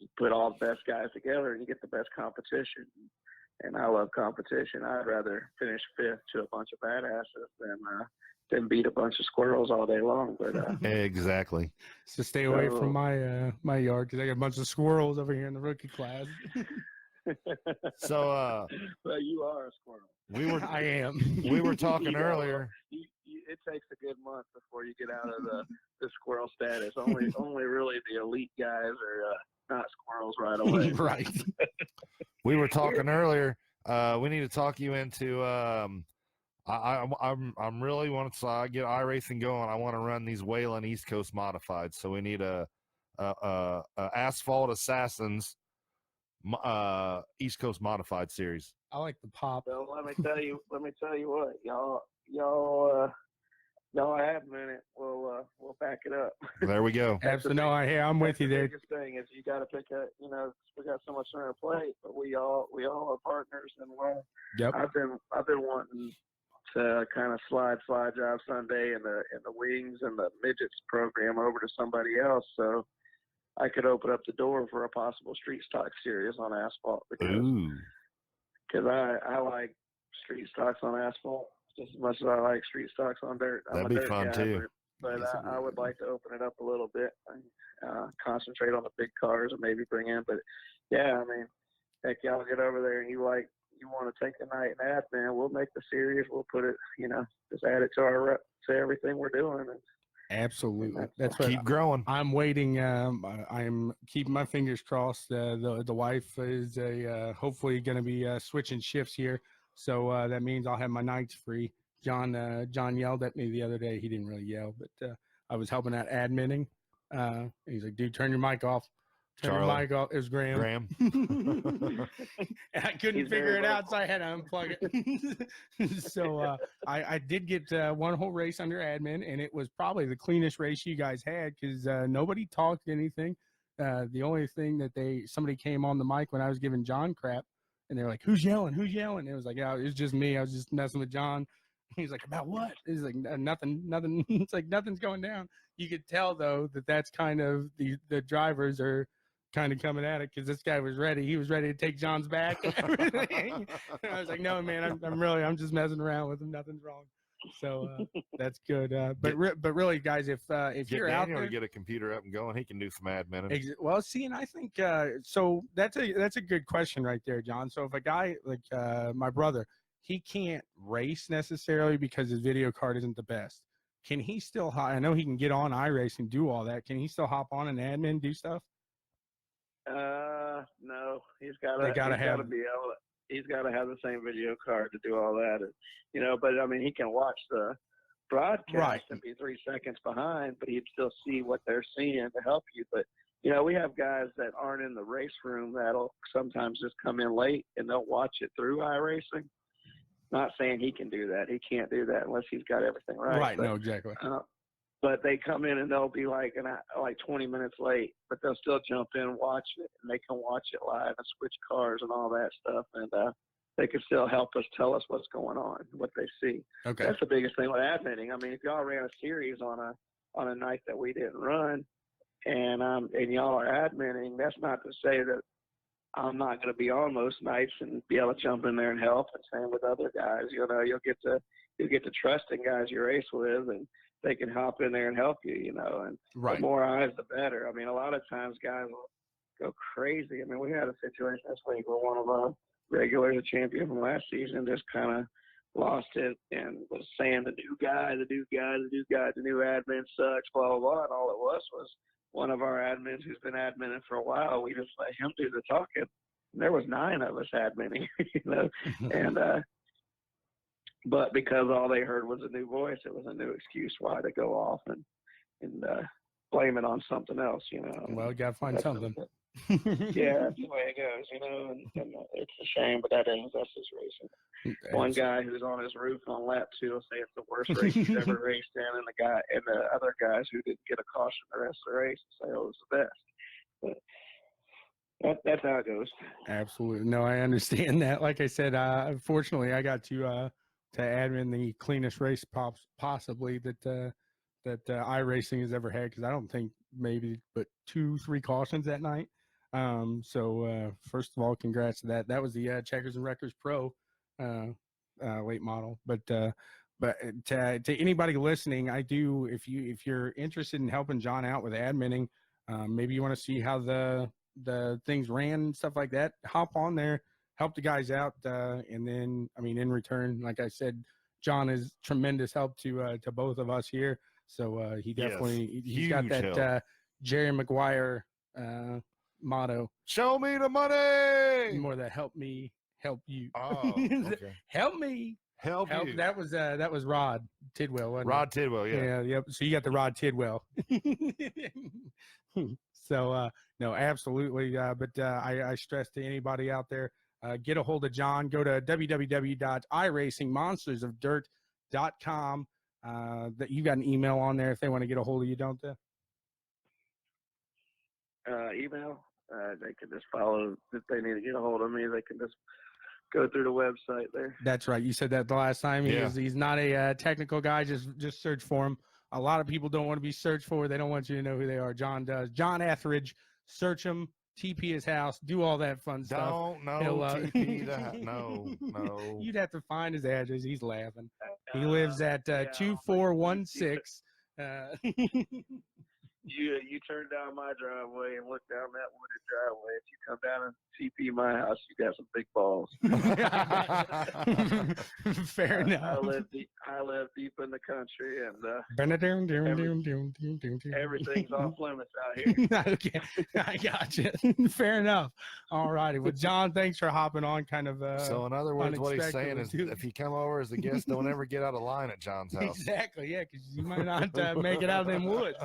Speaker 4: You put all the best guys together and you get the best competition. And I love competition. I'd rather finish 5th to a bunch of badasses than beat a bunch of squirrels all day long. But
Speaker 2: exactly.
Speaker 3: So stay away from my yard because I got a bunch of squirrels over here in the rookie class.
Speaker 2: So
Speaker 4: well, you are a squirrel.
Speaker 3: I am.
Speaker 2: We were talking earlier.
Speaker 4: It takes a good month before you get out of the squirrel status. Only really the elite guys are not squirrels right away.
Speaker 3: Right.
Speaker 2: We were talking earlier. We need to talk you into. I'm really want to get iRacing going. I want to run these Whalen East Coast modified. So we need a Asphalt Assassins East Coast modified series.
Speaker 3: I like the pop.
Speaker 4: So let me tell you what, y'all have a minute. We'll back it up.
Speaker 2: There we go.
Speaker 3: Absolutely. I'm with you there.
Speaker 4: The biggest thing is you got to pick up. We got so much on our plate, but we all are partners, and
Speaker 3: Yep.
Speaker 4: I've been wanting to kind of slide Job Sunday and the wings and the midgets program over to somebody else, so I could open up the door for a possible street stock series on asphalt because I like street stocks on asphalt just as much as I like street stocks on dirt.
Speaker 2: That'd be fun too.
Speaker 4: But I would like to open it up a little bit, concentrate on the big cars and maybe bring in. But yeah, I mean, heck, y'all get over there and you want to take the night and admin, we'll make the series. We'll put it, just add it to everything we're doing. And
Speaker 3: absolutely. That's
Speaker 2: keep growing.
Speaker 3: I'm waiting. I'm keeping my fingers crossed. The wife is hopefully going to be switching shifts here. So that means I'll have my nights free. John yelled at me the other day. He didn't really yell, but I was helping out adminning. He's like, dude, turn your mic off. Turn your mic off. It was Graham. And I couldn't figure it out, so I had to unplug it. So I did get one whole race under admin, and it was probably the cleanest race you guys had because nobody talked anything. The only thing that somebody came on the mic when I was giving John crap, and they're like, who's yelling? Who's yelling? And it was like, yeah, it was just me. I was just messing with John. He's like, about what? He's like, nothing. It's like, nothing's going down. You could tell, though, that's kind of the drivers are kind of coming at it because this guy was ready. He was ready to take John's back and everything. And I was like, no, man, I'm just messing around with him. Nothing's wrong. So that's good. But really, guys, if you're out there,
Speaker 2: to get a computer up and going, he can do some admin.
Speaker 3: Well, see, and I think so. That's a good question right there, John. So if a guy like my brother, he can't race necessarily because his video card isn't the best. Can he still? I know he can get on iRacing, do all that. Can he still hop on an admin, do stuff?
Speaker 4: No, he's got to have the same video card to do all that, but I mean, he can watch the broadcast and be 3 seconds behind, but he'd still see what they're seeing to help you. But we have guys that aren't in the race room that'll sometimes just come in late and they'll watch it through iRacing. Not saying he can do that. He can't do that unless he's got everything right.
Speaker 3: Right. No, exactly.
Speaker 4: But they come in and they'll be like 20 minutes late, but they'll still jump in, watch it, and they can watch it live and switch cars and all that stuff. And they can still help us tell us what's going on, what they see.
Speaker 3: Okay.
Speaker 4: That's the biggest thing with admitting. I mean, if y'all ran a series on a night that we didn't run, and y'all are admitting, that's not to say that I'm not going to be on most nights and be able to jump in there and help. And same with other guys. You'll get to trusting guys you race with, and they can hop in there and help you. And the more eyes, the better. I mean, a lot of times guys will go crazy. I mean, we had a situation this week where one of our regulars, a champion from last season, just kind of lost it and was saying the new new admin sucks, blah, blah, blah. And all it was one of our admins who's been adminning for a while. We just let him do the talking. And there was 9 of us adminning, and but because all they heard was a new voice, it was a new excuse why to go off and blame it on something else,
Speaker 3: Well, you got to find something.
Speaker 4: Yeah, that's the way it goes, and it's a shame, but that ends us as racing. One guy who's on his roof on lap 2 will say it's the worst race he's ever raced in, and the other guys who didn't get a caution the rest of the race say it was the best. But that's how it goes.
Speaker 3: Absolutely. No, I understand that. Like I said, unfortunately, I got to admin the cleanest race possibly that iRacing has ever had, because I don't think maybe but 2-3 cautions that night. So first of all, congrats to that. That was the Checkers and Wreckers Pro late model. But to anybody listening, if you're interested in helping John out with adminning, maybe you want to see how the things ran and stuff like that, hop on there, help the guys out, and then in return, like I said, John is tremendous help to both of us here. So he definitely he's got that Jerry Maguire motto.
Speaker 2: Show me the money.
Speaker 3: More that help me help you.
Speaker 2: Oh, okay.
Speaker 3: Help me help you. That was Rod Tidwell, wasn't
Speaker 2: Rod
Speaker 3: it?
Speaker 2: Tidwell, yeah.
Speaker 3: Yep. So you got the Rod Tidwell. So no, absolutely. But I stress to anybody out there, get a hold of John. Go to www.iracingmonstersofdirt.com. That you got an email on there if they want to get a hold of you, don't they?
Speaker 4: Email. They can just follow. If they need to get a hold of me, they can just go through the website there.
Speaker 3: That's right. You said that the last time. He's not a technical guy. Just search for him. A lot of people don't want to be searched for. They don't want you to know who they are. John does. John Etheridge. Search him. TP his house. Do all that fun stuff.
Speaker 2: Don't know TP that. No.
Speaker 3: You'd have to find his address. He's laughing. He lives at 2416.
Speaker 4: You turn down my driveway and look down that wooded driveway. If you come down and TP my house, you got some big balls.
Speaker 3: Fair enough.
Speaker 4: I live deep in the country, and everything's off limits out here.
Speaker 3: Okay, I got you. Fair enough. All righty. Well, John, thanks for hopping on.
Speaker 2: So in other words, what he's saying is, if you come over as a guest, don't ever get out of line at John's house.
Speaker 3: Exactly. Yeah, because you might not make it out of them woods.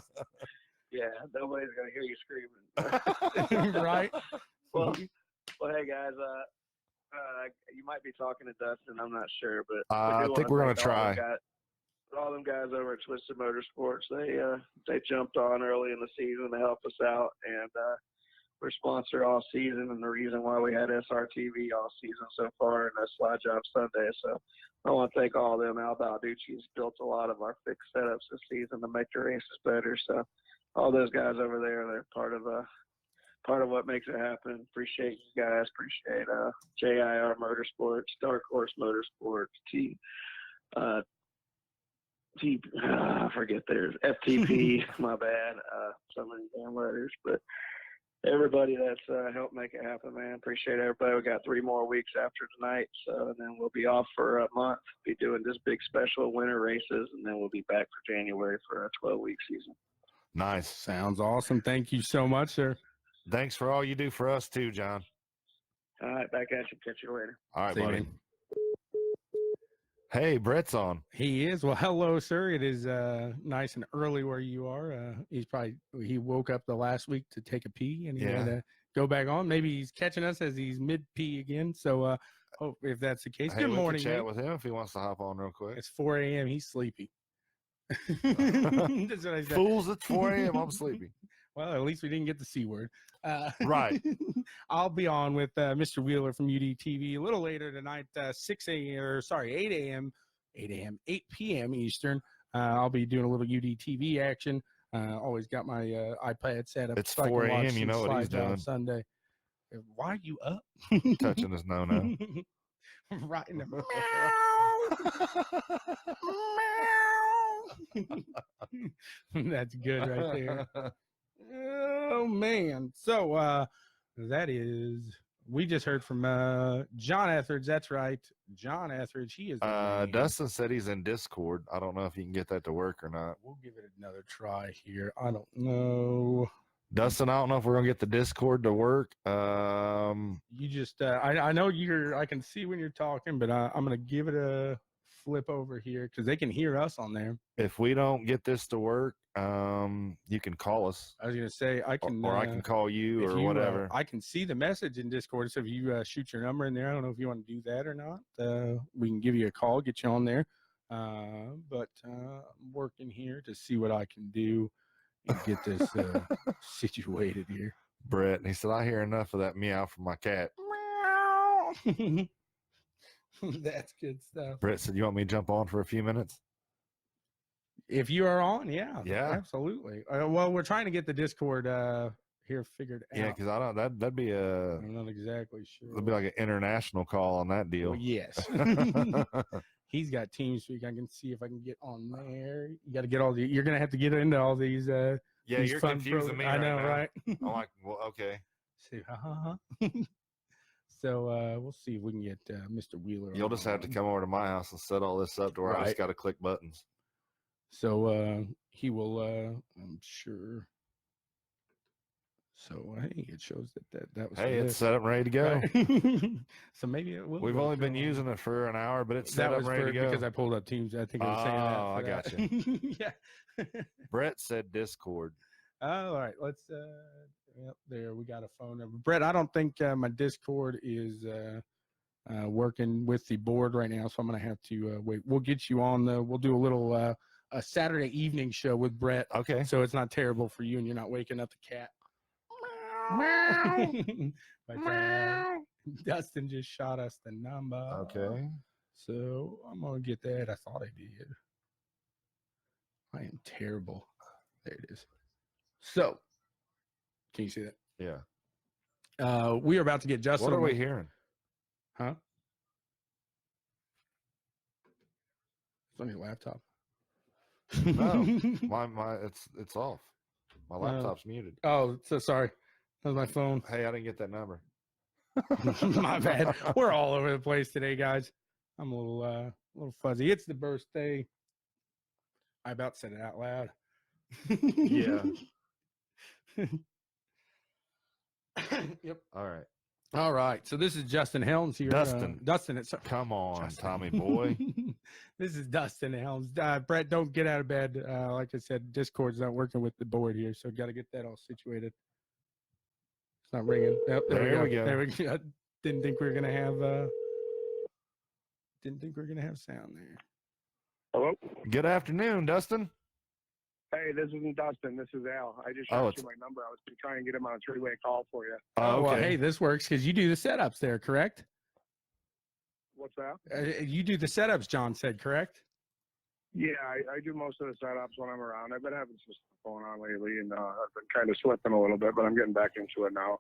Speaker 4: Yeah, nobody's gonna hear you screaming.
Speaker 3: Right.
Speaker 4: Well, hey guys, you might be talking to Dustin. I'm not sure, but
Speaker 2: I think we're gonna try.
Speaker 4: All them guys over at Twisted Motorsports, they jumped on early in the season to help us out, and we're sponsored all season, and the reason why we had SRTV all season so far, and Slide Job Sunday. So I want to thank all of them. Al Balducci's built a lot of our fixed setups this season to make the races better. So all those guys over there, they're part of part of what makes it happen. Appreciate you guys. Appreciate JIR Motorsports, Dark Horse Motorsports, I forget theirs, FTP. My bad. So many damn letters, but everybody that's helped make it happen, man. Appreciate everybody. We got 3 more weeks after tonight, so and then we'll be off for a month. Be doing this big special winter races, and then we'll be back for January for a 12-week season.
Speaker 2: Nice.
Speaker 3: Sounds awesome. Thank you so much, sir.
Speaker 2: Thanks for all you do for us too, John.
Speaker 4: All right, back at you. Catch you later.
Speaker 2: All right,
Speaker 3: See you,
Speaker 2: buddy.
Speaker 3: man.
Speaker 2: Hey, Brett's on.
Speaker 3: He is. Well, hello, sir. It is nice and early where you are. He woke up the last week to take a pee, and he had to go back on. Maybe he's catching us as he's mid-pee again. So hope if that's the case.
Speaker 2: Hey,
Speaker 3: Good
Speaker 2: we
Speaker 3: morning,
Speaker 2: can chat
Speaker 3: mate.
Speaker 2: with him if he wants to hop on real quick.
Speaker 3: It's 4 a.m. He's sleepy. That's what I said.
Speaker 2: Fools, it's 4 a.m. I'm sleepy.
Speaker 3: Well, at least we didn't get the C word.
Speaker 2: Right.
Speaker 3: I'll be on with Mr. Wheeler from UDTV a little later tonight, 8 p.m. Eastern. I'll be doing a little UDTV action. Always got my iPad set up.
Speaker 2: It's
Speaker 3: so I can
Speaker 2: 4
Speaker 3: watch
Speaker 2: a.m. You
Speaker 3: some
Speaker 2: know what he's
Speaker 3: slides on
Speaker 2: doing.
Speaker 3: Sunday. Why are you up?
Speaker 2: Touching his no-no.
Speaker 3: Right in the That's good right there. Oh man. So that is we just heard from John Etheridge. That's right. John Etheridge. He is
Speaker 2: Dustin said he's in Discord. I don't know if you can get that to work or not.
Speaker 3: We'll give it another try here. I don't know.
Speaker 2: Dustin, I don't know if we're gonna get the Discord to work.
Speaker 3: You just I know I can see when you're talking, but I'm gonna give it a flip over here because they can hear us on there.
Speaker 2: If we don't get this to work, you can call us.
Speaker 3: I was gonna say I can
Speaker 2: or I can call you or whatever.
Speaker 3: I can see the message in Discord. So if you shoot your number in there, I don't know if you want to do that or not. We can give you a call, get you on there. But I'm working here to see what I can do and get this situated here.
Speaker 2: Brett, he said, I hear enough of that meow from my cat.
Speaker 3: That's good stuff.
Speaker 2: Brett said, you want me to jump on for a few minutes?
Speaker 3: If you are on, yeah,
Speaker 2: absolutely.
Speaker 3: Well, we're trying to get the Discord here figured out.
Speaker 2: Yeah, because I don't. That'd be
Speaker 3: I'm not exactly sure.
Speaker 2: It'd be like an international call on that deal.
Speaker 3: Well, yes. He's got TeamSpeak. I can see if I can get on there. You got to get all the. You're gonna have to get into all these.
Speaker 2: Yeah,
Speaker 3: these
Speaker 2: you're
Speaker 3: fun
Speaker 2: confusing me.
Speaker 3: I know,
Speaker 2: now.
Speaker 3: right?
Speaker 2: I'm like, well, okay.
Speaker 3: See, So we'll see if we can get Mr. Wheeler.
Speaker 2: You'll just have to come over to my house and set all this up to where I just got to click buttons.
Speaker 3: So he will. I'm sure. So hey, it shows that was.
Speaker 2: Hey, it's set up and ready to go.
Speaker 3: Right. So maybe it will.
Speaker 2: We've only been using it for an hour, but it's set
Speaker 3: that
Speaker 2: up and ready to go.
Speaker 3: because I pulled up Teams. I think I was saying that.
Speaker 2: Oh, I got you.
Speaker 3: Yeah.
Speaker 2: Brett said Discord.
Speaker 3: All right, let's. Yep, there we got a phone number. Brett, I don't think my Discord is working with the board right now, so I'm gonna have to wait. We'll get you on the. We'll do a little a Saturday evening show with Brett.
Speaker 2: Okay.
Speaker 3: So it's not terrible for you, and you're not waking up the cat. But Dustin just shot us the number.
Speaker 2: Okay.
Speaker 3: So I'm gonna get that. I thought I did. I am terrible. There it is. So, can you see that?
Speaker 2: Yeah.
Speaker 3: We are about to get Justin.
Speaker 2: What are we hearing?
Speaker 3: Huh? It's on your laptop.
Speaker 2: No, my it's off. My laptop's muted.
Speaker 3: Oh, so sorry. That was my phone.
Speaker 2: Hey, I didn't get that number.
Speaker 3: My bad. We're all over the place today, guys. I'm a little fuzzy. It's the birthday. I about said it out loud.
Speaker 2: Yeah.
Speaker 3: Yep.
Speaker 2: All right.
Speaker 3: So this is Justin Helms here.
Speaker 2: Dustin.
Speaker 3: It's
Speaker 2: Come on,
Speaker 3: Justin.
Speaker 2: Tommy boy.
Speaker 3: This is Dustin Helms. Brett, don't get out of bed. Like I said, Discord's not working with the board here, so got to get that all situated. It's not ringing. Yep,
Speaker 2: There we go.
Speaker 3: There we go. Didn't think we were gonna have. Didn't think we were gonna have sound there.
Speaker 4: Hello?
Speaker 2: Good afternoon, Dustin.
Speaker 4: Hey, this isn't Dustin. This is Al. I just shot you my number. I was trying to get him on a three-way call for you.
Speaker 3: Oh, well, hey, this works because you do the setups there, correct?
Speaker 4: What's that?
Speaker 3: You do the setups, John said, correct?
Speaker 5: Yeah, I do most of the setups when I'm around. I've been having some stuff going on lately, and I've been kind of slipping a little bit, but I'm getting back into it now.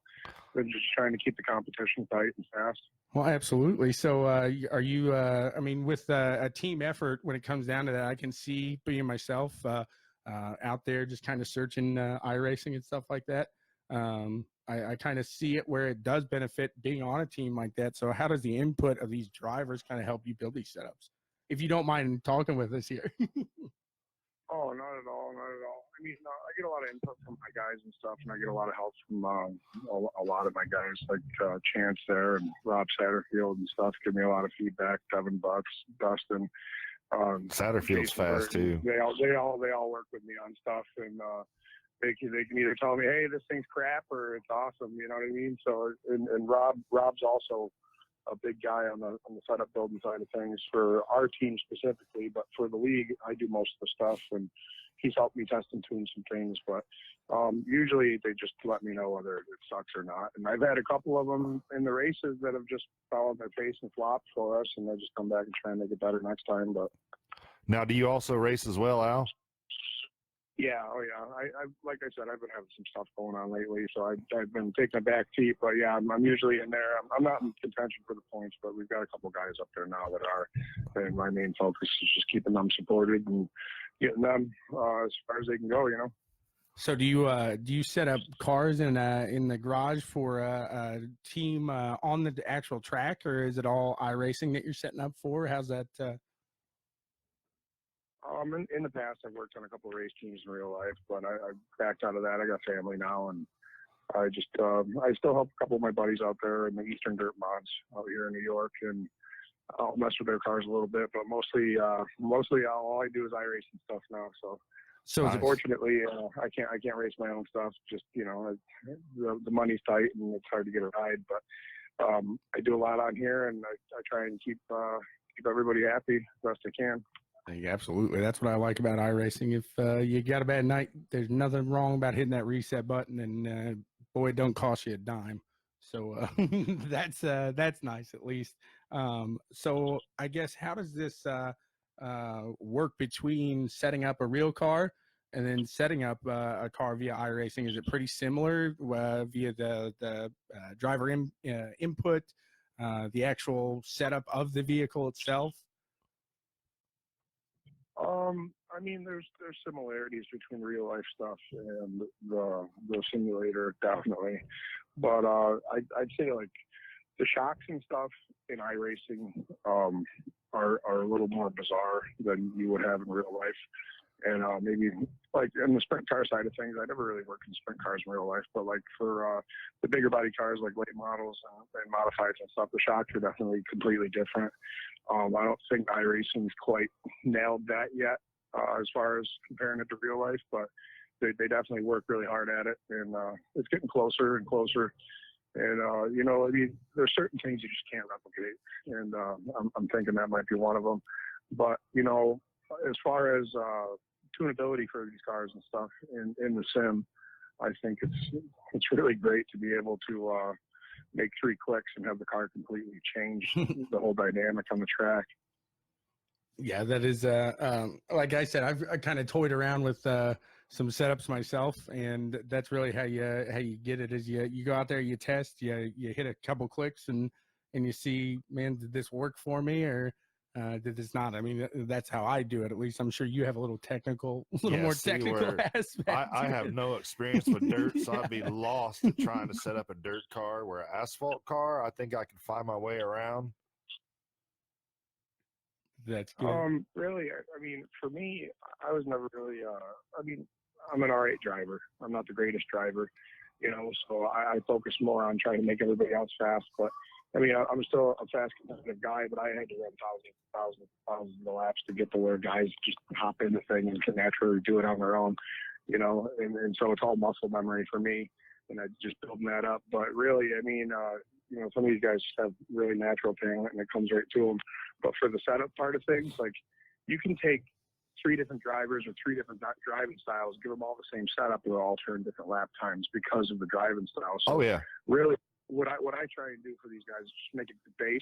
Speaker 5: Been just trying to keep the competition tight and fast.
Speaker 3: Well, absolutely. So, are you? I mean, with a team effort, when it comes down to that, I can see being myself out there, just kind of searching iRacing and stuff like that. I kind of see it where it does benefit being on a team like that. So, how does the input of these drivers kind of help you build these setups? If you don't mind talking with us here.
Speaker 5: Oh, not at all, not at all. I mean, I get a lot of input from my guys and stuff, and I get a lot of help from a lot of my guys, like Chance there and Rob Satterfield and stuff. Give me a lot of feedback. Devin Bucks, Dustin.
Speaker 2: Satterfield's
Speaker 5: Jason
Speaker 2: fast
Speaker 5: Burton.
Speaker 2: too.
Speaker 5: They all work with me on stuff, and they can either tell me, hey, this thing's crap, or it's awesome. You know what I mean? So, and Rob's also a big guy on the setup building side of things for our team specifically, but for the league, I do most of the stuff, and he's helped me test and tune some things. But usually they just let me know whether it sucks or not. And I've had a couple of them in the races that have just fell on their face and flopped for us, and I just come back and try and make it better next time. But
Speaker 2: now, do you also race as well, Al?
Speaker 5: yeah, oh yeah. I like I said, I've been having some stuff going on lately, so I've been taking a back seat. But yeah, I'm usually in there. I'm not in contention for the points, but we've got a couple guys up there now that are. And my main focus is just keeping them supported and getting them as far as they can go. You know.
Speaker 3: So do you set up cars in the garage for a team on the actual track, or is it all iRacing that you're setting up for? How's that?
Speaker 5: In the past, I've worked on a couple of race teams in real life, but I backed out of that. I got family now, and I just I still help a couple of my buddies out there in the Eastern Dirt Mods out here in New York, and I'll mess with their cars a little bit, but mostly all I do is iRacing stuff now. So
Speaker 2: Nice.
Speaker 5: Unfortunately, I can't race my own stuff. Just the money's tight and it's hard to get a ride. But I do a lot on here, and I try and keep everybody happy best I can.
Speaker 3: Yeah, absolutely. That's what I like about iRacing. If you got a bad night, there's nothing wrong about hitting that reset button, and boy, it don't cost you a dime. So that's nice at least. So I guess how does this work between setting up a real car and then setting up a car via iRacing? Is it pretty similar via the driver input, the actual setup of the vehicle itself?
Speaker 5: I mean, there's similarities between real life stuff and the simulator, definitely. But I'd say like the shocks and stuff in iRacing are a little more bizarre than you would have in real life. And maybe like in the sprint car side of things, I never really worked in sprint cars in real life, but like for the bigger body cars like late models and modifieds and stuff, the shocks are definitely completely different. I don't think iRacing's quite nailed that yet as far as comparing it to real life, but they definitely work really hard at it, and it's getting closer and closer. And I mean, there's certain things you just can't replicate, and I'm thinking that might be one of them. But as far as tunability for these cars and stuff in the sim, I think it's really great to be able to make 3 clicks and have the car completely change the whole dynamic on the track.
Speaker 3: Yeah, that is like I said, I kind of toyed around with some setups myself, and that's really how you get it. Is you go out there, you test, you hit a couple clicks, and you see, man, did this work for me, or did this not? I mean, that's how I do it. At least I'm sure you have a little more technical aspect.
Speaker 2: I have no experience with dirt, so I'd be lost at trying to set up a dirt car. Where an asphalt car, I think I can find my way around.
Speaker 3: That's good.
Speaker 5: Really, I mean, for me, I was never really. I mean, I'm an R8 driver. I'm not the greatest driver, so I focus more on trying to make everybody else fast. But I mean, I'm still a fast competitive guy, but I had to run thousands of laps to get to where guys just hop in the thing and can naturally do it on their own, and so it's all muscle memory for me, and I just building that up. But really, I mean, some of these guys just have really natural talent and it comes right to them. But for the setup part of things, like you can take 3 different drivers or 3 different driving styles, give them all the same setup, they'll all turn different lap times because of the driving style. So
Speaker 2: oh yeah,
Speaker 5: really, what I try and do for these guys is just make it the base,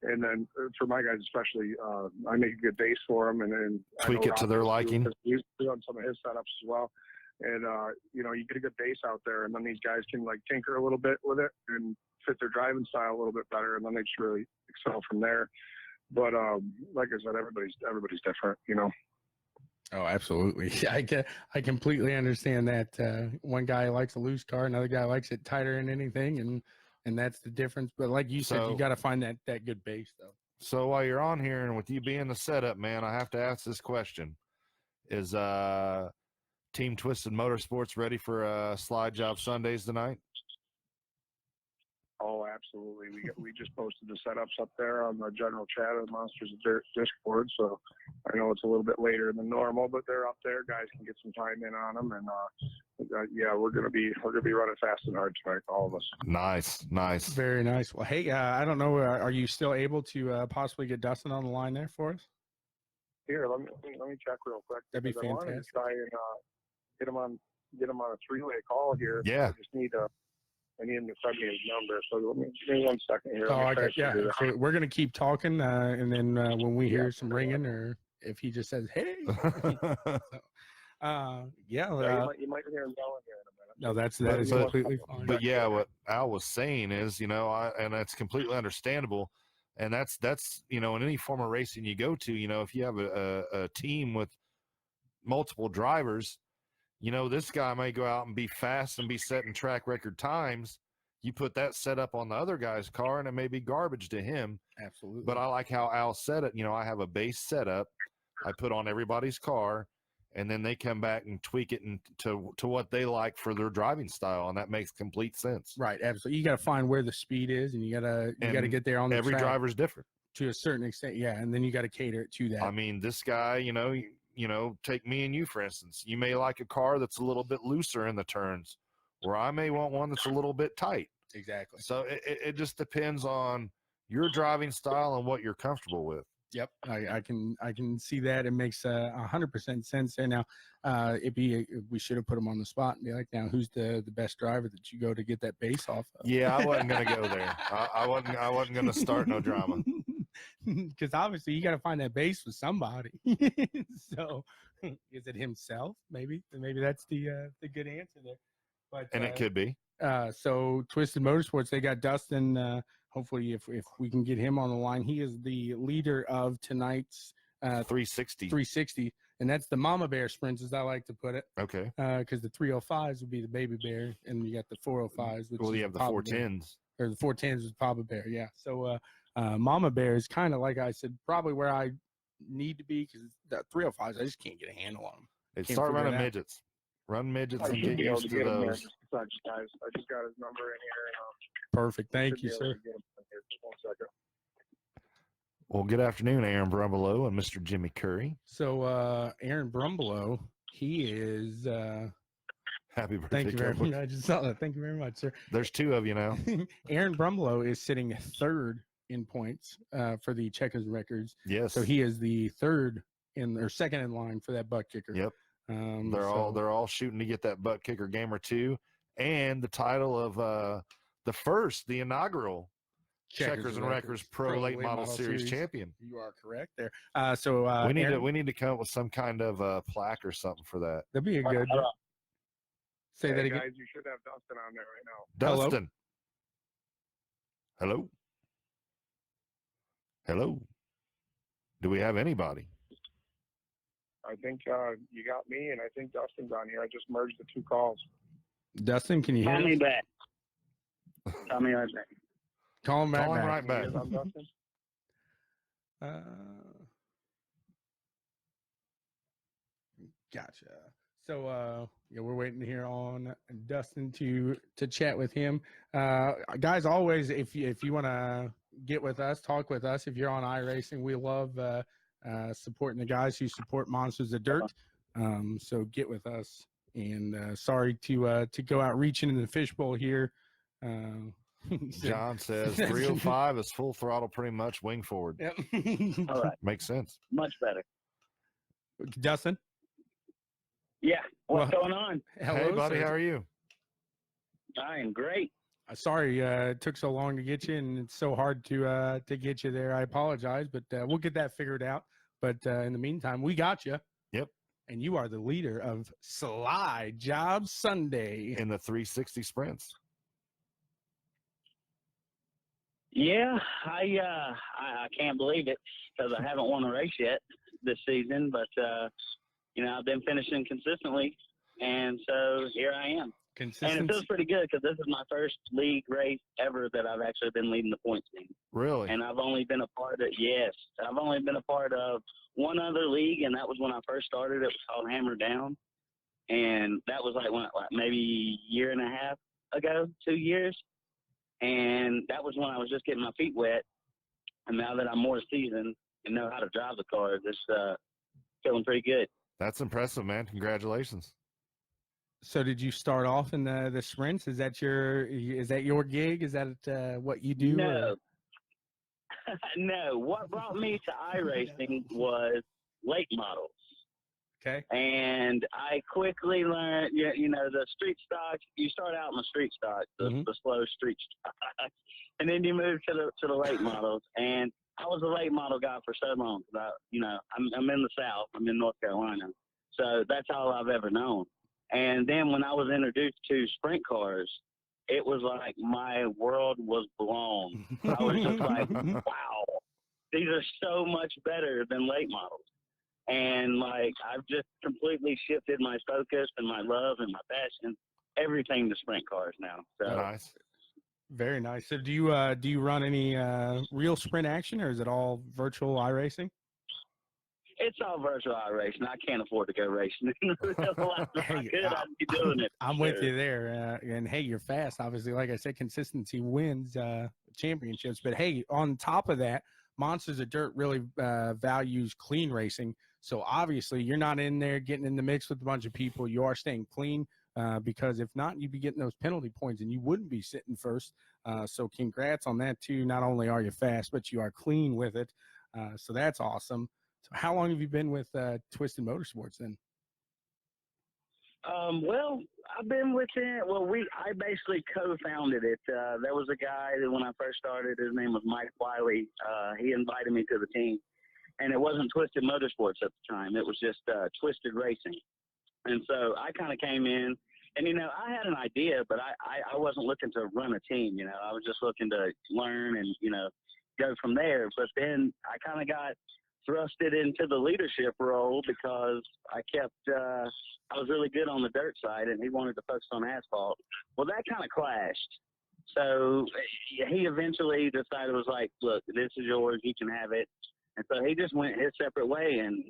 Speaker 5: And then for my guys especially, I make a good base for them, and then
Speaker 2: Tweak it to their liking.
Speaker 5: He's doing some of his setups as well. And you know, you get a good base out there, and then these guys can like tinker a little bit with it and fit their driving style a little bit better, and then they just really excel from there. But like I said, everybody's different, you know.
Speaker 3: Oh, absolutely. I completely understand that. One guy likes a loose car, another guy likes it tighter than anything, and that's the difference. But like you said, you got to find that good base, though.
Speaker 2: So while you're on here, and with you being the setup man, I have to ask this question: is Team Twisted Motorsports ready for slide job Sundays tonight?
Speaker 5: Oh, absolutely. We just posted the setups up there on the general chat of the Monsters of Dirt Discord, so I know it's a little bit later than normal, but they're up there. Guys can get some time in on them, and yeah, we're gonna be running fast and hard tonight, all of us.
Speaker 2: Nice.
Speaker 3: Very nice. Well, hey, I don't know, are you still able to possibly get Dustin on the line there for us?
Speaker 5: Here, let me check real quick.
Speaker 3: That'd be
Speaker 5: I wanted to
Speaker 3: fantastic.
Speaker 5: try and get him on a three-way call here.
Speaker 2: Yeah.
Speaker 5: I need him to send me his number. So give me 1 second here.
Speaker 3: Oh, okay. Yeah. So we're going to keep talking. And then when we hear some ringing, or if he just says, hey,
Speaker 5: you might hear him yelling here in a minute.
Speaker 3: No, that is completely fine.
Speaker 2: But yeah, what Al was saying is, and that's completely understandable. And that's, in any form of racing you go to, if you have a team with multiple drivers, this guy may go out and be fast and be setting track record times. You put that setup on the other guy's car and it may be garbage to him.
Speaker 3: Absolutely.
Speaker 2: But I like how Al said it. I have a base setup I put on everybody's car, and then they come back and tweak it to what they like for their driving style. And that makes complete sense.
Speaker 3: Right. Absolutely. You got to find where the speed is, and you got to get there on the
Speaker 2: every
Speaker 3: track
Speaker 2: driver's different
Speaker 3: to a certain extent. Yeah. And then you got to cater it to that.
Speaker 2: I mean, this guy, take me and you, for instance. You may like a car that's a little bit looser in the turns, where I may want one that's a little bit tight.
Speaker 3: Exactly.
Speaker 2: So it just depends on your driving style and what you're comfortable with.
Speaker 3: Yep. I can see that. It makes 100% sense there. Now, we should have put him on the spot and be like, now who's the best driver that you go to get that base off of?
Speaker 2: Yeah, I wasn't going to go there. I wasn't going to start no drama.
Speaker 3: Because obviously you got to find that base with somebody. So is it himself? Maybe that's the good answer there. But
Speaker 2: it could be.
Speaker 3: So Twisted Motorsports, they got Dustin. Hopefully, if we can get him on the line, he is the leader of tonight's 360, and that's the Mama Bear sprints, as I like to put it.
Speaker 2: Okay.
Speaker 3: Because the 305s would be the Baby Bear, and you got the 405s. Which
Speaker 2: you have the 410s.
Speaker 3: Or the 410s is Papa Bear. Yeah. So Mama Bear is kind of, like I said, probably where I need to be, because the 305s, I just can't get a handle on them.
Speaker 2: Hey, start running midgets. Run midgets and get used to those.
Speaker 5: I just got his number in here.
Speaker 3: Perfect. Thank you, sir.
Speaker 5: Just 1 second.
Speaker 2: Well, good afternoon, Aaron Brumbelow and Mr. Jimmy Curry.
Speaker 3: So Aaron Brumbelow, he is
Speaker 2: happy birthday.
Speaker 3: Thank you very much. I just saw that. Thank you very much, sir.
Speaker 2: There's two of you now.
Speaker 3: Aaron Brumbelow is sitting third in points for the Checkers records.
Speaker 2: Yes.
Speaker 3: So he is the second in line for that butt kicker.
Speaker 2: Yep. They're all shooting to get that butt kicker game or two, and the title of the inaugural Checkers and Wreckers Pro Late Model Series champion.
Speaker 3: You are correct there. So
Speaker 2: we need to come up with some kind of plaque or something for that.
Speaker 3: That'd be a good. Say that again.
Speaker 5: Guys, you should have Dustin on there right now.
Speaker 2: Dustin. Hello. Hello. Do we have anybody?
Speaker 5: I think you got me, and I think Dustin's on here. I just merged the two calls.
Speaker 3: Dustin, can you hear
Speaker 4: me
Speaker 3: us?
Speaker 4: back? Call me right back.
Speaker 3: Call him
Speaker 2: right
Speaker 3: back.
Speaker 2: back.
Speaker 5: Dustin?
Speaker 3: Gotcha. So we're waiting here on Dustin to chat with him. Guys, always if you want to get with us, talk with us. If you're on iRacing, we love supporting the guys who support Monsters of Dirt. So get with us. And sorry to go out reaching in the fishbowl here.
Speaker 2: John says 305 is full throttle, pretty much wing forward.
Speaker 3: Yep.
Speaker 4: All right.
Speaker 2: Makes sense.
Speaker 4: Much better.
Speaker 3: Dustin?
Speaker 4: Yeah. What's going on?
Speaker 3: Hello,
Speaker 2: hey, buddy.
Speaker 3: sir.
Speaker 2: How are you?
Speaker 4: I am great.
Speaker 3: Sorry, it took so long to get you, and it's so hard to get you there. I apologize, but we'll get that figured out. But in the meantime, we got you.
Speaker 2: Yep.
Speaker 3: And you are the leader of Slide Job Sunday
Speaker 2: in the 360 sprints.
Speaker 6: Yeah, I can't believe it because I haven't won a race yet this season, but I've been finishing consistently, and so here I am. And it feels pretty good because this is my first league race ever that I've actually been leading the points team.
Speaker 2: Really?
Speaker 6: And I've only been a part of one other league, and that was when I first started. It was called Hammer Down, and that was like maybe a year and a half ago, 2 years. And that was when I was just getting my feet wet. And now that I'm more seasoned and know how to drive the cars, it's feeling pretty good.
Speaker 2: That's impressive, man. Congratulations.
Speaker 3: So did you start off in the sprints? Is that your gig? Is that what you do?
Speaker 6: No. No. What brought me to iRacing was late models.
Speaker 3: Okay.
Speaker 6: And I quickly learned, the street stock. You start out in the street stock, the slow street stock, and then you move to the late models. And I was a late model guy for so long. I'm in the South. I'm in North Carolina, so that's all I've ever known. And then when I was introduced to sprint cars, it was like my world was blown. I was just like, wow, these are so much better than late models. And like, I've just completely shifted my focus and my love and my passion, everything to sprint cars now. So
Speaker 2: nice.
Speaker 3: Very nice. So do you run any real sprint action, or is it all virtual iRacing?
Speaker 6: It's all virtual iRacing. I can't afford to go racing. I'd be doing it.
Speaker 3: I'm with you there. And hey, you're fast. Obviously, like I said, consistency wins championships. But hey, on top of that, Monsters of Dirt really values clean racing. So obviously, you're not in there getting in the mix with a bunch of people. You are staying clean because if not, you'd be getting those penalty points and you wouldn't be sitting first. So congrats on that too. Not only are you fast, but you are clean with it. So that's awesome. So how long have you been with Twisted Motorsports then?
Speaker 6: Well, I've been with it. Well, I basically co-founded it. There was a guy that when I first started, his name was Mike Wiley. He invited me to the team, and it wasn't Twisted Motorsports at the time. It was just Twisted Racing. And so I kind of came in, and, I had an idea, but I wasn't looking to run a team. I was just looking to learn and, go from there. But then I kind of got thrusted into the leadership role because I was really good on the dirt side and he wanted to focus on asphalt. Well, that kind of clashed. So he eventually decided, was like, look, this is yours. You can have it. And so he just went his separate way, and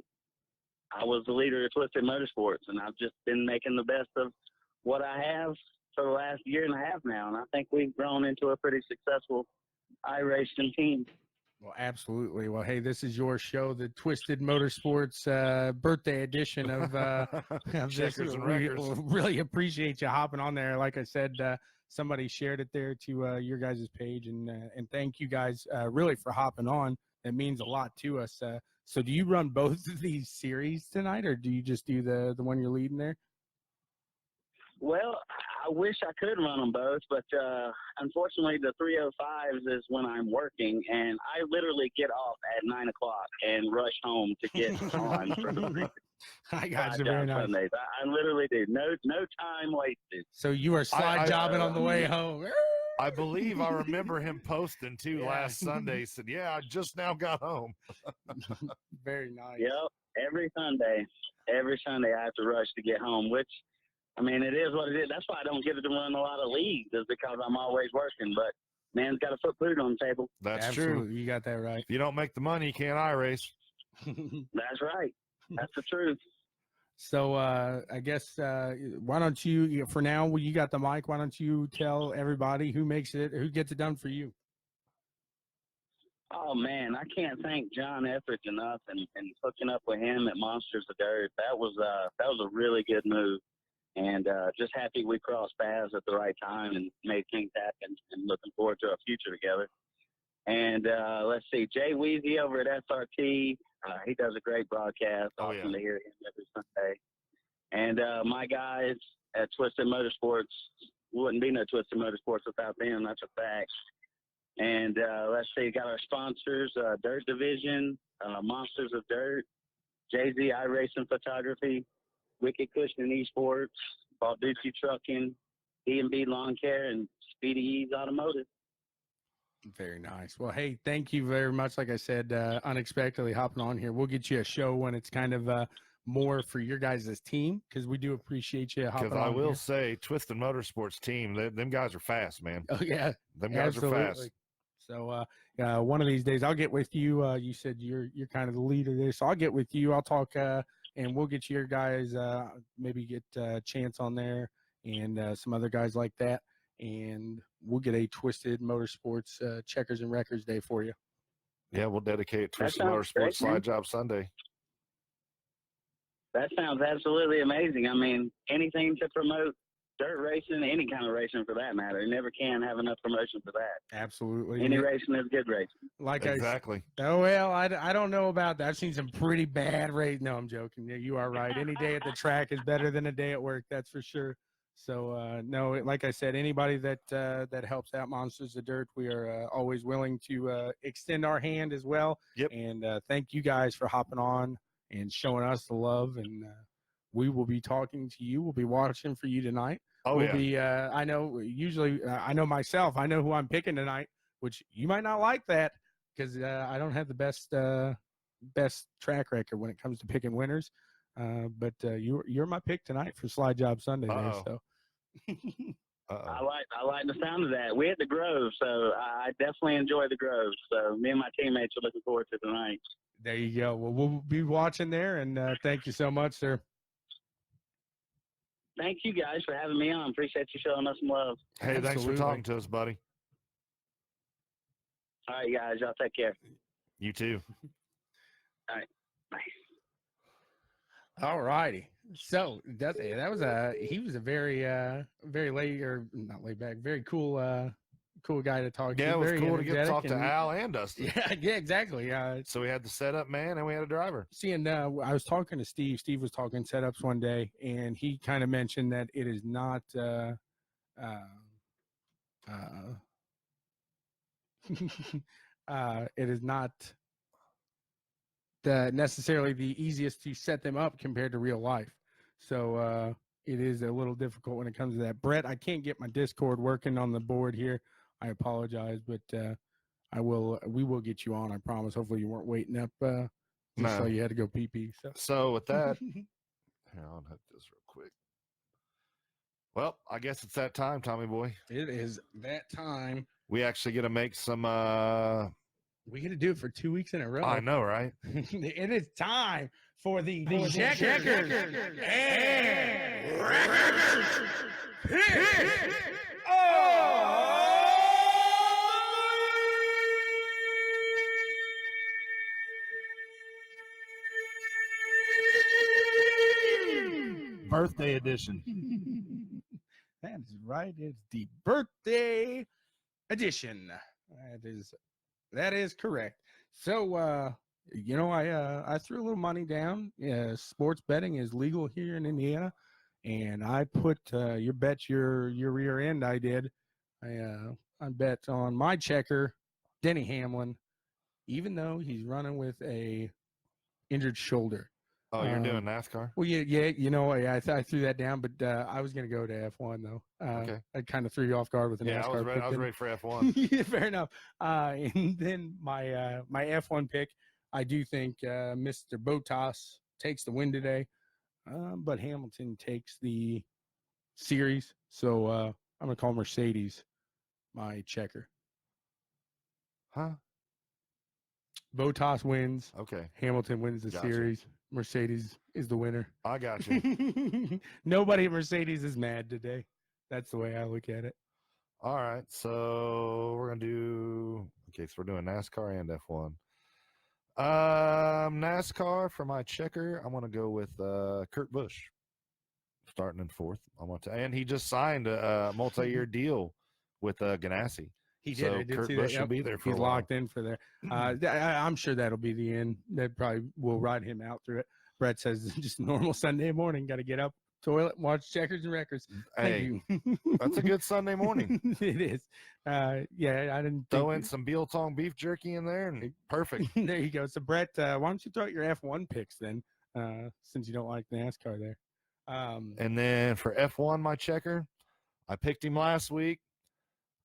Speaker 6: I was the leader of Twisted Motorsports, and I've just been making the best of what I have for the last year and a half now. And I think we've grown into a pretty successful iRacing team.
Speaker 3: Well, absolutely. Well, hey, this is your show, the Twisted Motorsports birthday edition of
Speaker 2: Checkers and
Speaker 3: we
Speaker 2: Wreckers.
Speaker 3: really appreciate you hopping on there. Like I said, somebody shared it there to your guys' page, and thank you guys really for hopping on. It means a lot to us. So do you run both of these series tonight, or do you just do the one you're leading there?
Speaker 6: Well, I wish I could run them both, but unfortunately the 305s is when I'm working, and I literally get off at 9 o'clock and rush home to get on for the
Speaker 3: I got you. Very nice.
Speaker 6: Sundays. I literally do. No time wasted.
Speaker 3: So you are slide jobbing on the way home.
Speaker 2: I believe I remember him posting too last Sunday. He said, yeah, I just now got home.
Speaker 3: Very nice.
Speaker 6: Yep. Every Sunday I have to rush to get home, which, I mean, it is what it is. That's why I don't get to run a lot of leagues, is because I'm always working. But man's got to put food on the table.
Speaker 2: That's
Speaker 3: Absolutely.
Speaker 2: true.
Speaker 3: You got that right.
Speaker 2: If you don't make the money, you can't iRace.
Speaker 6: That's right. That's the truth.
Speaker 3: So I guess why don't you, for now, you got the mic, why don't you tell everybody who gets it done for you?
Speaker 6: Oh, man, I can't thank John Etheridge enough and hooking up with him at Monsters of Dirt. That was a really good move. And just happy we crossed paths at the right time and made things happen, and looking forward to our future together. And let's see, Jay Weezy over at SRT, he does a great broadcast. Awesome to hear him every Sunday. And my guys at Twisted Motorsports, wouldn't be no Twisted Motorsports without them. That's a fact. And let's see, got our sponsors, Dirt Division, Monsters of Dirt, Jay-Z iRacing Photography, Wicked Cushion Esports, Balducci Trucking, E&B Lawn Care, and Speedy Ease Automotive.
Speaker 3: Very nice. Well, hey, thank you very much. Like I said, unexpectedly hopping on here. We'll get you a show when it's kind of more for your guys' team, because we do appreciate you hopping on.
Speaker 2: Because I will
Speaker 3: here.
Speaker 2: say, Twisted Motorsports team, them guys are fast, man.
Speaker 3: Oh, yeah.
Speaker 2: Them guys
Speaker 3: Absolutely.
Speaker 2: are fast.
Speaker 3: So one of these days I'll get with you. You said you're kind of the leader there, so I'll get with you. I'll talk and we'll get your guys maybe get Chance on there and some other guys like that, and we'll get a Twisted Motorsports Checkers and Records Day for you.
Speaker 2: Yeah, we'll dedicate Twisted
Speaker 6: sounds
Speaker 2: Motorsports
Speaker 6: great,
Speaker 2: Slide
Speaker 6: man.
Speaker 2: Job Sunday.
Speaker 6: That sounds absolutely amazing. I mean, anything to promote dirt racing, any kind of racing for that matter. You never can have enough promotion for that.
Speaker 3: Absolutely.
Speaker 6: Any racing is good racing.
Speaker 3: Like
Speaker 2: Exactly.
Speaker 3: Oh, well, I don't know about that. I've seen some pretty bad race. No, I'm joking. Yeah, you are right. Any day at the track is better than a day at work. That's for sure. So, no, like I said, anybody that helps out Monsters of Dirt, we are always willing to extend our hand as well.
Speaker 2: Yep.
Speaker 3: And thank you guys for hopping on and showing us the love. And we will be talking to you. We'll be watching for you tonight.
Speaker 2: Oh,
Speaker 3: we'll
Speaker 2: yeah.
Speaker 3: be, I know, usually, I know myself, I know who I'm picking tonight, which you might not like that because I don't have the best track record when it comes to picking winners. But you're my pick tonight for Slide Job Sunday there. So.
Speaker 6: I like the sound of that. We're at the Grove, so I definitely enjoy the Grove. So me and my teammates are looking forward to tonight.
Speaker 3: There you go. Well, we'll be watching there, and thank you so much, sir.
Speaker 6: Thank you guys for having me on. Appreciate you showing us some love.
Speaker 2: Hey, thanks for
Speaker 3: Absolutely.
Speaker 2: talking to us, buddy.
Speaker 6: All right, guys. Y'all take care.
Speaker 2: You too.
Speaker 6: All right. Bye.
Speaker 3: All righty. So that was he was a very laid, or not laid back, very cool guy to talk to.
Speaker 2: Yeah, it was
Speaker 3: Very
Speaker 2: cool to get to talk to
Speaker 3: and-
Speaker 2: Al and Dustin.
Speaker 3: Yeah, exactly.
Speaker 2: So we had the setup man and we had a driver.
Speaker 3: Seeing, I was talking to Steve. Steve was talking setups one day, and he kind of mentioned that it is not it is not necessarily the easiest to set them up compared to real life. So it is a little difficult when it comes to that. Brett, I can't get my Discord working on the board here. I apologize, but we will get you on, I promise. Hopefully you weren't waiting up just so you had to go pee-pee.
Speaker 2: So with that, here, I'll hit this real quick. Well, I guess it's that time, Tommy boy.
Speaker 3: It is that time.
Speaker 2: We actually get to make some
Speaker 3: We get to do it for 2 weeks in a row.
Speaker 2: I know, right?
Speaker 3: It is time for the Checkers and Records Pick
Speaker 2: Birthday edition.
Speaker 3: That is right. It's the birthday edition. That is correct. So, I threw a little money down. Yeah, sports betting is legal here in Indiana, and I put your rear end. I did. I bet on my checker, Denny Hamlin, even though he's running with a injured shoulder.
Speaker 2: Oh, you're doing NASCAR?
Speaker 3: Well, yeah. I threw that down, but I was going to go to F1 though.
Speaker 2: Okay.
Speaker 3: I kind of threw you off guard with the NASCAR.
Speaker 2: I was ready for F1.
Speaker 3: Yeah, fair enough. And then my F1 pick, I do think Mr. Bottas takes the win today, but Hamilton takes the series. So I'm going to call Mercedes my checker.
Speaker 2: Huh?
Speaker 3: Bottas wins.
Speaker 2: Okay.
Speaker 3: Hamilton wins the series. Mercedes is the winner.
Speaker 2: I got you.
Speaker 3: Nobody at Mercedes is mad today. That's the way I look at it.
Speaker 2: All right. So we're going to do, so we're doing NASCAR and F1. NASCAR for my checker, I'm going to go with Kurt Busch starting in fourth. And he just signed a multi-year deal with Ganassi.
Speaker 3: He did.
Speaker 2: So
Speaker 3: I did
Speaker 2: Kurt
Speaker 3: see
Speaker 2: Busch
Speaker 3: that.
Speaker 2: will be there for
Speaker 3: He's
Speaker 2: a while.
Speaker 3: locked in for there. I'm sure that'll be the end. That probably will ride him out through it. Brett says just normal Sunday morning. Got to get up, toilet, and watch Checkers and Records.
Speaker 2: Hey,
Speaker 3: Thank you.
Speaker 2: that's a good Sunday morning.
Speaker 3: It is. Yeah, I didn't
Speaker 2: Throw in some Biltong beef jerky in there, and perfect.
Speaker 3: There you go. So, Brett, why don't you throw out your F1 picks then, since you don't like NASCAR there?
Speaker 2: And then for F1, my checker, I picked him last week.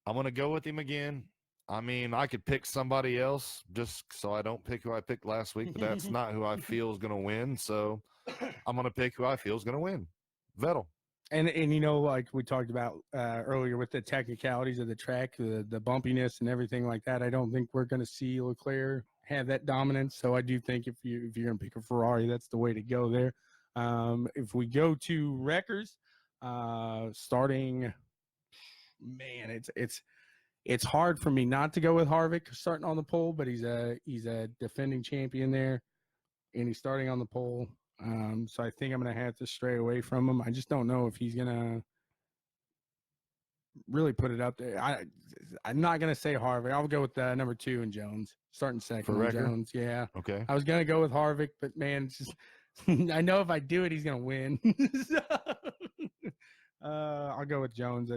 Speaker 2: I'm going to go with him again. I mean, I could pick somebody else just so I don't pick who I picked last week, but that's not who I feel is going to win. So I'm going to pick who I feel is going to win. Vettel.
Speaker 3: And you know, like we talked about earlier with the technicalities of the track, the bumpiness and everything like that, I don't think we're going to see Leclerc have that dominance. So I do think if you're going to pick a Ferrari, that's the way to go there. If we go to Wreckers, starting, man, it's hard for me not to go with Harvick starting on the pole, but he's a defending champion there, and he's starting on the pole. So I think I'm going to have to stray away from him. I just don't know if he's going to really put it up there. I'm not going to say Harvick. I'll go with number 2 and Jones, starting second
Speaker 2: For
Speaker 3: on Jones. Yeah.
Speaker 2: Okay.
Speaker 3: I was going to go with Harvick, but man, it's just I know if I do it, he's going to win. So, I'll go with Jones.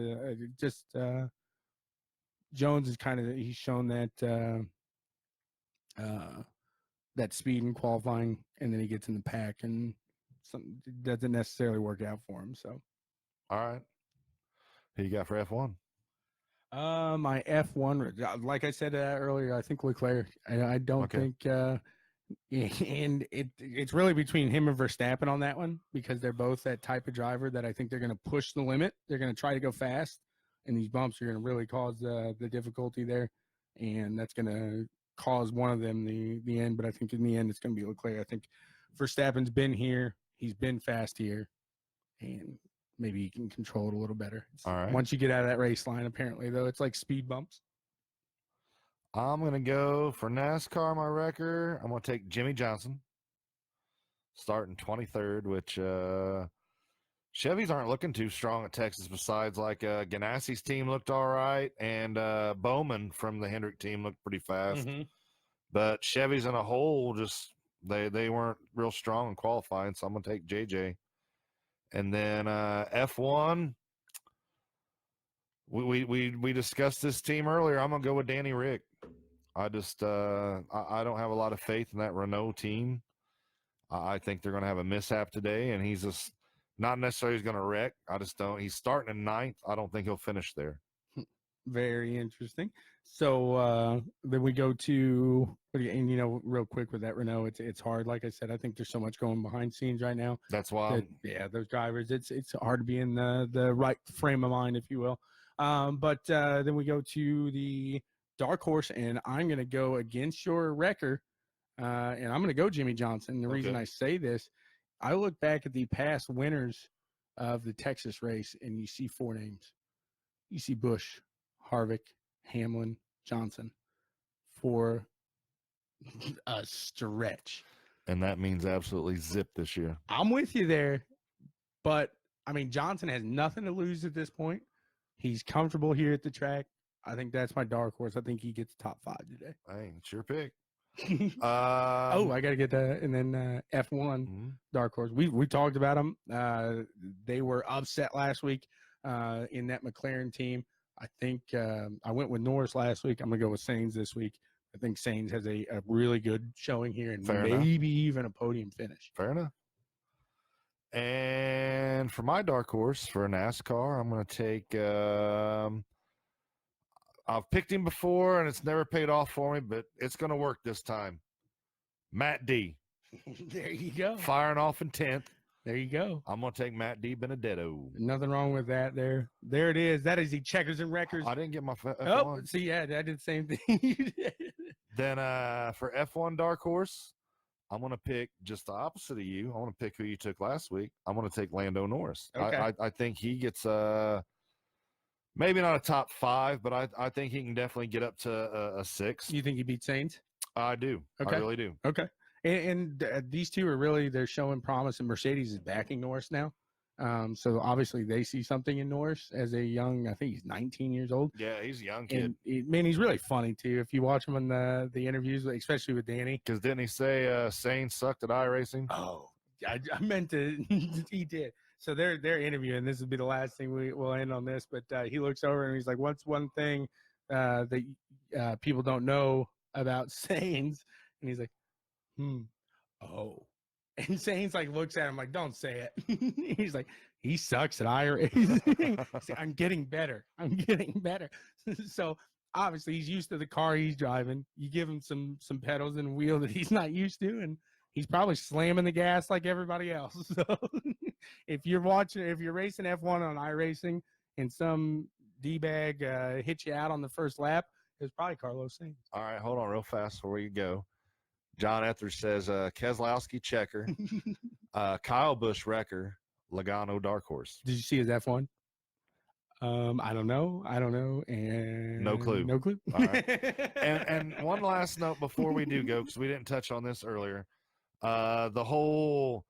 Speaker 3: Jones is he's shown that that speed in qualifying, and then he gets in the pack and doesn't necessarily work out for him. So,
Speaker 2: all right. Who you got for F1?
Speaker 3: My F1, like I said earlier, I think Leclerc. I don't think, and it's really between him and Verstappen on that one, because they're both that type of driver that I think they're going to push the limit. They're going to try to go fast, and these bumps are going to really cause the difficulty there, and that's going to cause one of them the end. But I think in the end, it's going to be Leclerc. I think Verstappen's been here. He's been fast here, and maybe he can control it a little better.
Speaker 2: All right.
Speaker 3: Once you get out of that race line, apparently, though, it's like speed bumps.
Speaker 2: I'm going to go for NASCAR, my wrecker. I'm going to take Jimmy Johnson, starting 23rd, which Chevys aren't looking too strong at Texas, besides like Ganassi's team looked all right, and Bowman from the Hendrick team looked pretty fast.
Speaker 3: Mm-hmm.
Speaker 2: But Chevys in a whole, just they weren't real strong in qualifying, so I'm going to take JJ. And then F1, we discussed this team earlier. I'm going to go with Danny Rick. I just I don't have a lot of faith in that Renault team. I think they're going to have a mishap today, and he's just not necessarily going to wreck. I just don't. He's starting in 9th. I don't think he'll finish there.
Speaker 3: Very interesting. So then we go to, and real quick with that Renault, it's hard. Like I said, I think there's so much going behind scenes right now.
Speaker 2: That's why.
Speaker 3: Those drivers, it's hard to be in the right frame of mind, if you will. But then we go to the dark horse, and I'm going to go against your wrecker, and I'm going to go Jimmy Johnson. The reason I say this, I look back at the past winners of the Texas race, and you see 4 names. You see Busch, Harvick, Hamlin, Johnson for a stretch.
Speaker 2: And that means absolutely zip this year.
Speaker 3: I'm with you there, but I mean, Johnson has nothing to lose at this point. He's comfortable here at the track. I think that's my dark horse. I think he gets top 5 today.
Speaker 2: Hey, it's your pick.
Speaker 3: I got to get that. And then F1 dark horse. We talked about them. They were upset last week in that McLaren team. I think I went with Norris last week. I'm going to go with Sainz this week. I think Sainz has a really good showing here, and maybe even a podium finish.
Speaker 2: Fair enough. And for my dark horse for NASCAR, I'm going to take I've picked him before, and it's never paid off for me, but it's going to work this time. Matt D.
Speaker 3: There you go.
Speaker 2: Firing off in 10th.
Speaker 3: There you go.
Speaker 2: I'm going to take Matt D. Benedetto.
Speaker 3: Nothing wrong with that there. There it is. That is the Checkers and Wreckers.
Speaker 2: I didn't get my F1.
Speaker 3: Oh, see, yeah, I did the same thing you did.
Speaker 2: Then for F1 dark horse, I'm going to pick just the opposite of you. I want to pick who you took last week. I'm going to take Lando Norris.
Speaker 3: Okay.
Speaker 2: I think he gets maybe not a top 5, but I think he can definitely get up to a 6.
Speaker 3: You think he beat Sainz?
Speaker 2: I do.
Speaker 3: Okay.
Speaker 2: I really do.
Speaker 3: Okay. And these two are really, they're showing promise, and Mercedes is backing Norris now. So obviously they see something in Norris as a young, I think he's 19 years old.
Speaker 2: Yeah, he's a young kid.
Speaker 3: And man, he's really funny too. If you watch him in the interviews, especially with Danny.
Speaker 2: Because didn't he say Sainz sucked at iRacing?
Speaker 3: Oh, I meant to, he did. So they're interviewing. This will be the last thing we'll end on this. But he looks over and he's like, "What's one thing that people don't know about Sainz?" And he's like, "Oh." And Sainz like looks at him like, "Don't say it." He's like, "He sucks at iRacing." I'm getting better. I'm getting better. So obviously he's used to the car he's driving. You give him some pedals and a wheel that he's not used to, and he's probably slamming the gas like everybody else. So if you're racing F1 on iRacing and some D-bag hits you out on the first lap, it's probably Carlos Sainz.
Speaker 2: All right, hold on real fast before you go. John Etheridge says Keselowski checker, Kyle Busch wrecker, Logano dark horse.
Speaker 3: Did you see his F1? I don't know, and
Speaker 2: No clue. All right. and one last note before we do go, because we didn't touch on this earlier. The whole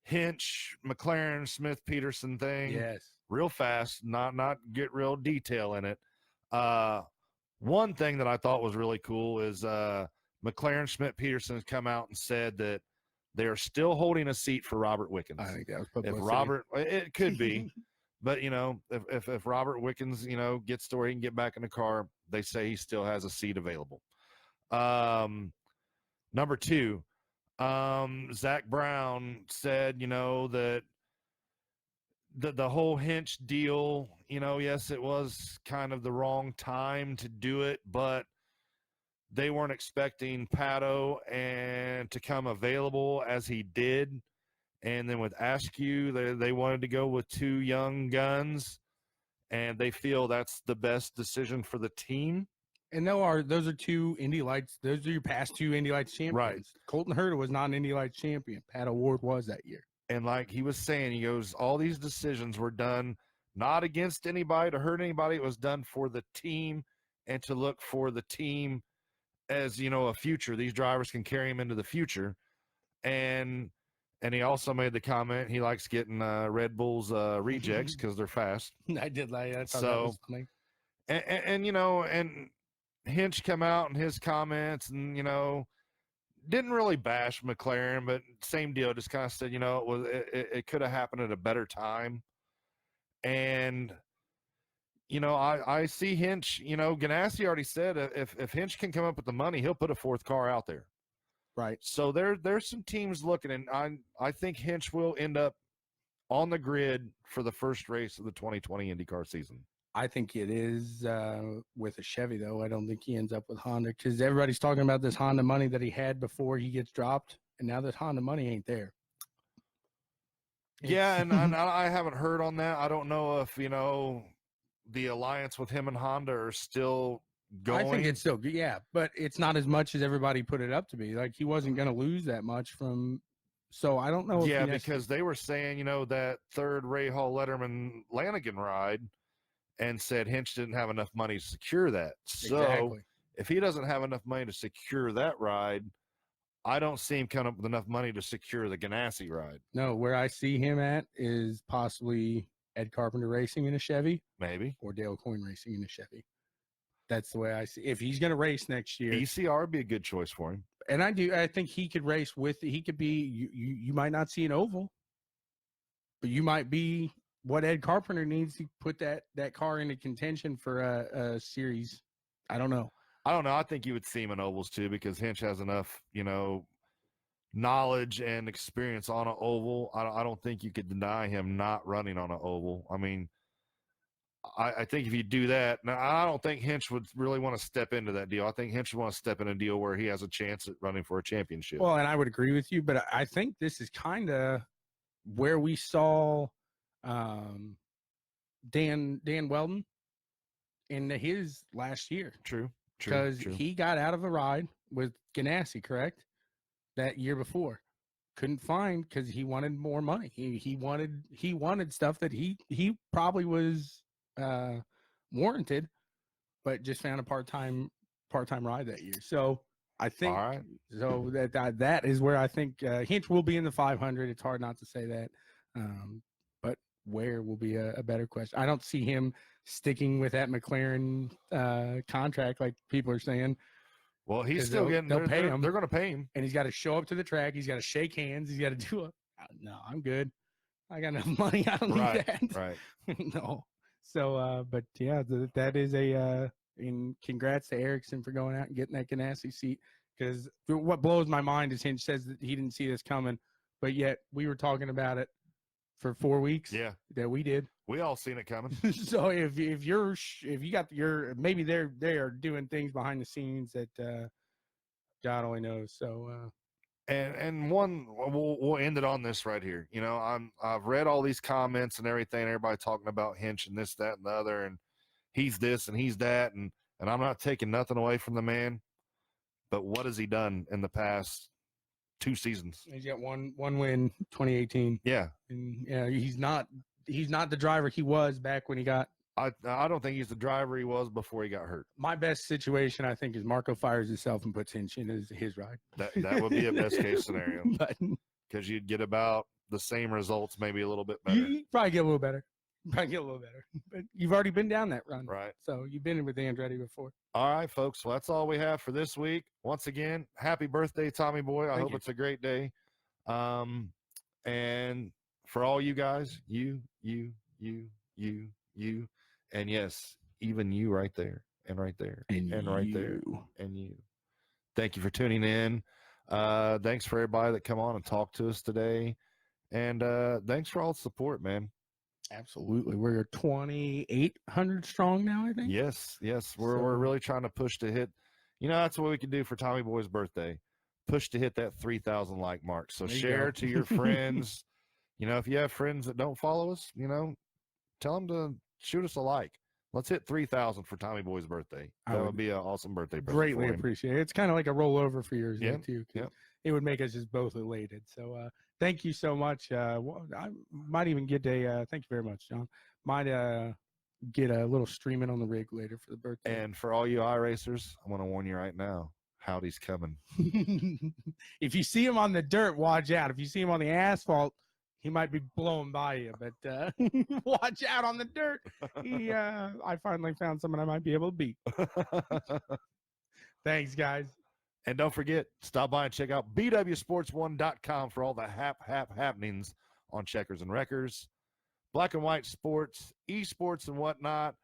Speaker 2: Hinch, McLaren, Smith, Peterson thing.
Speaker 3: Yes.
Speaker 2: Real fast, not get real detail in it. One thing that I thought was really cool is McLaren, Schmidt, Peterson has come out and said that they are still holding a seat for Robert Wickens.
Speaker 3: I think that was publicity.
Speaker 2: If Robert, it could be, but if Robert Wickens, gets to where he can get back in the car, they say he still has a seat available. Number two, Zach Brown said, that the whole Hinch deal, yes, it was kind of the wrong time to do it, but they weren't expecting Pato and to come available as he did. And then with Askew, they wanted to go with two young guns, and they feel that's the best decision for the team.
Speaker 3: And those are two Indy Lights. Those are your past two Indy Lights champions.
Speaker 2: Right.
Speaker 3: Colton Herta was not an Indy Lights champion. Pato Ward was that year.
Speaker 2: And like he was saying, he goes, all these decisions were done not against anybody to hurt anybody. It was done for the team and to look for the team as, a future. These drivers can carry him into the future. And he also made the comment he likes getting Red Bull's rejects because they're fast.
Speaker 3: I did like that. That was funny.
Speaker 2: And Hinch come out in his comments and, didn't really bash McLaren, but same deal, just kind of said, it could have happened at a better time. And, I see Hinch, Ganassi already said if Hinch can come up with the money, he'll put a fourth car out there.
Speaker 3: Right.
Speaker 2: So there's some teams looking, and I think Hinch will end up on the grid for the first race of the 2020 IndyCar season.
Speaker 3: I think it is with a Chevy, though. I don't think he ends up with Honda because everybody's talking about this Honda money that he had before he gets dropped, and now that Honda money ain't there.
Speaker 2: Yeah, and I haven't heard on that. I don't know if, the alliance with him and Honda are still going.
Speaker 3: I think it's still good, yeah, but it's not as much as everybody put it up to be. Like, he wasn't going to lose that much from – so I don't know.
Speaker 2: Yeah, because they were saying, that third Ray Hall Letterman Lanigan ride and said Hinch didn't have enough money to secure that. So
Speaker 3: exactly.
Speaker 2: If he doesn't have enough money to secure that ride, I don't see him coming up with enough money to secure the Ganassi ride.
Speaker 3: No, where I see him at is possibly Ed Carpenter Racing in a Chevy.
Speaker 2: Maybe.
Speaker 3: Or Dale Coyne Racing in a Chevy. That's the way I see. If he's going to race next year,
Speaker 2: ECR would be a good choice for him.
Speaker 3: And I think he could race with. He could be. You might not see an oval, but you might be what Ed Carpenter needs to put that car into contention for a series. I don't know.
Speaker 2: I think you would see him in ovals too because Hinch has enough, knowledge and experience on an oval. I don't think you could deny him not running on an oval. I mean, I think if you do that, now I don't think Hinch would really want to step into that deal. I think Hinch would want to step in a deal where he has a chance at running for a championship.
Speaker 3: Well, and I would agree with you, but I think this is kind of where we saw Dan Weldon in his last year.
Speaker 2: True.
Speaker 3: Because he got out of a ride with Ganassi, correct? That year before. Couldn't find because he wanted more money. He wanted stuff that he probably was warranted, but just found a part-time ride that year. So I think so that is where I think Hinch will be in the 500. It's hard not to say that. But where will be a better question. I don't see him sticking with that McLaren contract like people are saying.
Speaker 2: Well, he's still getting. They'll pay him. They're going to pay him,
Speaker 3: and he's got to show up to the track. He's got to shake hands. He's got to do it. No, I'm good. I got enough money. I don't need that.
Speaker 2: Right.
Speaker 3: No. So, but yeah, that is and congrats to Erickson for going out and getting that Ganassi seat. Because what blows my mind is Hinch says that he didn't see this coming, but yet we were talking about it for 4 weeks.
Speaker 2: Yeah.
Speaker 3: That we did.
Speaker 2: We all seen it coming.
Speaker 3: So if you got maybe they are doing things behind the scenes that God only knows. So
Speaker 2: and one we'll end it on this right here. You know, I've read all these comments and everything, everybody talking about Hinch and this, that, and the other, and he's this and he's that, and I'm not taking nothing away from the man, but what has he done in the past 2 seasons?
Speaker 3: He's got one win, 2018.
Speaker 2: Yeah.
Speaker 3: And yeah, he's not the driver he was back when he got.
Speaker 2: I don't think he's the driver he was before he got hurt.
Speaker 3: My best situation, I think, is Marco fires himself and puts Hinch in his ride.
Speaker 2: That would be a best case scenario, because you'd get about the same results, maybe a little bit better.
Speaker 3: You probably get a little better. But you've already been down that run,
Speaker 2: Right?
Speaker 3: So you've been with Andretti before.
Speaker 2: All right, folks. Well, that's all we have for this week. Once again, happy birthday, Tommy Boy. I hope it's a great day. And for all you guys, you, and yes, even you right there, and right there, and right there, and you. Thank you for tuning in. Thanks for everybody that come on and talk to us today. And thanks for all the support, man.
Speaker 3: Absolutely. We're 2,800 strong now, I think.
Speaker 2: Yes. We're really trying to push to hit, that's what we can do for Tommy Boy's birthday. Push to hit that 3,000 like mark. So share to your friends. If you have friends that don't follow us, tell them to shoot us a like. Let's hit 3,000 for Tommy Boy's birthday. That would be an awesome birthday present.
Speaker 3: Greatly appreciate it. It's kind of like a rollover for yours, too.
Speaker 2: Yeah.
Speaker 3: It would make us just both elated. So thank you so much. I might even get thank you very much, John. Might get a little streaming on the rig later for the birthday.
Speaker 2: And for all you iRacers, I want to warn you right now, Howdy's coming.
Speaker 3: If you see him on the dirt, watch out. If you see him on the asphalt, he might be blowing by you, but watch out on the dirt. I finally found someone I might be able to beat. Thanks, guys.
Speaker 2: And don't forget, stop by and check out BWSPORTS1.com for all the happenings on Checkers and Wreckers, Black and White Sports, esports and whatnot.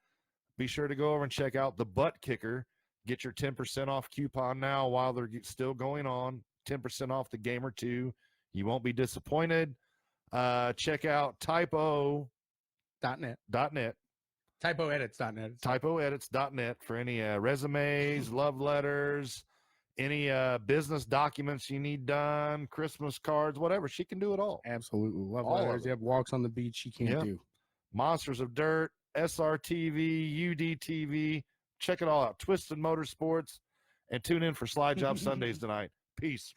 Speaker 2: Be sure to go over and check out the Butt Kicker. Get your 10% off coupon now while they're still going on. 10% off the Gamer 2. You won't be disappointed. Check out typo.net.
Speaker 3: Typoedits.net.
Speaker 2: Typoedits.net for any resumes, love letters, any business documents you need done, Christmas cards, whatever. She can do it all.
Speaker 3: Absolutely. Love
Speaker 2: all
Speaker 3: letters. You have walks on the beach she can't do.
Speaker 2: Monsters of Dirt, SRTV, UDTV. Check it all out. Twisted Motorsports. And tune in for Slide Job Sundays tonight. Peace.